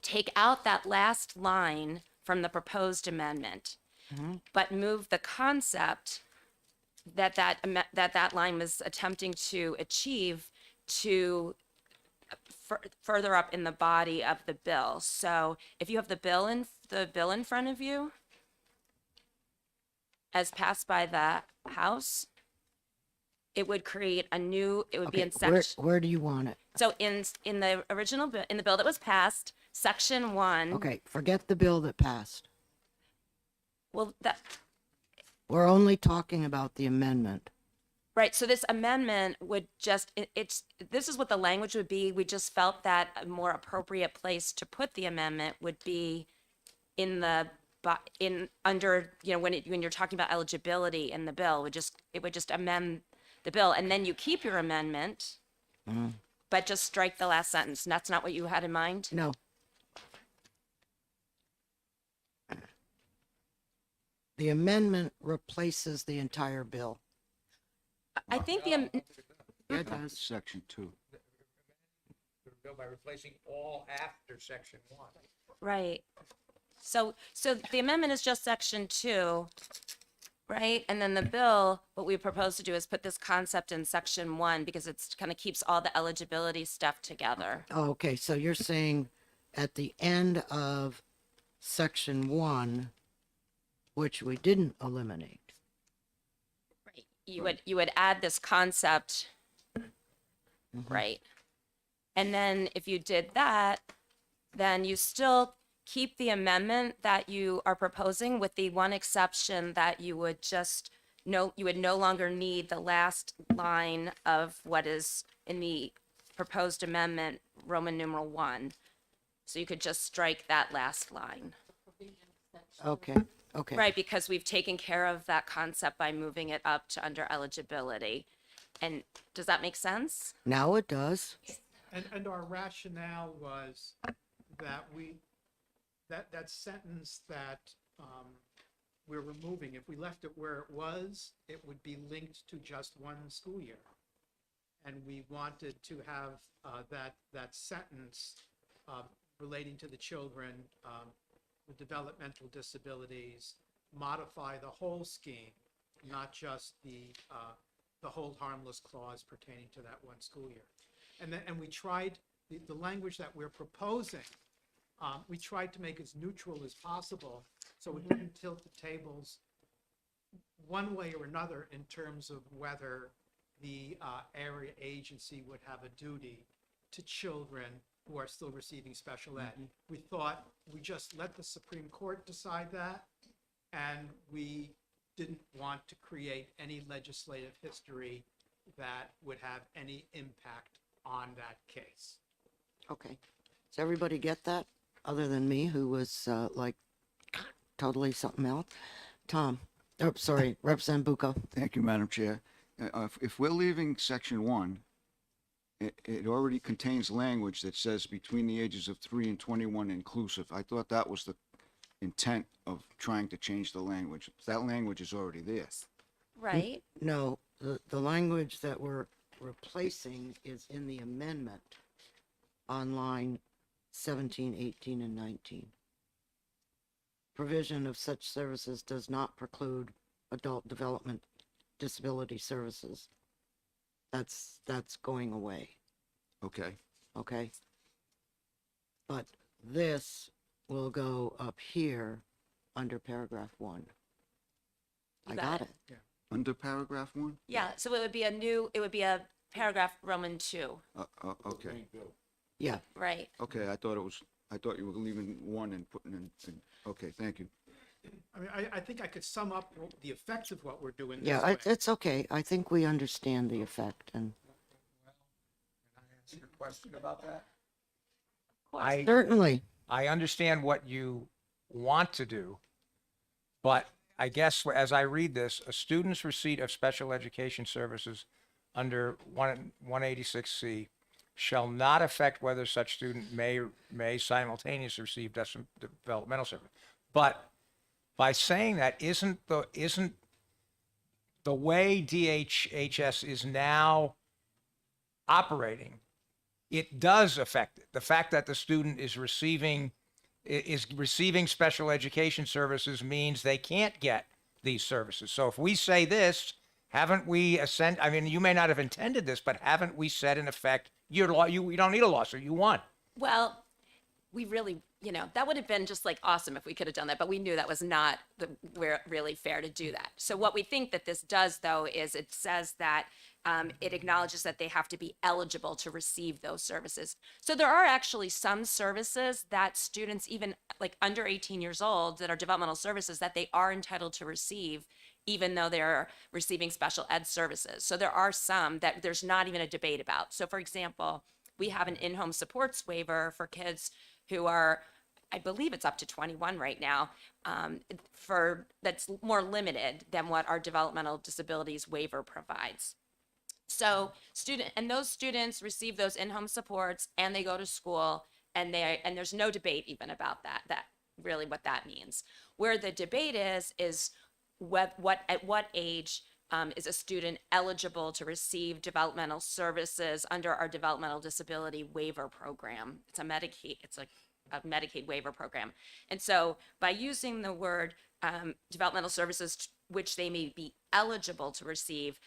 take out that last line from the proposed amendment, but move the concept that line was attempting to achieve to further up in the body of the bill. So if you have the bill in front of you, as passed by the House, it would create a new. It would be in section. Where do you want it? So in the original bill, in the bill that was passed, section 1. Okay. Forget the bill that passed. Well, We're only talking about the amendment. right. So this amendment would this is what the language would be. We just felt that a more appropriate place to put the amendment would be under when you're talking about eligibility in the bill. It would just amend the bill, and then you keep your amendment, but just strike the last sentence. And that's not what you had in mind? No. The amendment replaces the entire bill. I think Yeah, it does. Section 2. By replacing all after section 1. right. So the amendment is just section 2, right? And then the bill, what we propose to do is put this concept in section 1 because it's kind of keeps all the eligibility stuff together. Oh, okay. So you're saying at the end of section 1, which we didn't eliminate. Right. You would add this concept, right? And then if you did that, then you still keep the amendment that you are proposing with the one exception that you would no longer need the last line of what is in the proposed amendment, Roman numeral 1. So you could just strike that last line. Okay. Okay. Right, because we've taken care of that concept by moving it up to under eligibility. And does that make sense? Now it does. And our rationale was that that sentence that we're removing. If we left it where it was, it would be linked to just one school year. And we wanted to have that sentence relating to the children with developmental disabilities, modify the whole scheme, not just the hold harmless clause pertaining to that one school year. And we tried, the language that we're proposing, we tried to make as neutral as possible so we didn't tilt the tables one way or another in terms of whether the area agency would have a duty to children who are still receiving special ed. We thought we just let the Supreme Court decide that, and we didn't want to create any legislative history that would have any impact on that case. Okay. Does everybody get that? Other than me, who was like totally something else? Tom, oh, sorry, Representative Bucco. Thank you, Madam Chair. If we're leaving section 1, it already contains language that says between the ages of 3 and 21 inclusive. I thought that was the intent of trying to change the language. That language is already there. Right? No, the language that we're replacing is in the amendment on line 17, 18, and 19. Provision of such services does not preclude adult development disability services. That's going away, Okay. okay? But this will go up here under paragraph 1. I got it. Under paragraph 1? Yeah, so it would be a paragraph Roman 2, Okay. Yeah, right? Okay, I thought you were leaving 1 and putting in, okay, thank you. I mean, I think I could sum up the effects of what we're doing this yeah, way. it's okay. I think we understand the effect, and Can I answer your question about that? certainly, I understand what you want to do, but I guess as I read this, a student's receipt of special education services under 186C shall not affect whether such student may simultaneously receive developmental service. But by saying that, isn't the way DHHS is now operating, it does affect it. The fact that the student is receiving special education services means they can't get these services. So if we say this, haven't we I mean, you may not have intended this, but haven't we said in effect, you don't need a lawsuit, you won? Well, we really, that would have been just like awesome if we could have done that, but we knew that was not really fair to do that. So what we think that this does, though, is it says that it acknowledges that they have to be eligible to receive those services. So there are actually some services that students, even like under 18 years old, that are developmental services that they are entitled to receive, even though they're receiving special ed services. So there are some that there's not even a debate about. So for example, we have an in-home supports waiver for kids who are, I believe it's up to 21 right now, that's more limited than what our developmental disabilities waiver provides. So those students receive those in-home supports and they go to school and there's no debate even about that really what that means. Where the debate is at what age is a student eligible to receive developmental services under our developmental disability waiver program. It's a Medicaid waiver program. And so by using the word developmental services, which they may be eligible to receive,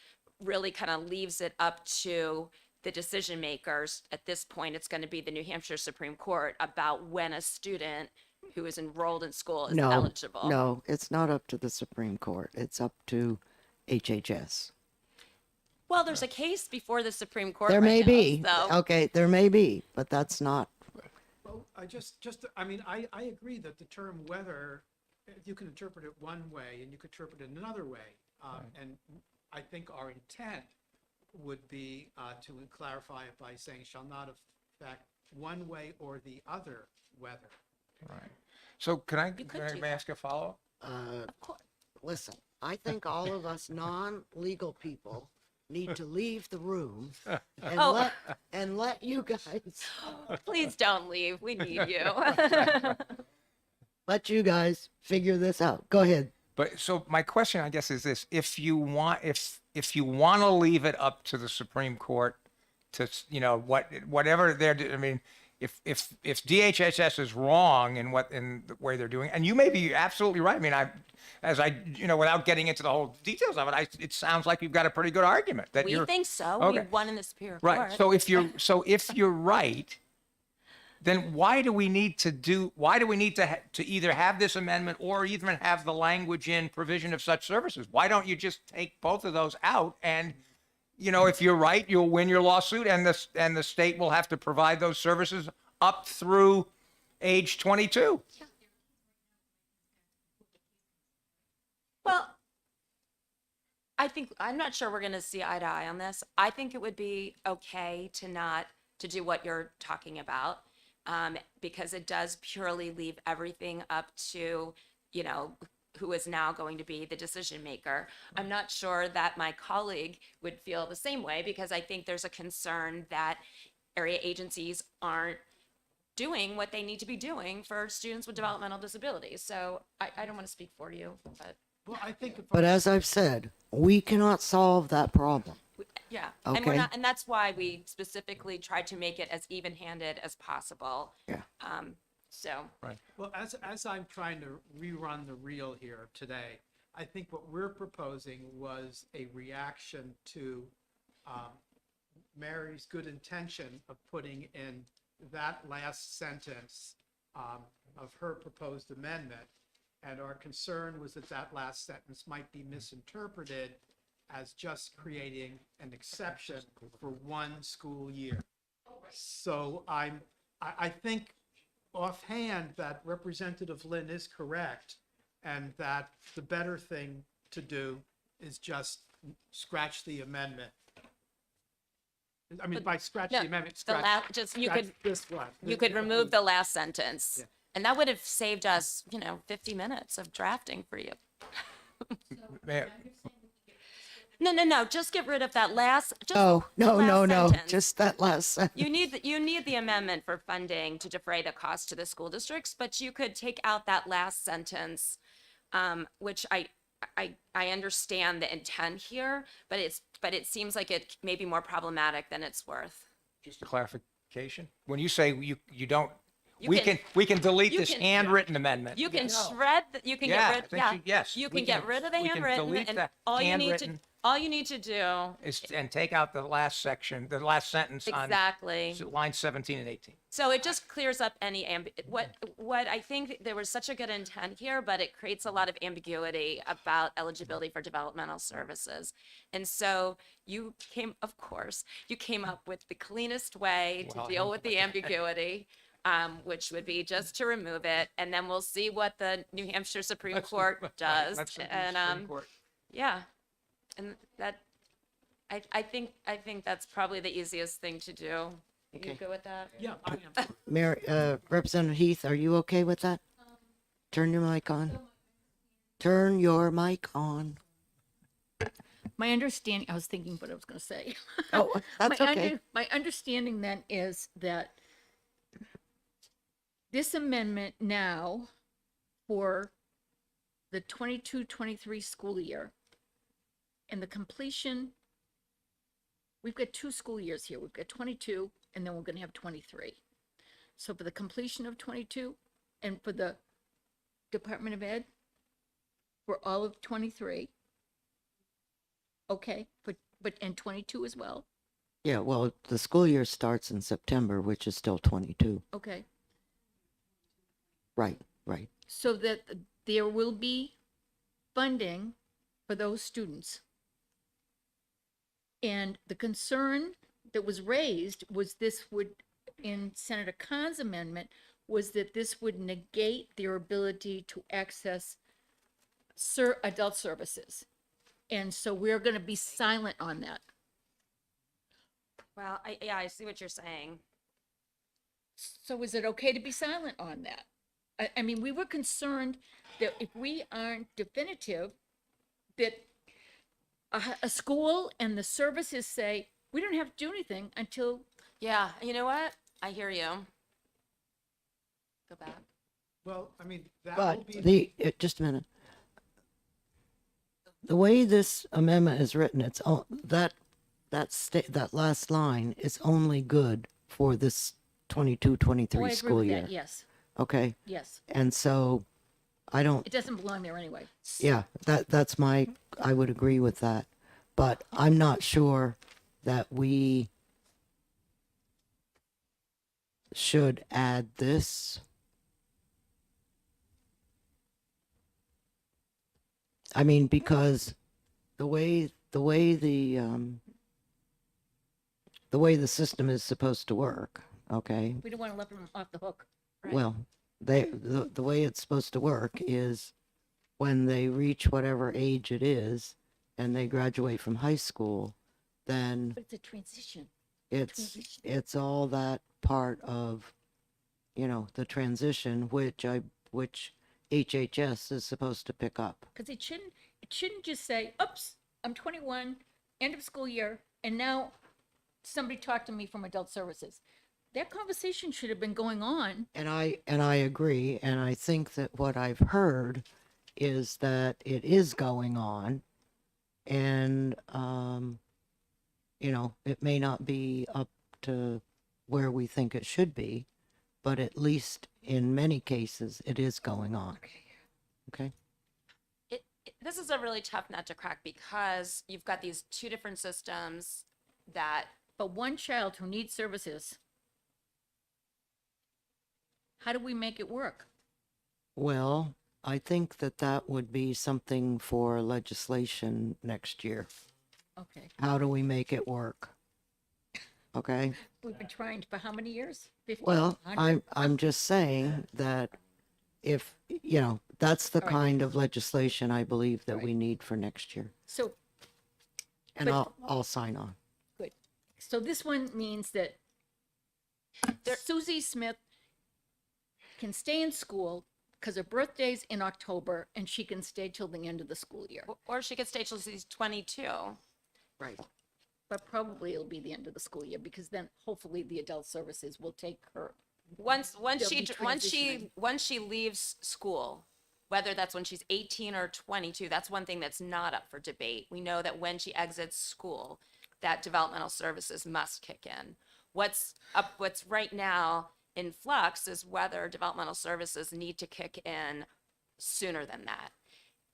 really kind of leaves it up to the decision makers. At this point, it's going to be the New Hampshire Supreme Court about when a student who is enrolled in school is eligible. No, it's not up to the Supreme Court. It's up to HHS. Well, there's a case before the Supreme Court. There may right be. now, so. Okay, there may be, but that's not. Well, I agree that the term whether, you can interpret it one way and you can interpret it another way. And I think our intent would be to clarify it by saying shall not affect one way or the other whether. Right. So can I do ask a follow-up? Listen, I think all of us non-legal people need to leave the room and let you guys Please don't leave. We need you. let you guys figure this out. Go ahead. But so my question, I guess, is this: if you want to leave it up to the Supreme Court to, whatever I mean, if DHHS is wrong in the way they're doing, and you may be absolutely right. I mean, without getting into the whole details of it, it sounds like you've got a pretty good argument that We think so. Okay. We won in the Superior Right. Court. So if you're right, then why do we need to to either have this amendment or even have the language in provision of such services? Why don't you just take both of those out and, if you're right, you'll win your lawsuit and the state will have to provide those services up through age 22. Well, I'm not sure we're going to see eye to eye on this. I think it would be okay to do what you're talking about, because it does purely leave everything up to, who is now going to be the decision maker. I'm not sure that my colleague would feel the same way, because I think there's a concern that area agencies aren't doing what they need to be doing for students with developmental disabilities. So I don't want to speak for you, but Well, I think if But as I've said, we cannot solve that problem. yeah. Okay. And and that's why we specifically tried to make it as even-handed as possible. Yeah. So Well, as I'm trying to rerun the reel here today, I think what we're proposing was a reaction to Mary's good intention of putting in that last sentence of her proposed amendment. And our concern was that last sentence might be misinterpreted as just creating an exception for one school year. So I think offhand that Representative Lynn is correct, and that the better thing to do is just scratch the amendment. I mean, by scratch the amendment, scratch this one. you could remove the last sentence, Yeah. and that would have saved us, 50 minutes of drafting for you. Mayor, No. Just get rid of that last. Just No, the no, last no, no, sentence. just that last sentence. You need the amendment for funding to defray the cost to the school districts, but you could take out that last sentence, which I understand the intent here, but it seems like it may be more problematic than it's worth. just a clarification. When you say you don't, You we can- can delete you this can- handwritten amendment. You can shred. You can Yeah, I get rid. think Yeah. you- yes, You we can get can- rid of the we can handwritten, delete and the all you need to do And take out the last section, the last sentence on exactly. line 17 and 18. So it just clears up any what I think there was such a good intent here, but it creates a lot of ambiguity about eligibility for developmental services. And so you came up with the cleanest way to deal with the ambiguity, which would be just to remove it, and then we'll see what the New Hampshire Supreme Court does. That's the And Supreme Court. yeah, and that I think that's probably the easiest thing to do. You Okay. good with that? Yeah, I am. Mary, Representative Heath, are you okay with that? Turn your mic on. Turn your mic on. My understanding, I was thinking what I was going to say. Oh, that's okay. My understanding then is that this amendment now for the 22-23 school year and the completion, we've got 2 school years here. We've got 22 and then we're going to have 23. So for the completion of 22 and for the Department of Ed, for all of 23, okay, but and 22 as well, Yeah, well, the school year starts in September, which is still 22. okay. Right, right. So that there will be funding for those students. And the concern that was raised was this would, in Senator Khan's amendment, was that this would negate their ability to access adult services. And so we're going to be silent on that. Well, I see what you're saying. So is it okay to be silent on that? I mean, we were concerned that if we aren't definitive, that a school and the services say, we don't have to do anything until, Yeah, you know what? I hear you. Go back. Well, I mean, that will But be. just a minute. the way this amendment is written, it's that last line is only good for this 22, Oh, I 23 agree school with year. that, yes, Okay, yes. and so I don't, It doesn't belong there anyway. yeah, that's my, I would agree with that. But I'm not sure that we should add this. I mean, because the way the way the system is supposed to work, okay? We don't want to let them off the hook. Well, the way it's supposed to work is when they reach whatever age it is and they graduate from high school, then But it's a transition. it's all that part of, the transition, which HHS is supposed to pick up. Because it shouldn't just say, oops, I'm 21, end of school year, and now somebody talked to me from adult services. That conversation should have been going on. And I agree, and I think that what I've heard is that it is going on, and it may not be up to where we think it should be, but at least in many cases it is going on. Okay. This is a really tough nut to crack because you've got these two different systems that But one child who needs services, how do we make it work? Well, I think that would be something for legislation next year. Okay, How do we make it work? Okay. we've been trying for how many years? 50? Well, 100? I'm just saying that if, that's the All right. kind of legislation I believe that we Right. need for next year. So, And But- I'll sign on. good. So this one means that Susie Smith can stay in school because her birthday's in October and she can stay till the end of the school year. or she could stay till she's 22. Right. But probably it'll be the end of the school year because then hopefully the adult services will take her. Once They'll be transitioning. once she leaves school, whether that's when she's 18 or 22, that's one thing that's not up for debate. We know that when she exits school, that developmental services must kick in. What's right now in flux is whether developmental services need to kick in sooner than that.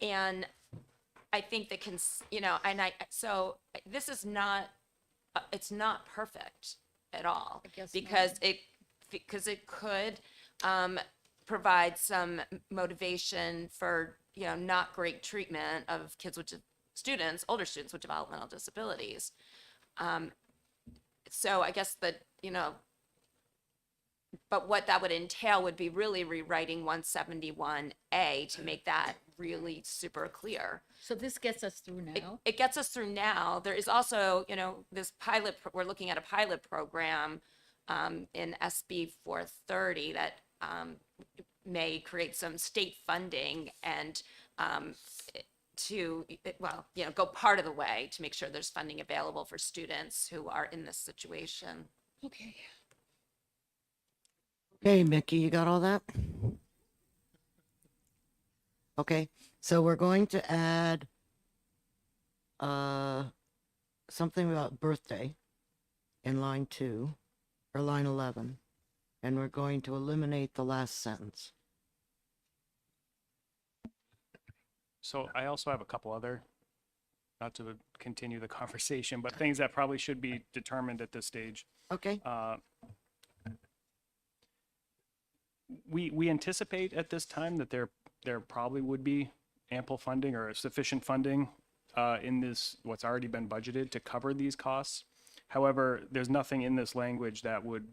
And I think that so this is not, it's not perfect at all. I guess because it could provide some motivation for, not great treatment of older students with developmental disabilities. So I guess that, but what that would entail would be really rewriting 171A to make that really super clear. So this gets us through now. It gets us through now. There is also, this we're looking at a pilot program in SB 430 that may create some state funding and go part of the way to make sure there's funding available for students who are in this situation. Okay. Okay, Mickey, you got all that? Okay, so we're going to add something about birthday in line 2 or line 11, and we're going to eliminate the last sentence. So I also have a couple other, not to continue the conversation, but things that probably should be determined at this stage. Okay, We anticipate at this time that there probably would be ample funding or sufficient funding in this, what's already been budgeted to cover these costs. However, there's nothing in this language that would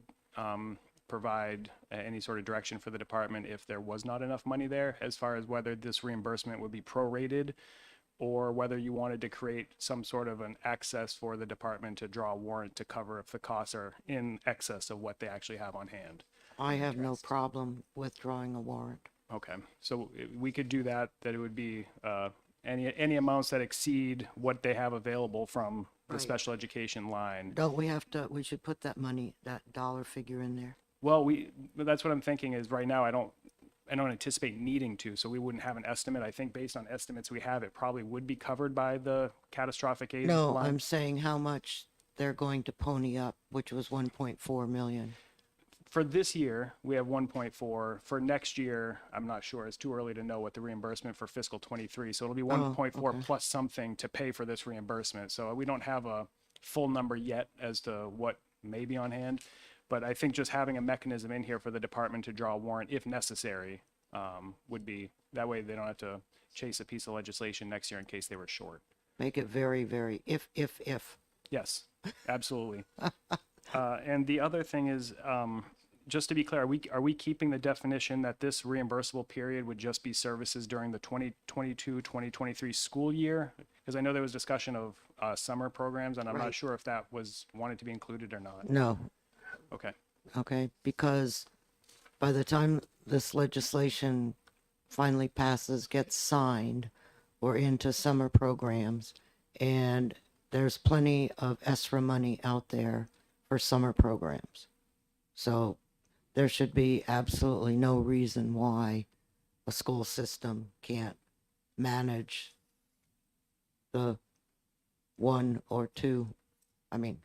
provide any sort of direction for the department if there was not enough money there, as far as whether this reimbursement would be prorated or whether you wanted to create some sort of an access for the department to draw a warrant to cover if the costs are in excess of what they actually have on hand. I have no problem withdrawing a warrant. Okay, so we could do that, that it would be any amounts that exceed what they have available from the Right. special education line. Don't we have to, we should put that money, that dollar figure in there? Well, that's what I'm thinking is right now, I don't anticipate needing to, so we wouldn't have an estimate. I think based on estimates we have, it probably would be covered by the catastrophic aid No, line. I'm saying how much they're going to pony up, which was 1.4 million. For this year, we have 1.4. For next year, I'm not sure. It's too early to know what the reimbursement for fiscal 23. So it'll be 1.4 okay. plus something to pay for this reimbursement. So we don't have a full number yet as to what may be on hand. But I think just having a mechanism in here for the department to draw a warrant if necessary would be, that way they don't have to chase a piece of legislation next year in case they were short. Make it very, very, if. Yes, absolutely. And the other thing is, just to be clear, are we keeping the definition that this reimbursable period would just be services during the 2022-2023 school year? Because I know there was discussion of summer programs, and I'm not Right. sure if that was wanted to be included or not. No, Okay. okay, because by the time this legislation finally passes, gets signed, we're into summer programs, and there's plenty of ESRA money out there for summer programs. So there should be absolutely no reason why a school system can't manage the one or two, I mean,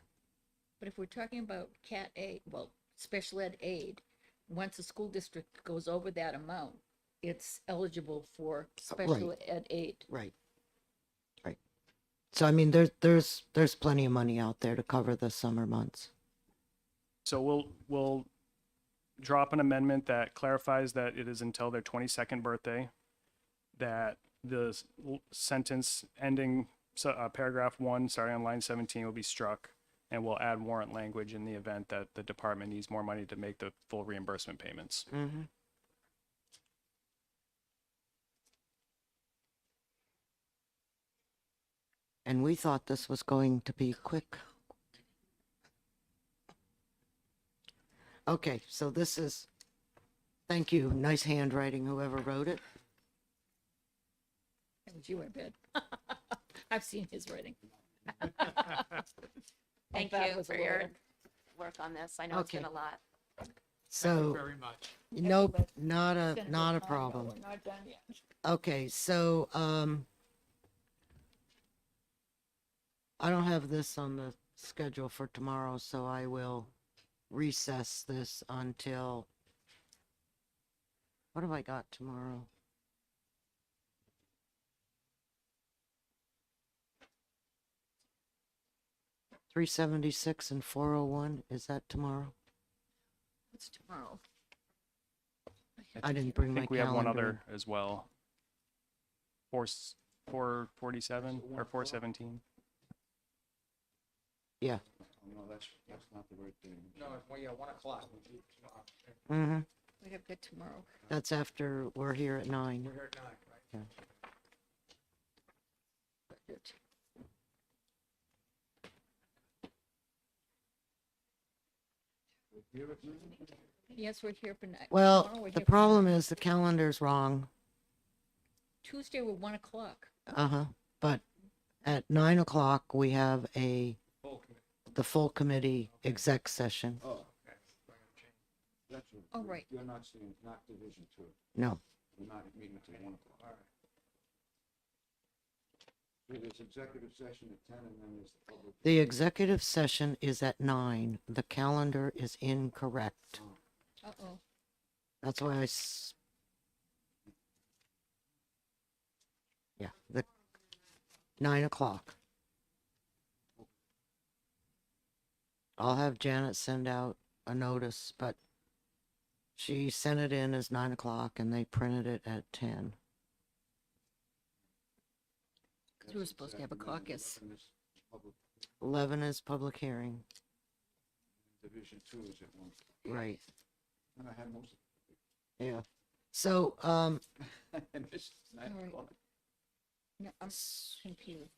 But if we're talking about cat aid, well, special ed aid, once a school district goes over that amount, it's eligible for special Right. ed aid. right. Right. So I mean, there's plenty of money out there to cover the summer months. So we'll drop an amendment that clarifies that it is until their 22nd birthday, that the sentence ending paragraph 1 starting on line 17 will be struck, and we'll add warrant language in the event that the department needs more money to make the full reimbursement payments. Mm-hmm. And we thought this was going to be quick. Okay, so this is, thank you, nice handwriting, whoever wrote it. That was you, I bet. I've seen his writing. Thank That you was a for your lawyer. work on this. I know it's been Okay. a lot. So, Very much. nope, not It's a, gonna not a take time, but problem. We're not done yet. Okay, so, I don't have this on the schedule for tomorrow, so I will recess this until, what have I got tomorrow? $376 and 401, is that tomorrow? It's tomorrow. I didn't bring I my think we have one calendar. other as well. 447 or 417. Yeah. No, that's not the right thing. No, well, yeah, 1 o'clock. Mm-hmm. We have good tomorrow. That's after we're here at 9. We're here at 9, right? Budget. Yes, we're here for night. Well, Tomorrow we're the here for problem nine. is the calendar's wrong. Tuesday we're 1 o'clock. Uh-huh. But at 9 o'clock, we have the full committee exec session. Oh, that's, Oh, right. you're not seeing, not Division 2. No. We're not meeting until 1 o'clock. There's executive session at 10 and then there's the public. The executive session is at 9. The calendar is incorrect. Uh-oh. That's why yeah, the 9 o'clock. I'll have Janet send out a notice, but she sent it in as 9 o'clock and they printed it at 10. Because we were supposed to have a caucus. 11 is public hearing. Division 2 is at 1. Right. And I had most Yeah. So, of I missed 9 All right. o'clock. No, I'm confused.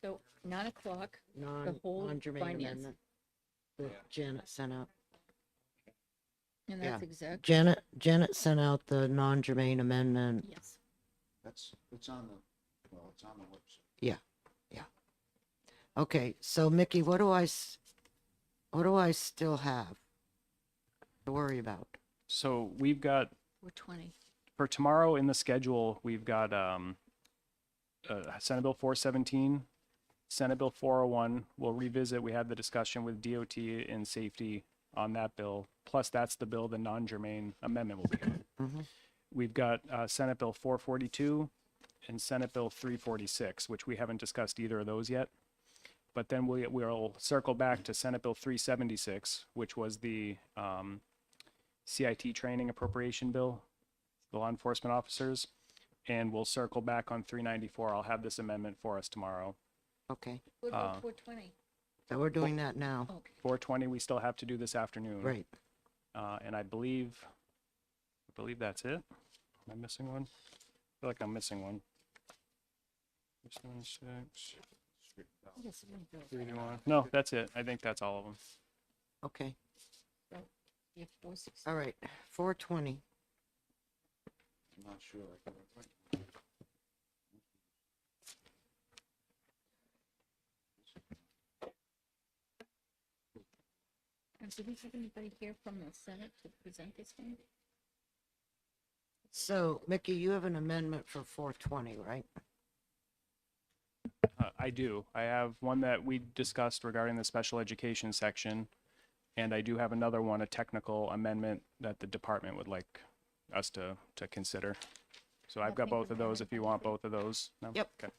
So 9 o'clock, non whole non-germane finance. amendment that Janet sent out. and Yeah. that's exact. Janet sent out the non-germane amendment. Yes. It's on the, well, it's on the website. Yeah. Okay, so Mickey, what do I still have to worry about? So we've got 420. For tomorrow in the schedule, we've got Senate Bill 417, Senate Bill 401. We'll revisit. We had the discussion with DOT and safety on that bill. Plus, that's the bill the non-germane amendment will be on. We've got Senate Bill 442 and Senate Bill 346, which we haven't discussed either of those yet. But then we'll circle back to Senate Bill 376, which was the CIT training appropriation bill, the law enforcement officers. And we'll circle back on 394. I'll have this amendment for us tomorrow. Okay, What about 420? so we're doing that now. Okay. 420, we still have to do this afternoon. Right. And I believe that's it. Am I missing one? I feel like I'm missing one. 76, 321. No, that's it. I think that's all of them. Okay, You have 460. all right, 420. I'm not sure. And do we have anybody here from the Senate to present this one? So, Mickey, you have an amendment for 420, right? I do. I have one that we discussed regarding the special education section. And I do have another one, a technical amendment that the department would like us to consider. So I've got both of those if you want both of those. No? Yep. Okay.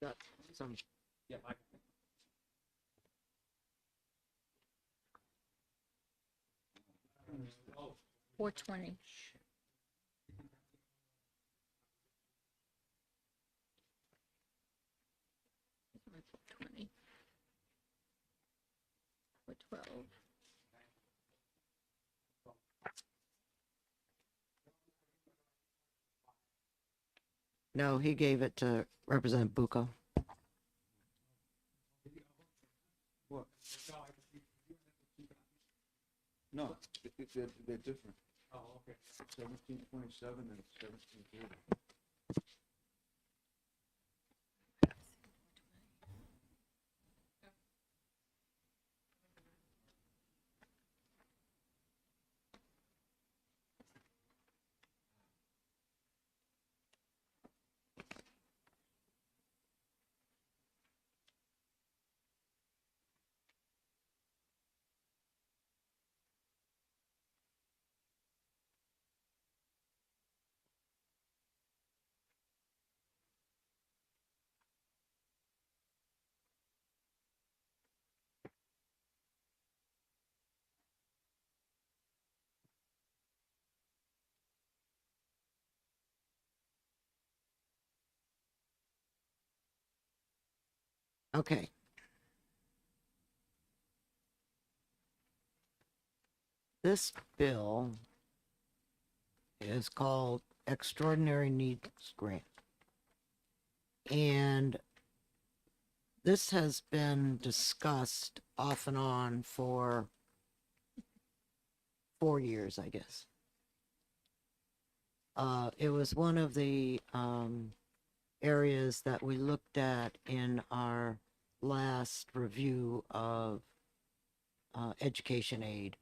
We've got some. 420. $420. 412. No, he gave it to Representative Bucco. No, they're different. Oh, okay. 1727 and 1730. Okay. This bill is called Extraordinary Needs Grant. And this has been discussed off and on for 4 years, I guess. It was one of the areas that we looked at in our last review of education aid,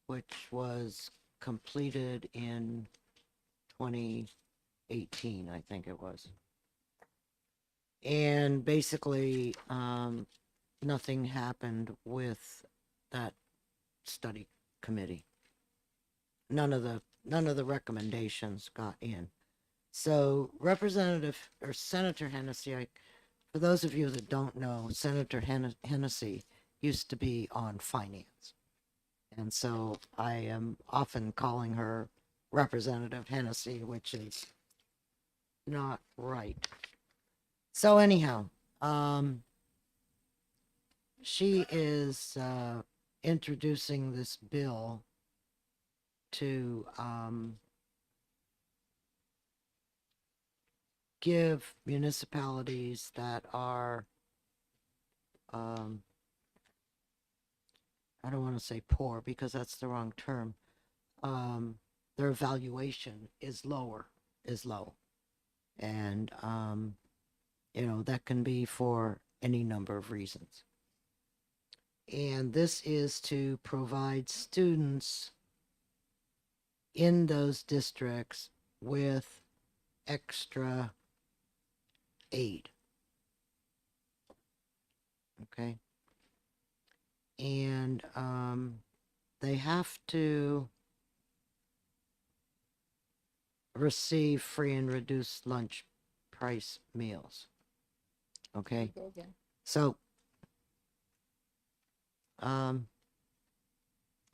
which was completed in 2018, I think it was. And basically, nothing happened with that study committee. None of the recommendations got in. So Representative or Senator Hennessy, for those of you that don't know, Senator Hennessy used to be on finance. And so I am often calling her Representative Hennessy, which is not right. So anyhow, she is introducing this bill to give municipalities that are, I don't want to say poor because that's the wrong term. Their valuation is low. And, that can be for any number of reasons. And this is to provide students in those districts with extra aid. Okay. And they have to receive free and reduced lunch price meals. Okay. Go again. So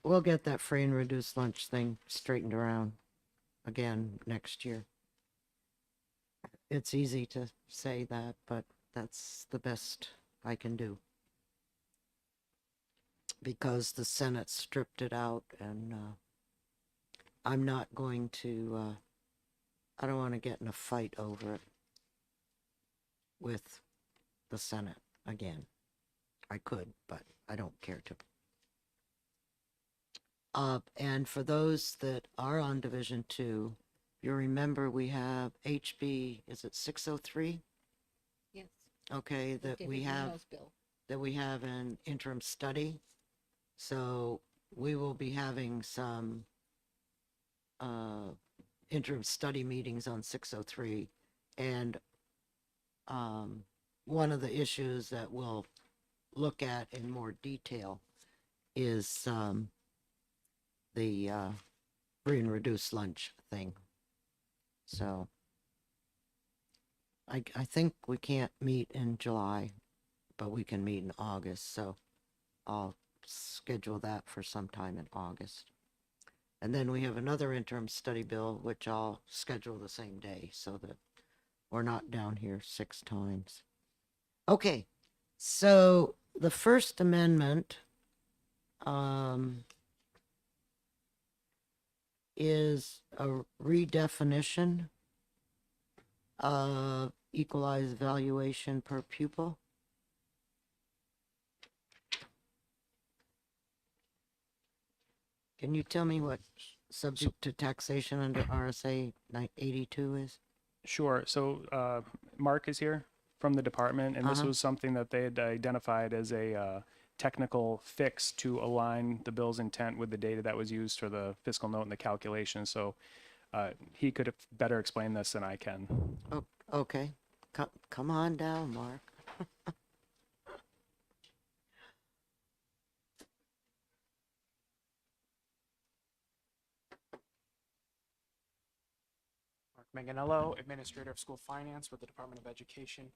we'll get that free and reduced lunch thing straightened around again next year. It's easy to say that, but that's the best I can do. Because the Senate stripped it out, and I'm not going to, I don't want to get in a fight over it with the Senate again. I could, but I don't care to. And for those that are on Division 2, you remember we have HB, is it 603? Yes. Okay, that David we have, Munoz bill. that we have an interim study. So we will be having some interim study meetings on 603. And one of the issues that we'll look at in more detail is the free and reduced lunch thing. So I think we can't meet in July, but we can meet in August. So I'll schedule that for sometime in August. And then we have another interim study bill, which I'll schedule the same day so that we're not down here 6 times. Okay, so the First Amendment is a redefinition of equalized valuation per pupil. Can you tell me what subject to taxation under RSA 82 is? Sure. So Mark is here from the department, and this was something that they had identified as a technical fix to align the bill's intent with the data that was used for the fiscal note and the calculation. So he could have better explained this than I can. Oh, okay. Come on down, Mark. Manganello, Administrator of School Finance with the Department of Education.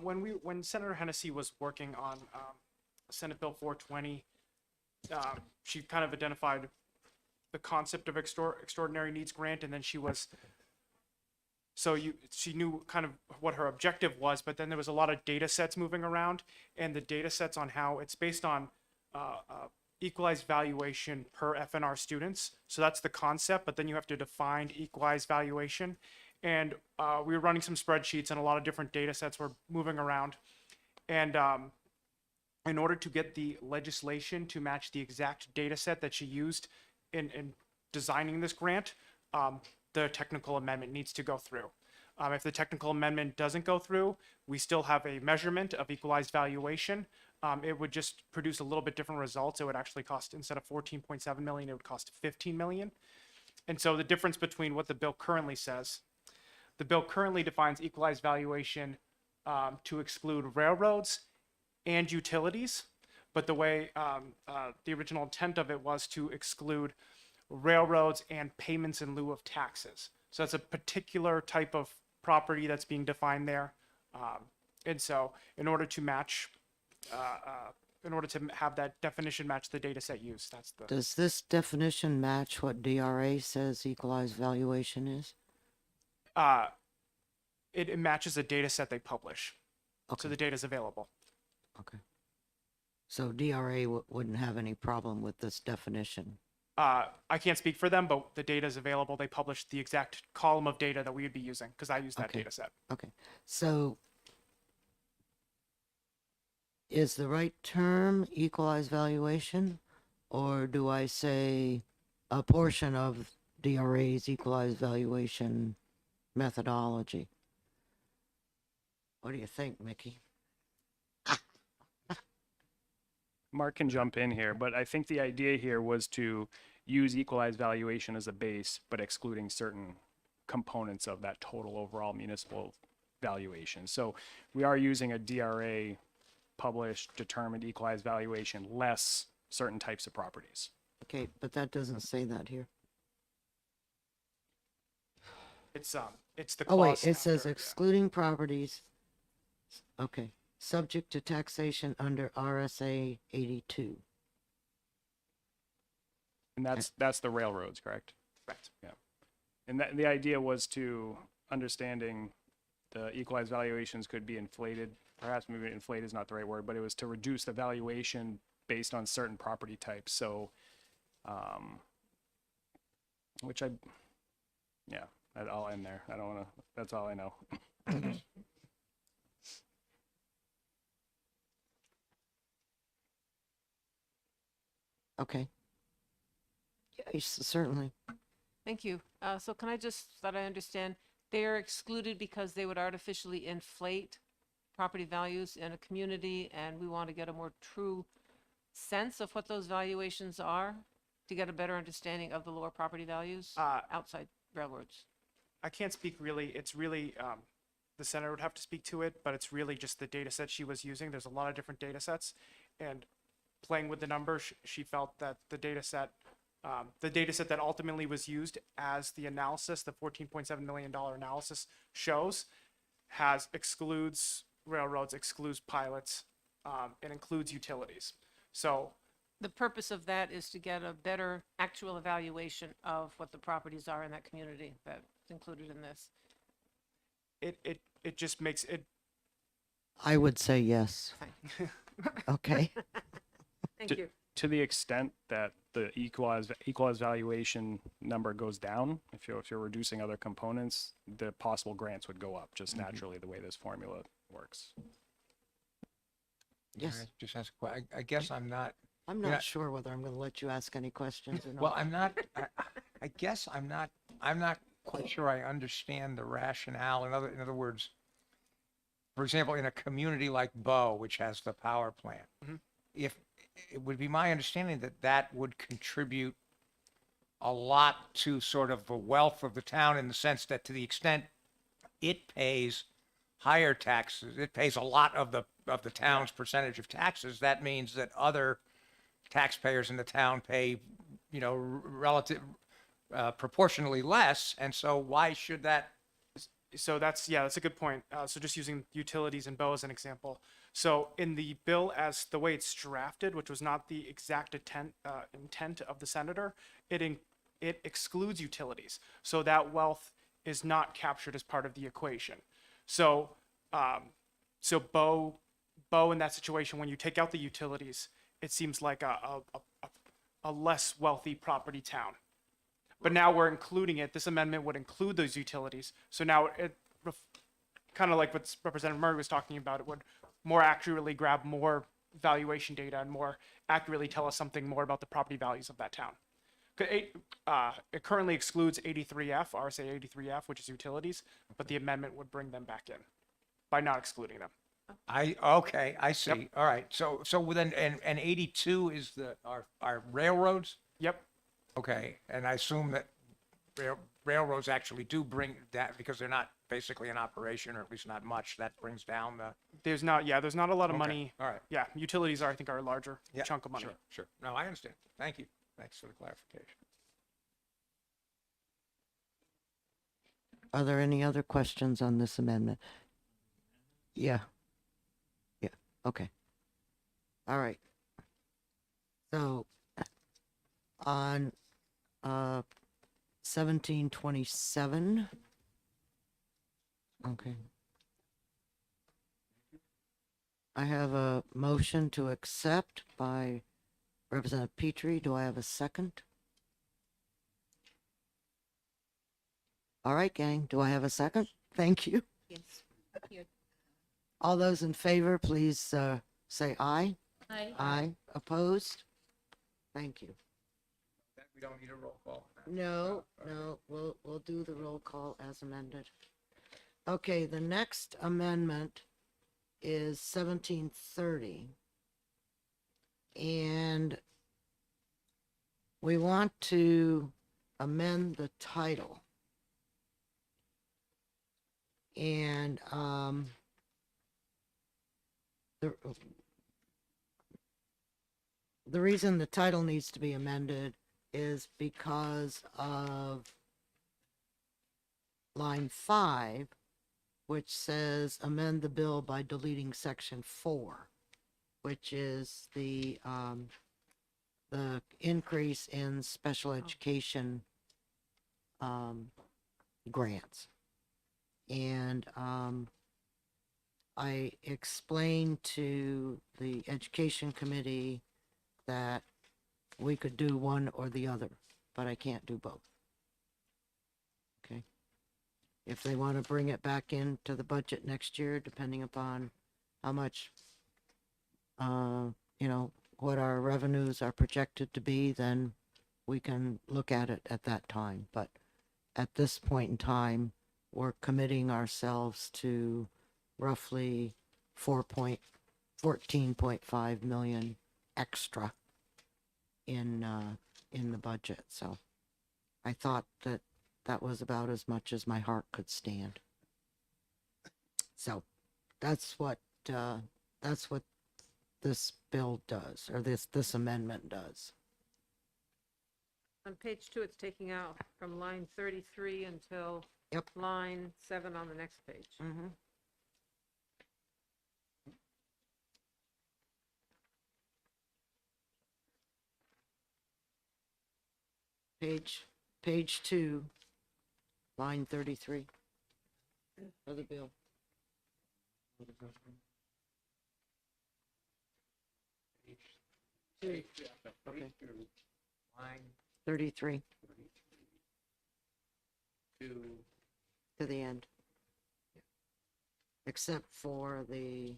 When Senator Hennessy was working on Senate Bill 420, she kind of identified the concept of extraordinary needs grant, and then she knew kind of what her objective was, but then there was a lot of data sets moving around, and the data sets on how it's based on equalized valuation per FNR students. So that's the concept, but then you have to define equalized valuation. And we were running some spreadsheets and a lot of different data sets were moving around. And in order to get the legislation to match the exact data set that she used in designing this grant, the technical amendment needs to go through. If the technical amendment doesn't go through, we still have a measurement of equalized valuation. It would just produce a little bit different results. It would actually cost, instead of 14.7 million, it would cost 15 million. And so the difference between what the bill currently says, the bill currently defines equalized valuation to exclude railroads and utilities. But the way the original intent of it was to exclude railroads and payments in lieu of taxes. So that's a particular type of property that's being defined there. And so in order to match, in order to have that definition match the data set used, that's the... Does this definition match what DRA says equalized valuation is? It matches the data set they publish. Okay. So the data is available. Okay. So DRA wouldn't have any problem with this definition. I can't speak for them, but the data is available. They published the exact column of data that we would be using because I use that Okay. data set. Okay, so is the right term equalized valuation? Or do I say a portion of DRA's equalized valuation methodology? What do you think, Mickey? Mark can jump in here, but I think the idea here was to use equalized valuation as a base, but excluding certain components of that total overall municipal valuation. So we are using a DRA published, determined equalized valuation less certain types of properties. Okay, but that doesn't say that here. It's the Oh, wait, clause it says after, yeah. excluding properties, okay, subject to taxation under RSA 82. And that's the railroads, correct? Correct. Yeah. And the idea was to understanding the equalized valuations could be inflated. Perhaps maybe inflate is not the right word, but it was to reduce the valuation based on certain property types. So, I'll end there. I don't want to, that's all I know. Okay. Yes, certainly. Thank you. So can I just, that I understand, they are excluded because they would artificially inflate property values in a community, and we want to get a more true sense of what those valuations are to get a better understanding of the lower property values outside railroads. I can't speak really. It's really the senator would have to speak to it, but it's really just the data set she was using. There's a lot of different data sets, and playing with the numbers, she felt that the data set that ultimately was used as the analysis, the $14.7 million analysis shows, excludes railroads, excludes pilots, and includes utilities. So The purpose of that is to get a better actual evaluation of what the properties are in that community that's included in this. it just makes it. I would say yes. Okay. Thank you. To the extent that the equalized valuation number goes down, if you're reducing other components, the possible grants would go up just naturally the way this formula works. Yes. Just ask, I guess I'm not, I'm Yeah. not sure whether I'm going to let you ask any questions or not. well, I guess I'm not quite sure I understand the rationale. In other words, for example, in a community like Bow, which has the power plant, if it would be my understanding that that would contribute a lot to sort of the wealth of the town, in the sense that to the extent it pays higher taxes, it pays a lot of the town's percentage of taxes. That means that other taxpayers in the town pay, relative, proportionally less. And so why should that? So that's a good point. So just using utilities and Bow as an example. So in the bill, as the way it's drafted, which was not the exact intent of the senator, it excludes utilities. So that wealth is not captured as part of the equation. So Bow in that situation, when you take out the utilities, it seems like a less wealthy property town. But now we're including it. This amendment would include those utilities. So now it kind of like what Representative Murray was talking about, it would more accurately grab more valuation data and more accurately tell us something more about the property values of that town. It currently excludes 83F, RSA 83F, which is utilities, but the amendment would bring them back in by not excluding them. Okay, I see. Yep. All right. So then, and 82 is our railroads? Yep. Okay, and I assume that railroads actually do bring that, because they're not basically in operation, or at least not much. That brings down the. There's not a lot of Okay, money. all right. Yeah, utilities I think are a larger Yeah, chunk of money. Sure. No, I understand. Thank you. Thanks for the clarification. Are there any other questions on this amendment? Yeah. Yeah, okay. All right. So, on 1727. Okay. I have a motion to accept by Representative Petrie. Do I have a second? All right, gang. Do I have a second? Thank you. Yes. All those in favor, please say aye. Aye. Aye. Opposed? Thank you. We don't need a roll call. No, no, we'll do the roll call as amended. Okay, the next amendment is 1730. And we want to amend the title. And the reason the title needs to be amended is because of line 5, which says amend the bill by deleting section 4, which is the increase in special education grants. And I explained to the education committee that we could do one or the other, but I can't do both. Okay. If they want to bring it back into the budget next year, depending upon how much, what our revenues are projected to be, then we can look at it at that time. But at this point in time, we're committing ourselves to roughly 14.5 million extra in the budget. So I thought that was about as much as my heart could stand. So that's what this bill does, or this amendment does. On page 2, it's taking out from line 33 until line 7 on the next page. Mm-hmm. Page 2, line 33 of the bill. Okay. Line 33 to the end, except for the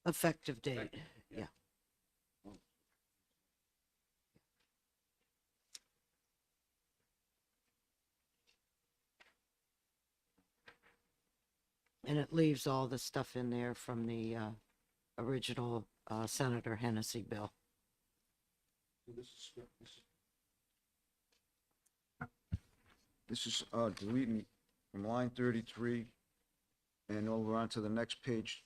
effective date. Yeah. And it leaves all the stuff in there from the original Senator Hennessy bill. This is deleting from line 33 and over onto the next page,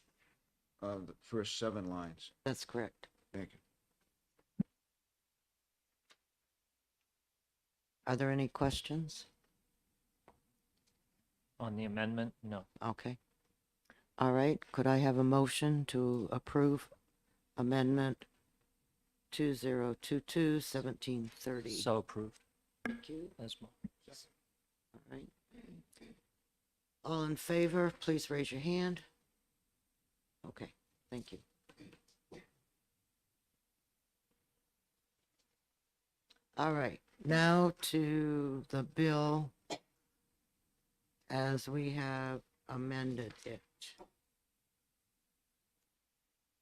the first 7 lines. That's correct. Thank you. Are there any questions? On the amendment, no. Okay. All right. Could I have a motion to approve amendment 2022-1730? So approved. Thank you. As All right. All in favor, please raise your hand. Okay. Thank you. All right. Now to the bill as we have amended it.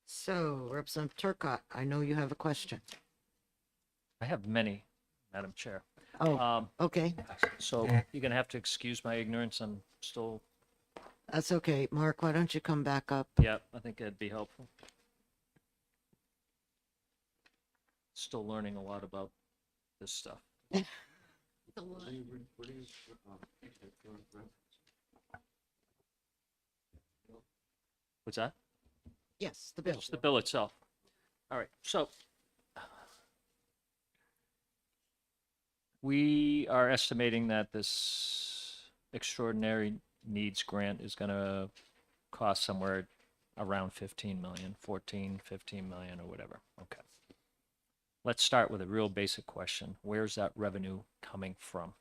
So, Representative Turcott, I know you have a question. I have many, Madam Chair. Oh, okay. So you're going to have to excuse my ignorance. I'm still, That's okay. Mark, why don't you come back up? yeah, I think that'd be helpful. Still learning a lot about this stuff. What's that? Yes, the bill. Just the bill itself. All right, so we are estimating that this extraordinary needs grant is going to cost somewhere around 15 million, 14, 15 million or whatever. Okay. Let's start with a real basic question. Where's that revenue coming from?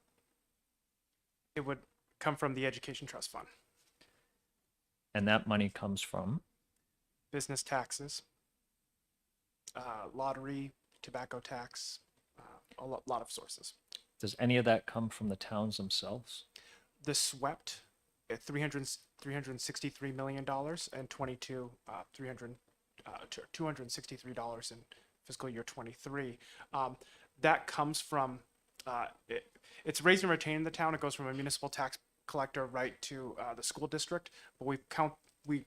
It would come from the Education Trust Fund. And that money comes from? Business taxes, lottery, tobacco tax, lot of sources. Does any of that come from the towns themselves? The SWEPT at $363 million and 263 in fiscal year 23. That comes from it's raised and retained in the town. It goes from a municipal tax collector right to the school district, but we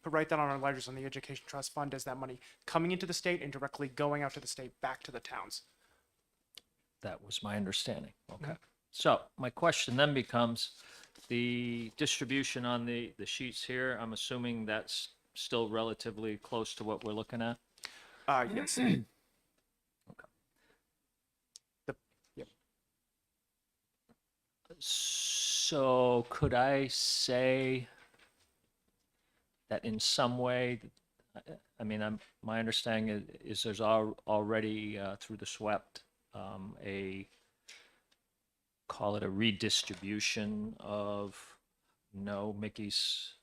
write that on our ledgers on the education trust fund as that money coming into the state and directly going out to the state back to the towns. That was my understanding. Okay. So my question then becomes the distribution on the sheets here. I'm assuming that's still relatively close to what we're looking at. Yes. So could I say that in some way, I mean, my understanding is there's already through the SWEPT call it a redistribution of, no, Mickey's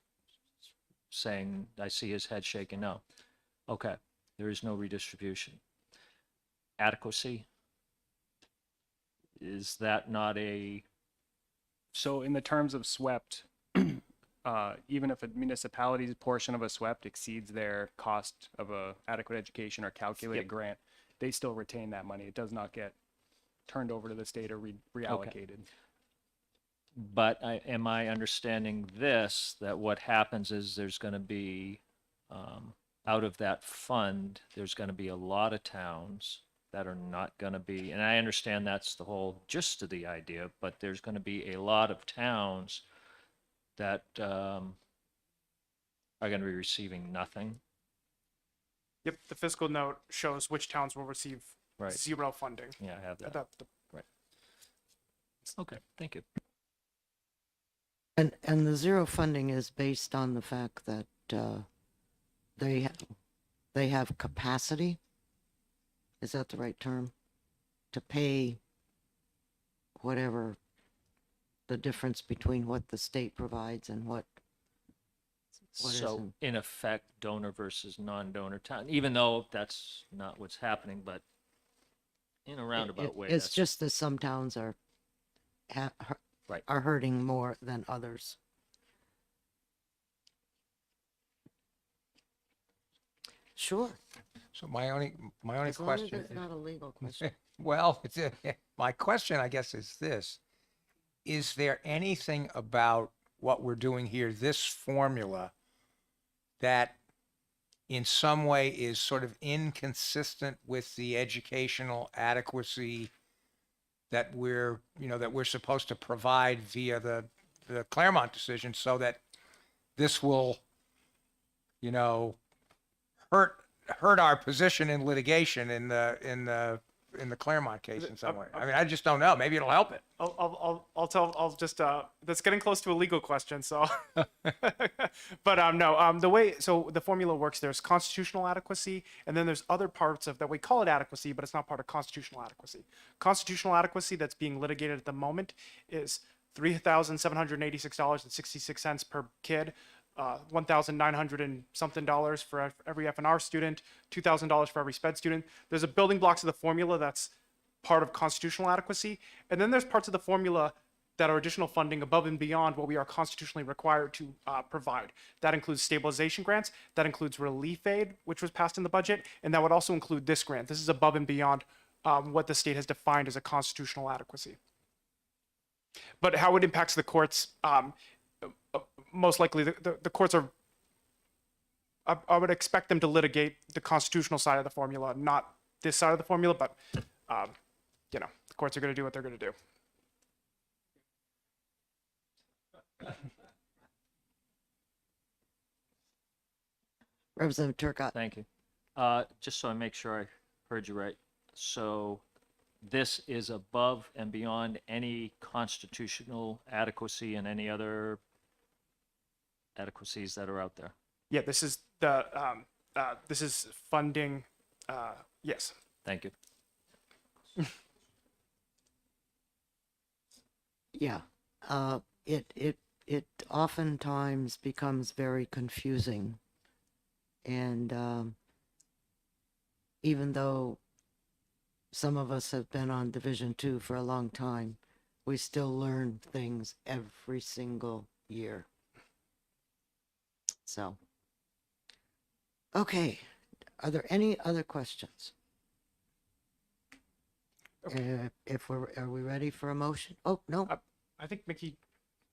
saying, I see his head shaking, no. Okay, there is no redistribution. Adequacy, is that not a? So in the terms of SWEPT, even if a municipality's portion of a SWEPT exceeds their cost of a adequate education or calculated grant, they still retain that money. It does not get turned over to the state or reallocated. But am I understanding this, that what happens is there's going to be, out of that fund, there's going to be a lot of towns that are not going to be, and I understand that's the whole gist of the idea, but there's going to be a lot of towns that are going to be receiving nothing. Yep, the fiscal note shows which towns will receive zero funding. Yeah, I have that. Right. Okay, thank you. And the zero funding is based on the fact that they have capacity. Is that the right term? To pay whatever the difference between what the state provides and what So isn't. in effect, donor versus non-donor town, even though that's not what's happening, but in a roundabout way. It's that's just that some towns are right. are hurting more than others. Sure. So my only As long as question, it's not a legal question. well, my question, I guess, is this: is there anything about what we're doing here, this formula, that in some way is sort of inconsistent with the educational adequacy that we're supposed to provide via the Claremont decision, so that this will, hurt our position in litigation in the Claremont case in some way? I mean, I just don't know. Maybe it'll help it. That's getting close to a legal question, so. But no, the formula works, there's constitutional adequacy, and then there's other parts of that we call it adequacy, but it's not part of constitutional adequacy. Constitutional adequacy that's being litigated at the moment is $3,786.66 per kid. $1,900 and something for every FNR student, $2,000 for every SPED student. There's a building blocks of the formula that's part of constitutional adequacy. And then there's parts of the formula that are additional funding above and beyond what we are constitutionally required to provide. That includes stabilization grants, that includes relief aid, which was passed in the budget, and that would also include this grant. This is above and beyond what the state has defined as a constitutional adequacy. But how it impacts the courts, most likely the courts are, I would expect them to litigate the constitutional side of the formula, not this side of the formula, but the courts are going to do what they're going to do. Representative Turcott. Thank you. Just so I make sure I heard you right. So this is above and beyond any constitutional adequacy and any other adequacies that are out there. Yeah, this is funding. Yes. Thank you. Yeah. It it oftentimes becomes very confusing. And even though some of us have been on Division Two for a long time, we still learn things every single year. So, okay, are there any other questions? Are we ready for a motion? Oh, no. I think Mickey,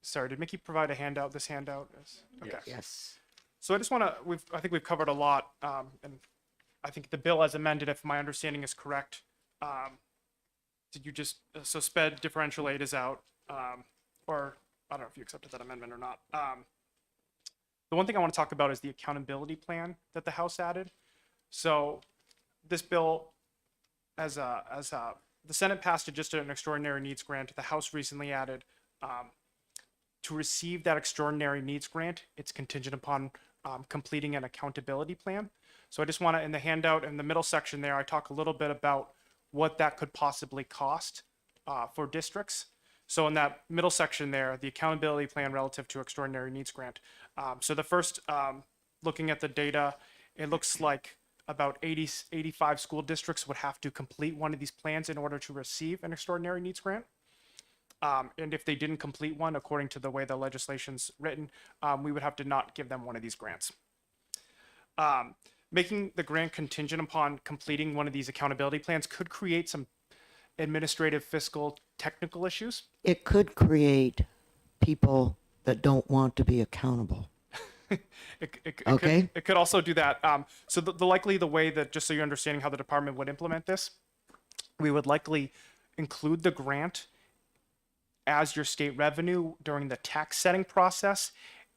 sorry, did Mickey provide a handout? This handout is, okay. Yes. So I just want to, I think we've covered a lot, and I think the bill as amended, if my understanding is correct, did you just, so sped differential aid is out, or I don't know if you accepted that amendment or not. The one thing I want to talk about is the accountability plan that the House added. So this bill, the Senate passed it just an extraordinary needs grant. The House recently added, to receive that extraordinary needs grant, it's contingent upon completing an accountability plan. So I just want to, in the handout in the middle section there, I talk a little bit about what that could possibly cost for districts. So in that middle section there, the accountability plan relative to extraordinary needs grant. So the first, looking at the data, it looks like about 85 school districts would have to complete one of these plans in order to receive an extraordinary needs grant. And if they didn't complete one, according to the way the legislation's written, we would have to not give them one of these grants. Making the grant contingent upon completing one of these accountability plans could create some administrative, fiscal, technical issues. It could create people that don't want to be accountable. Okay. It could also do that. So the way that, just so you're understanding how the department would implement this, we would likely include the grant as your state revenue during the tax setting process.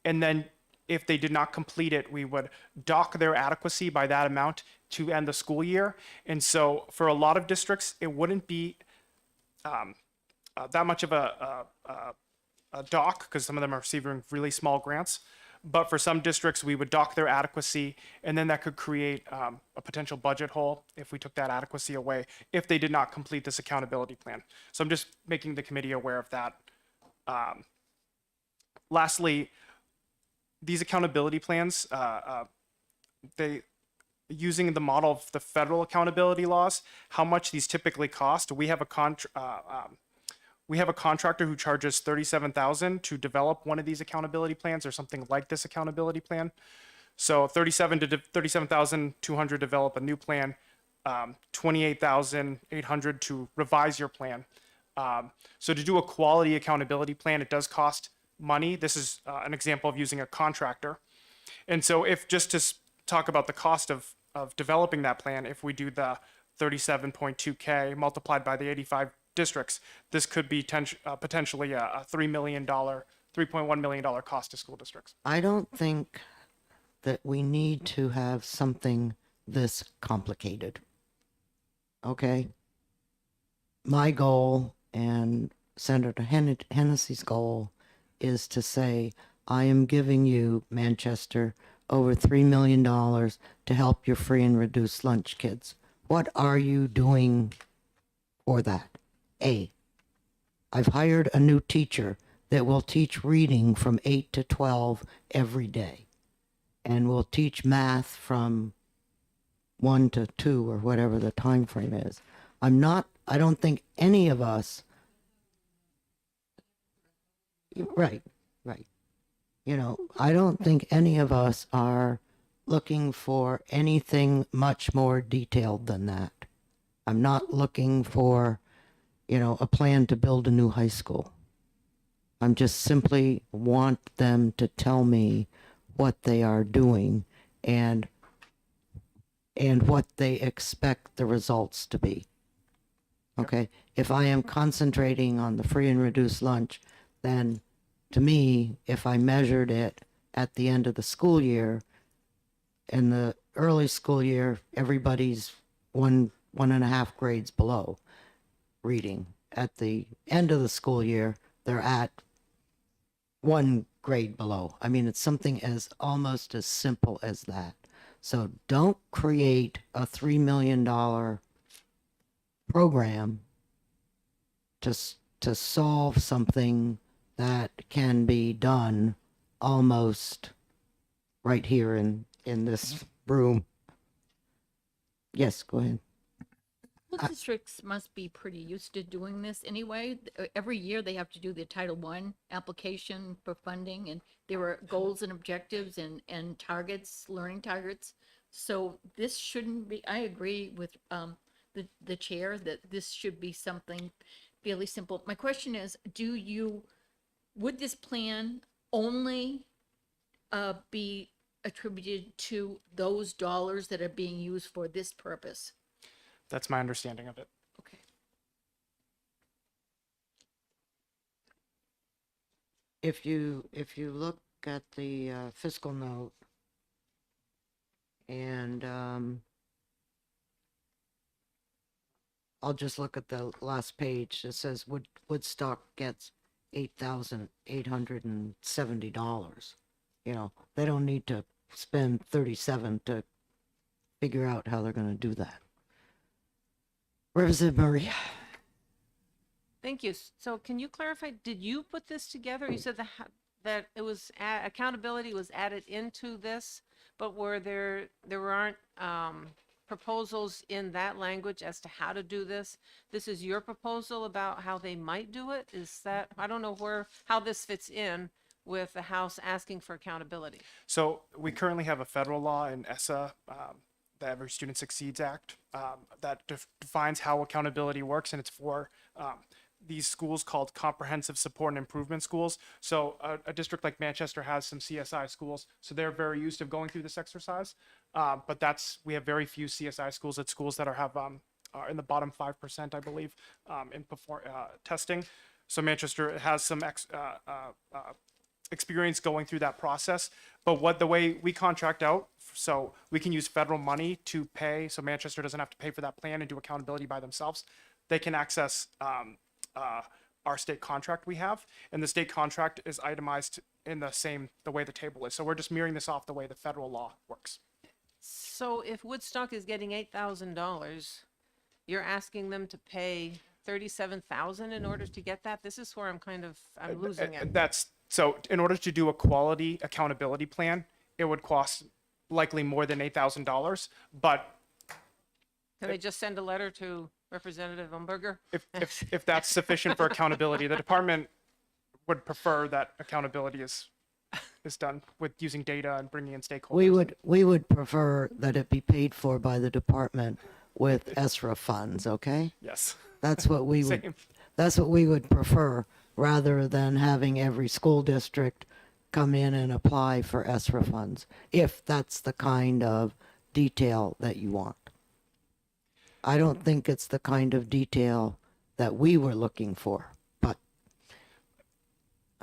And then if they did not complete it, we would dock their adequacy by that amount to end the school year. And so for a lot of districts, it wouldn't be that much of a dock, because some of them are receiving really small grants. But for some districts, we would dock their adequacy, and then that could create a potential budget hole if we took that adequacy away, if they did not complete this accountability plan. So I'm just making the committee aware of that. Lastly, these accountability plans, using the model of the federal accountability laws, how much these typically cost. We have a contractor who charges $37,000 to develop one of these accountability plans or something like this accountability plan. So $37,200 develop a new plan, $28,800 to revise your plan. So to do a quality accountability plan, it does cost money. This is an example of using a contractor. And so if just to talk about the cost of developing that plan, if we do the 37.2K multiplied by the 85 districts, this could be potentially a $3.1 million cost to school districts. I don't think that we need to have something this complicated. Okay? My goal and Senator Hennessy's goal is to say, I am giving you, Manchester, over $3 million to help your free and reduced lunch kids. What are you doing for that? I've hired a new teacher that will teach reading from 8 to 12 every day, and will teach math from 1 to 2 or whatever the time frame is. I don't think any of us, right. I don't think any of us are looking for anything much more detailed than that. I'm not looking for a plan to build a new high school. I'm just simply want them to tell me what they are doing and what they expect the results to be. Okay? If I am concentrating on the free and reduced lunch, then to me, if I measured it at the end of the school year, in the early school year, everybody's one and a half grades below reading. At the end of the school year, they're at 1 grade below. I mean, it's something as almost as simple as that. So don't create a $3 million program to solve something that can be done almost right here in this room. Yes, go ahead. School districts must be pretty used to doing this anyway. Every year they have to do the Title I application for funding, and there are goals and objectives and targets, learning targets. So this shouldn't be, I agree with the chair that this should be something fairly simple. My question is, would this plan only be attributed to those dollars that are being used for this purpose? That's my understanding of it. Okay. If you look at the fiscal note and I'll just look at the last page. It says Woodstock gets $8,870. You know, they don't need to spend 37 to figure out how they're going to do that. Representative Murray. Thank you. So can you clarify, did you put this together? You said that it was, accountability was added into this, but there aren't proposals in that language as to how to do this? This is your proposal about how they might do it? Is that, I don't know how this fits in with the House asking for accountability. So we currently have a federal law in ESSA, the Every Student Succeeds Act, that defines how accountability works, and it's for these schools called comprehensive support and improvement schools. So a district like Manchester has some CSI schools, so they're very used to going through this exercise. But we have very few CSI schools at schools that are in the bottom 5%, I believe, in testing. So Manchester has some experience going through that process. But the way we contract out, so we can use federal money to pay, so Manchester doesn't have to pay for that plan and do accountability by themselves. They can access our state contract we have, and the state contract is itemized in the way the table is. So we're just mirroring this off the way the federal law works. So if Woodstock is getting $8,000, you're asking them to pay $37,000 in order to get that? This is where I'm losing it. So in order to do a quality accountability plan, it would cost likely more than $8,000. But Can they just send a letter to Representative Umberger? if that's sufficient for accountability, the department would prefer that accountability is done with using data and bringing in stakeholders. We would prefer that it be paid for by the department with ESRA funds, okay? Yes. That's what we would Same. that's what we would prefer, rather than having every school district come in and apply for ESRA funds, if that's the kind of detail that you want. I don't think it's the kind of detail that we were looking for, but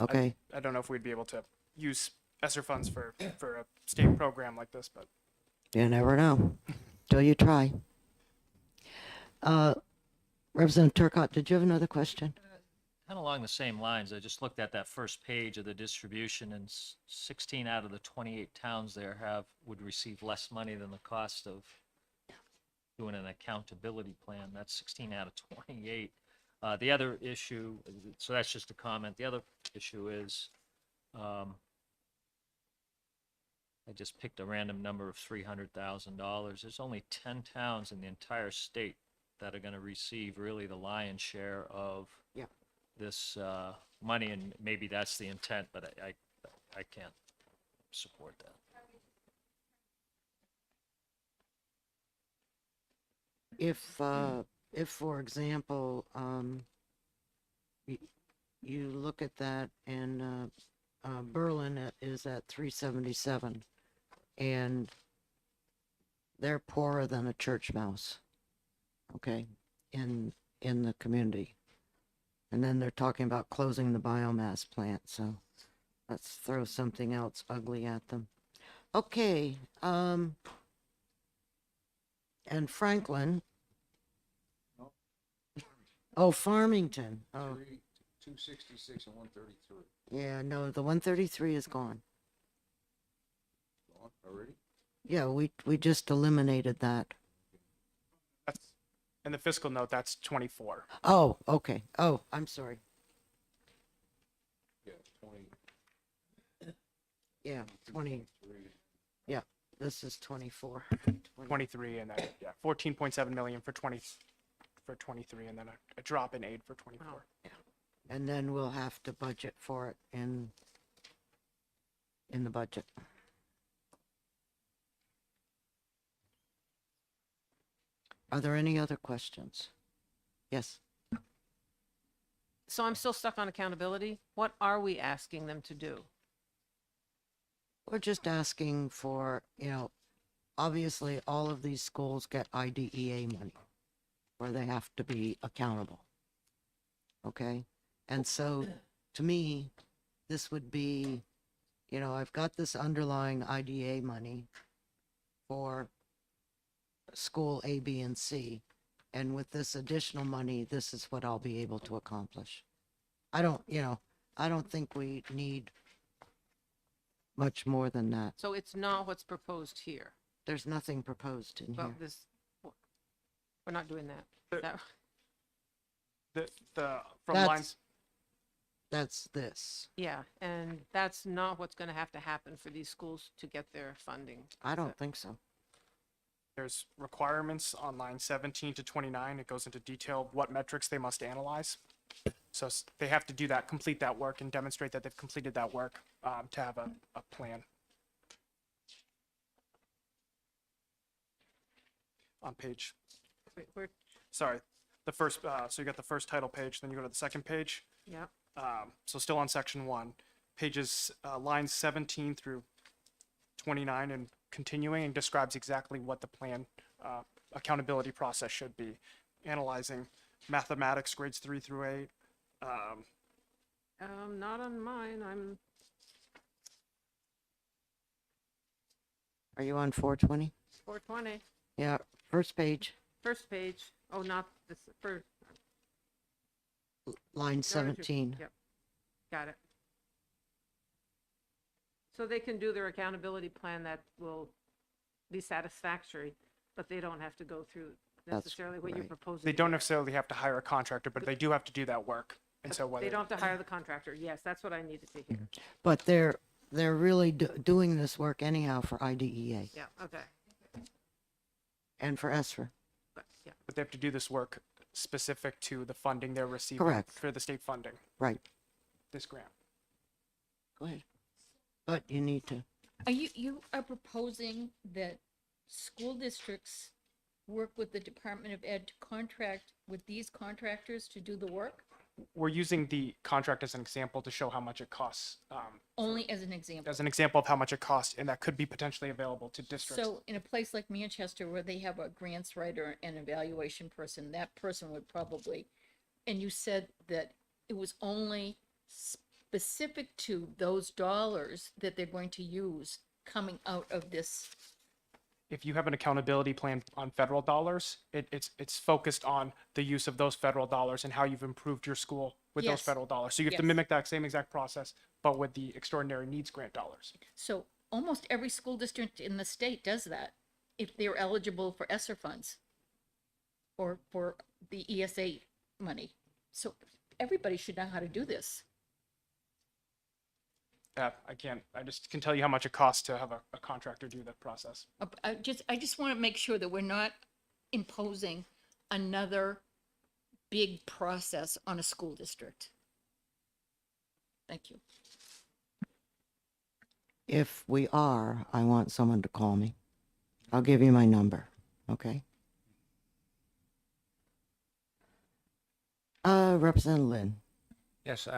okay. I don't know if we'd be able to use ESSER funds for a state program like this, but You never know till you try. Representative Turcott, did you have another question? Kind of along the same lines, I just looked at that first page of the distribution, and 16 out of the 28 towns there would receive less money than the cost of doing an accountability plan. That's 16 out of 28. The other issue, so that's just a comment. The other issue is, I just picked a random number of $300,000. There's only 10 towns in the entire state that are going to receive really the lion's share of this money, and maybe that's the intent, but I can't support that. If for example, you look at that and Berlin is at 377, and they're poorer than a church mouse, okay, in the community. And then they're talking about closing the biomass plant, so let's throw something else ugly at them. Okay, and Franklin. Oh, Farmington. Oh, 266 and 133. yeah, no, the 133 is gone. Gone already? Yeah, we just eliminated that. that's in the fiscal note. That's 24. Oh, okay. Oh, I'm sorry. Yeah, Yeah, 20. Yeah, this is 24. 23, and then, yeah, 14.7 million for 23, and then a drop in aid for 24. And then we'll have to budget for it in the budget. Are there any other questions? Yes. So I'm still stuck on accountability. What are we asking them to do? We're just asking for, obviously all of these schools get IDEA money where they have to be accountable. Okay? And so to me, this would be, I've got this underlying IDA money for school A, B, and C. And with this additional money, this is what I'll be able to accomplish. I don't think we need much more than that. So it's not what's proposed here. There's nothing proposed in Well, here. we're not doing that. From That's- lines, That's this. Yeah, and that's not what's going to have to happen for these schools to get their funding. I don't think so. there's requirements on line 17 to 29. It goes into detail of what metrics they must analyze. So they have to do that, complete that work, and demonstrate that they've completed that work to have a plan. On page, Wait, we're, sorry, the first, so you got the first title page, then you go to the second page. yeah, So still on section 1, pages, lines 17 through 29 and continuing, and describes exactly what the plan accountability process should be. Analyzing mathematics grades 3 through 8. not on mine. Are you on 420? 420. Yeah, first page, First page. Oh, not this first. line 17. Yep. Got it. So they can do their accountability plan that will be satisfactory, but they don't have to go through That's necessarily what you're right. proposing. They don't here. necessarily have to hire a contractor, but they do have to do that work. And so They whether, don't have to hire the contractor. Yes, that's what I needed to hear. But they're really doing this work anyhow for IDEA Yeah, okay. and for ESSER. But, yeah. but they have to do this work specific to the funding they're receiving Correct. for the state funding, Right. this grant. Go ahead. But you need to. Are you are proposing that school districts work with the Department of Ed to contract with these contractors to do the work? We're using the contract as an example to show how much it costs, Only as an example. as an example of how much it costs, and that could be potentially available to districts. So in a place like Manchester where they have a grants writer and evaluation person, that person would probably, and you said that it was only specific to those dollars that they're going to use coming out of this. If you have an accountability plan on federal dollars, it's focused on the use of those federal dollars and how you've improved your school with those Yes. federal dollars. So you have to Yes. mimic that same exact process, but with the extraordinary needs grant dollars. So almost every school district in the state does that if they're eligible for ESSER funds or for the ESA money. So everybody should know how to do this. I just can tell you how much it costs to have a contractor do that process. I just want to make sure that we're not imposing another big process on a school district. Thank you. If we are, I want someone to call me. I'll give you my number, okay? Representative Lynn. Yes,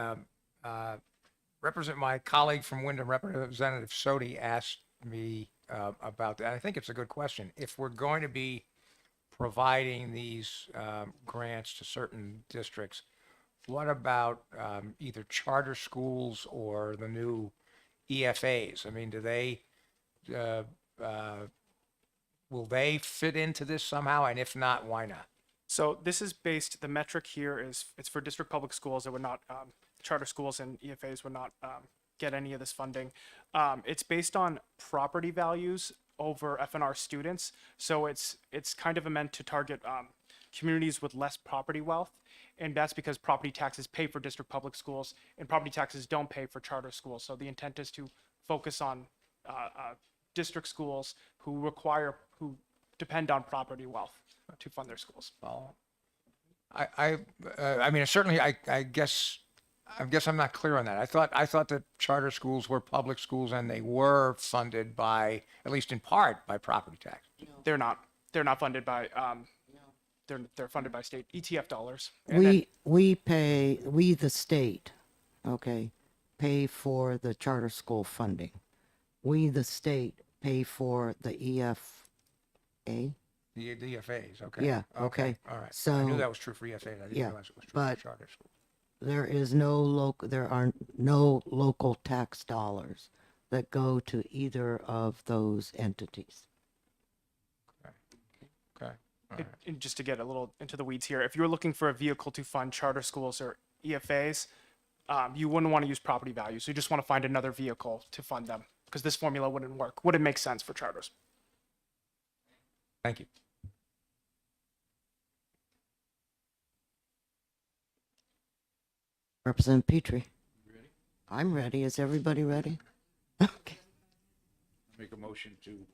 my colleague from Wyndham, Representative Sodi, asked me about that. I think it's a good question. If we're going to be providing these grants to certain districts, what about either charter schools or the new EFAs? I mean, do they, will they fit into this somehow? And if not, why not? So this is based, the metric here is, it's for district public schools that would not, charter schools and EFAs would not get any of this funding. It's based on property values over FNR students. So it's kind of meant to target communities with less property wealth. And that's because property taxes pay for district public schools and property taxes don't pay for charter schools. So the intent is to focus on district schools who depend on property wealth to fund their schools. Well, I mean, certainly, I guess I'm not clear on that. I thought that charter schools were public schools and they were funded by, at least in part, by property tax. They're not. They're not funded by. They're funded by state ETF dollars. And then- We the state, okay, pay for the charter school funding. We the state pay for the EFA. The EFAs, okay. Yeah, okay. All right. I So- knew that was true for EFAs. I didn't Yeah, realize it was true but- for charter schools. There are no local tax dollars that go to either of those entities. Okay. All right. and just to get a little into the weeds here, if you're looking for a vehicle to fund charter schools or EFAs, you wouldn't want to use property values. So you just want to find another vehicle to fund them because this formula wouldn't work. Wouldn't make sense for charters. Thank you. Representative Petrie. I'm ready. Is everybody ready? Okay. Make a motion to.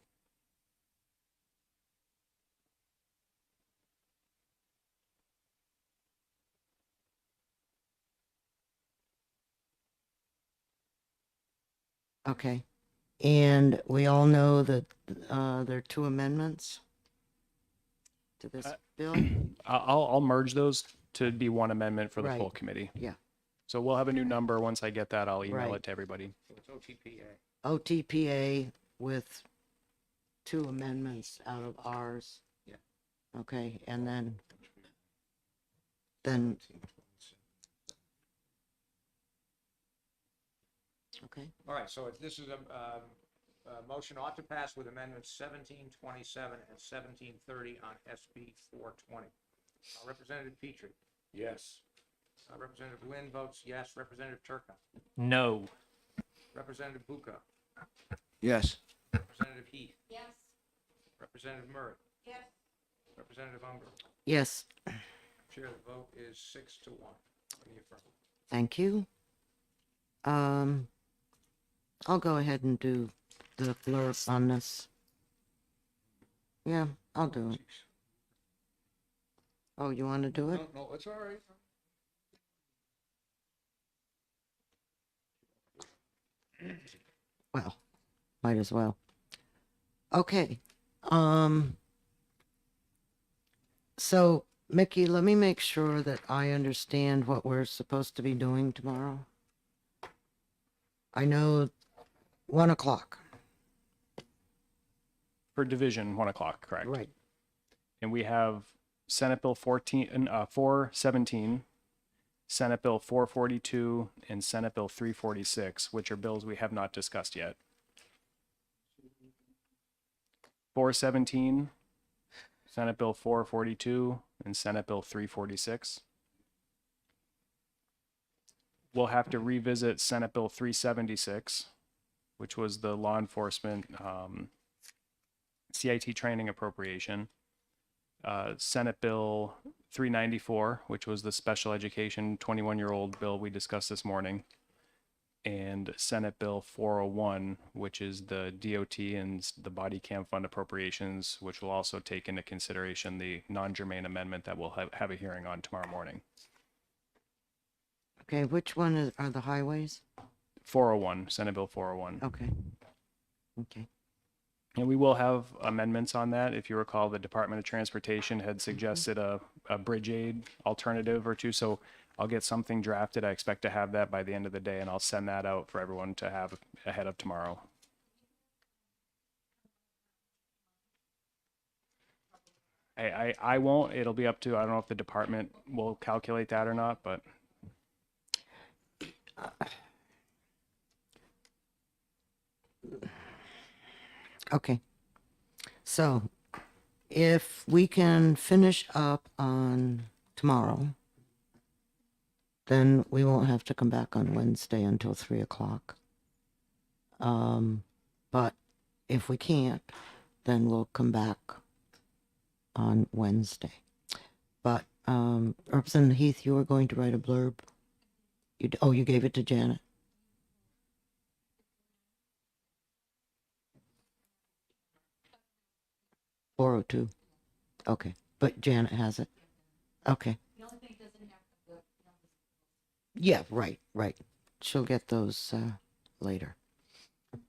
Okay. And we all know that there are two amendments to this bill. I'll merge those to be one amendment for the full Right. committee. Yeah. So we'll have a new number. Once I get that, I'll email Right. it to everybody. So it's OTPA. OTPA with two amendments out of ours. Yeah. Okay, and then okay. All right, so this is a motion ought to pass with amendments 1727 and 1730 on SB 420. Representative Petrie. Yes. Representative Lynn votes yes. Representative Turcotte. No. Representative Bucco. Yes. Representative Heath. Yes. Representative Murray. Yes. Representative Umbro. Yes, Chair, the vote is 6-1 in the affirmative. thank you. I'll go ahead and do the blurb on this. Yeah, I'll do it. Oh, you want to do it? No, it's all right. Well, might as well. Okay. So Mickey, let me make sure that I understand what we're supposed to be doing tomorrow. I know 1 o'clock. For division, 1 o'clock, correct? Right. And we have Senate Bill 417, Senate Bill 442, and Senate Bill 346, which are bills we have not discussed yet. 417, Senate Bill 442, and Senate Bill 346. We'll have to revisit Senate Bill 376, which was the law enforcement CIT training appropriation. Senate Bill 394, which was the special education 21-year-old bill we discussed this morning, and Senate Bill 401, which is the DOT and the body cam fund appropriations, which will also take into consideration the non-germane amendment that we'll have a hearing on tomorrow morning. Okay, which one are the highways? 401, Senate Bill 401. Okay. Okay. And we will have amendments on that. If you recall, the Department of Transportation had suggested a bridge aid alternative or two. So I'll get something drafted. I expect to have that by the end of the day, and I'll send that out for everyone to have ahead of tomorrow. I won't. It'll be up to, I don't know if the department will calculate that or not, but Okay. So if we can finish up on tomorrow, then we won't have to come back on Wednesday until 3 o'clock. But if we can't, then we'll come back on Wednesday. But Representative Heath, you were going to write a blurb. You gave it to Janet. 402. Okay, but Janet has it. Okay. Yeah, right, right. She'll get those later.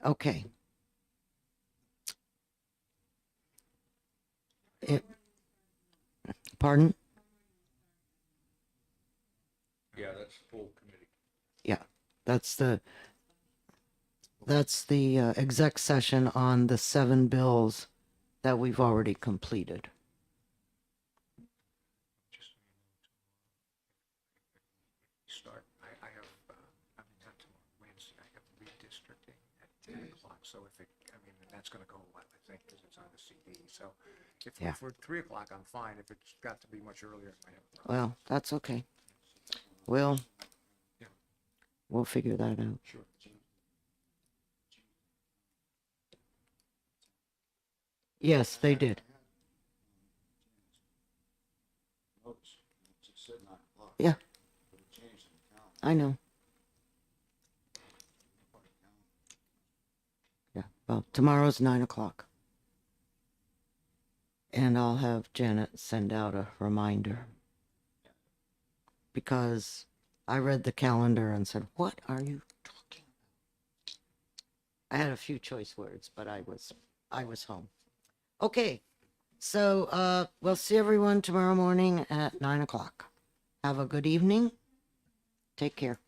Okay. It, pardon? Yeah, that's full committee. Yeah, that's the exec session on the 7 bills that we've already completed. Start, I have, I mean, not tomorrow, Wednesday, I have redistricting at 10 o'clock, so if it, I mean, that's gonna go well, I think, because it's on the CD, so Yeah. if we're 3 o'clock, I'm fine, if it's got to be much earlier, I might have a problem. Well, that's okay. We'll figure that out. Sure. Yes, they did. Yeah. I know. Yeah, well, tomorrow's 9 o'clock. And I'll have Janet send out a reminder. Because I read the calendar and said, what are you talking about? I had a few choice words, but I was home. Okay, so we'll see everyone tomorrow morning at 9 o'clock. Have a good evening. Take care.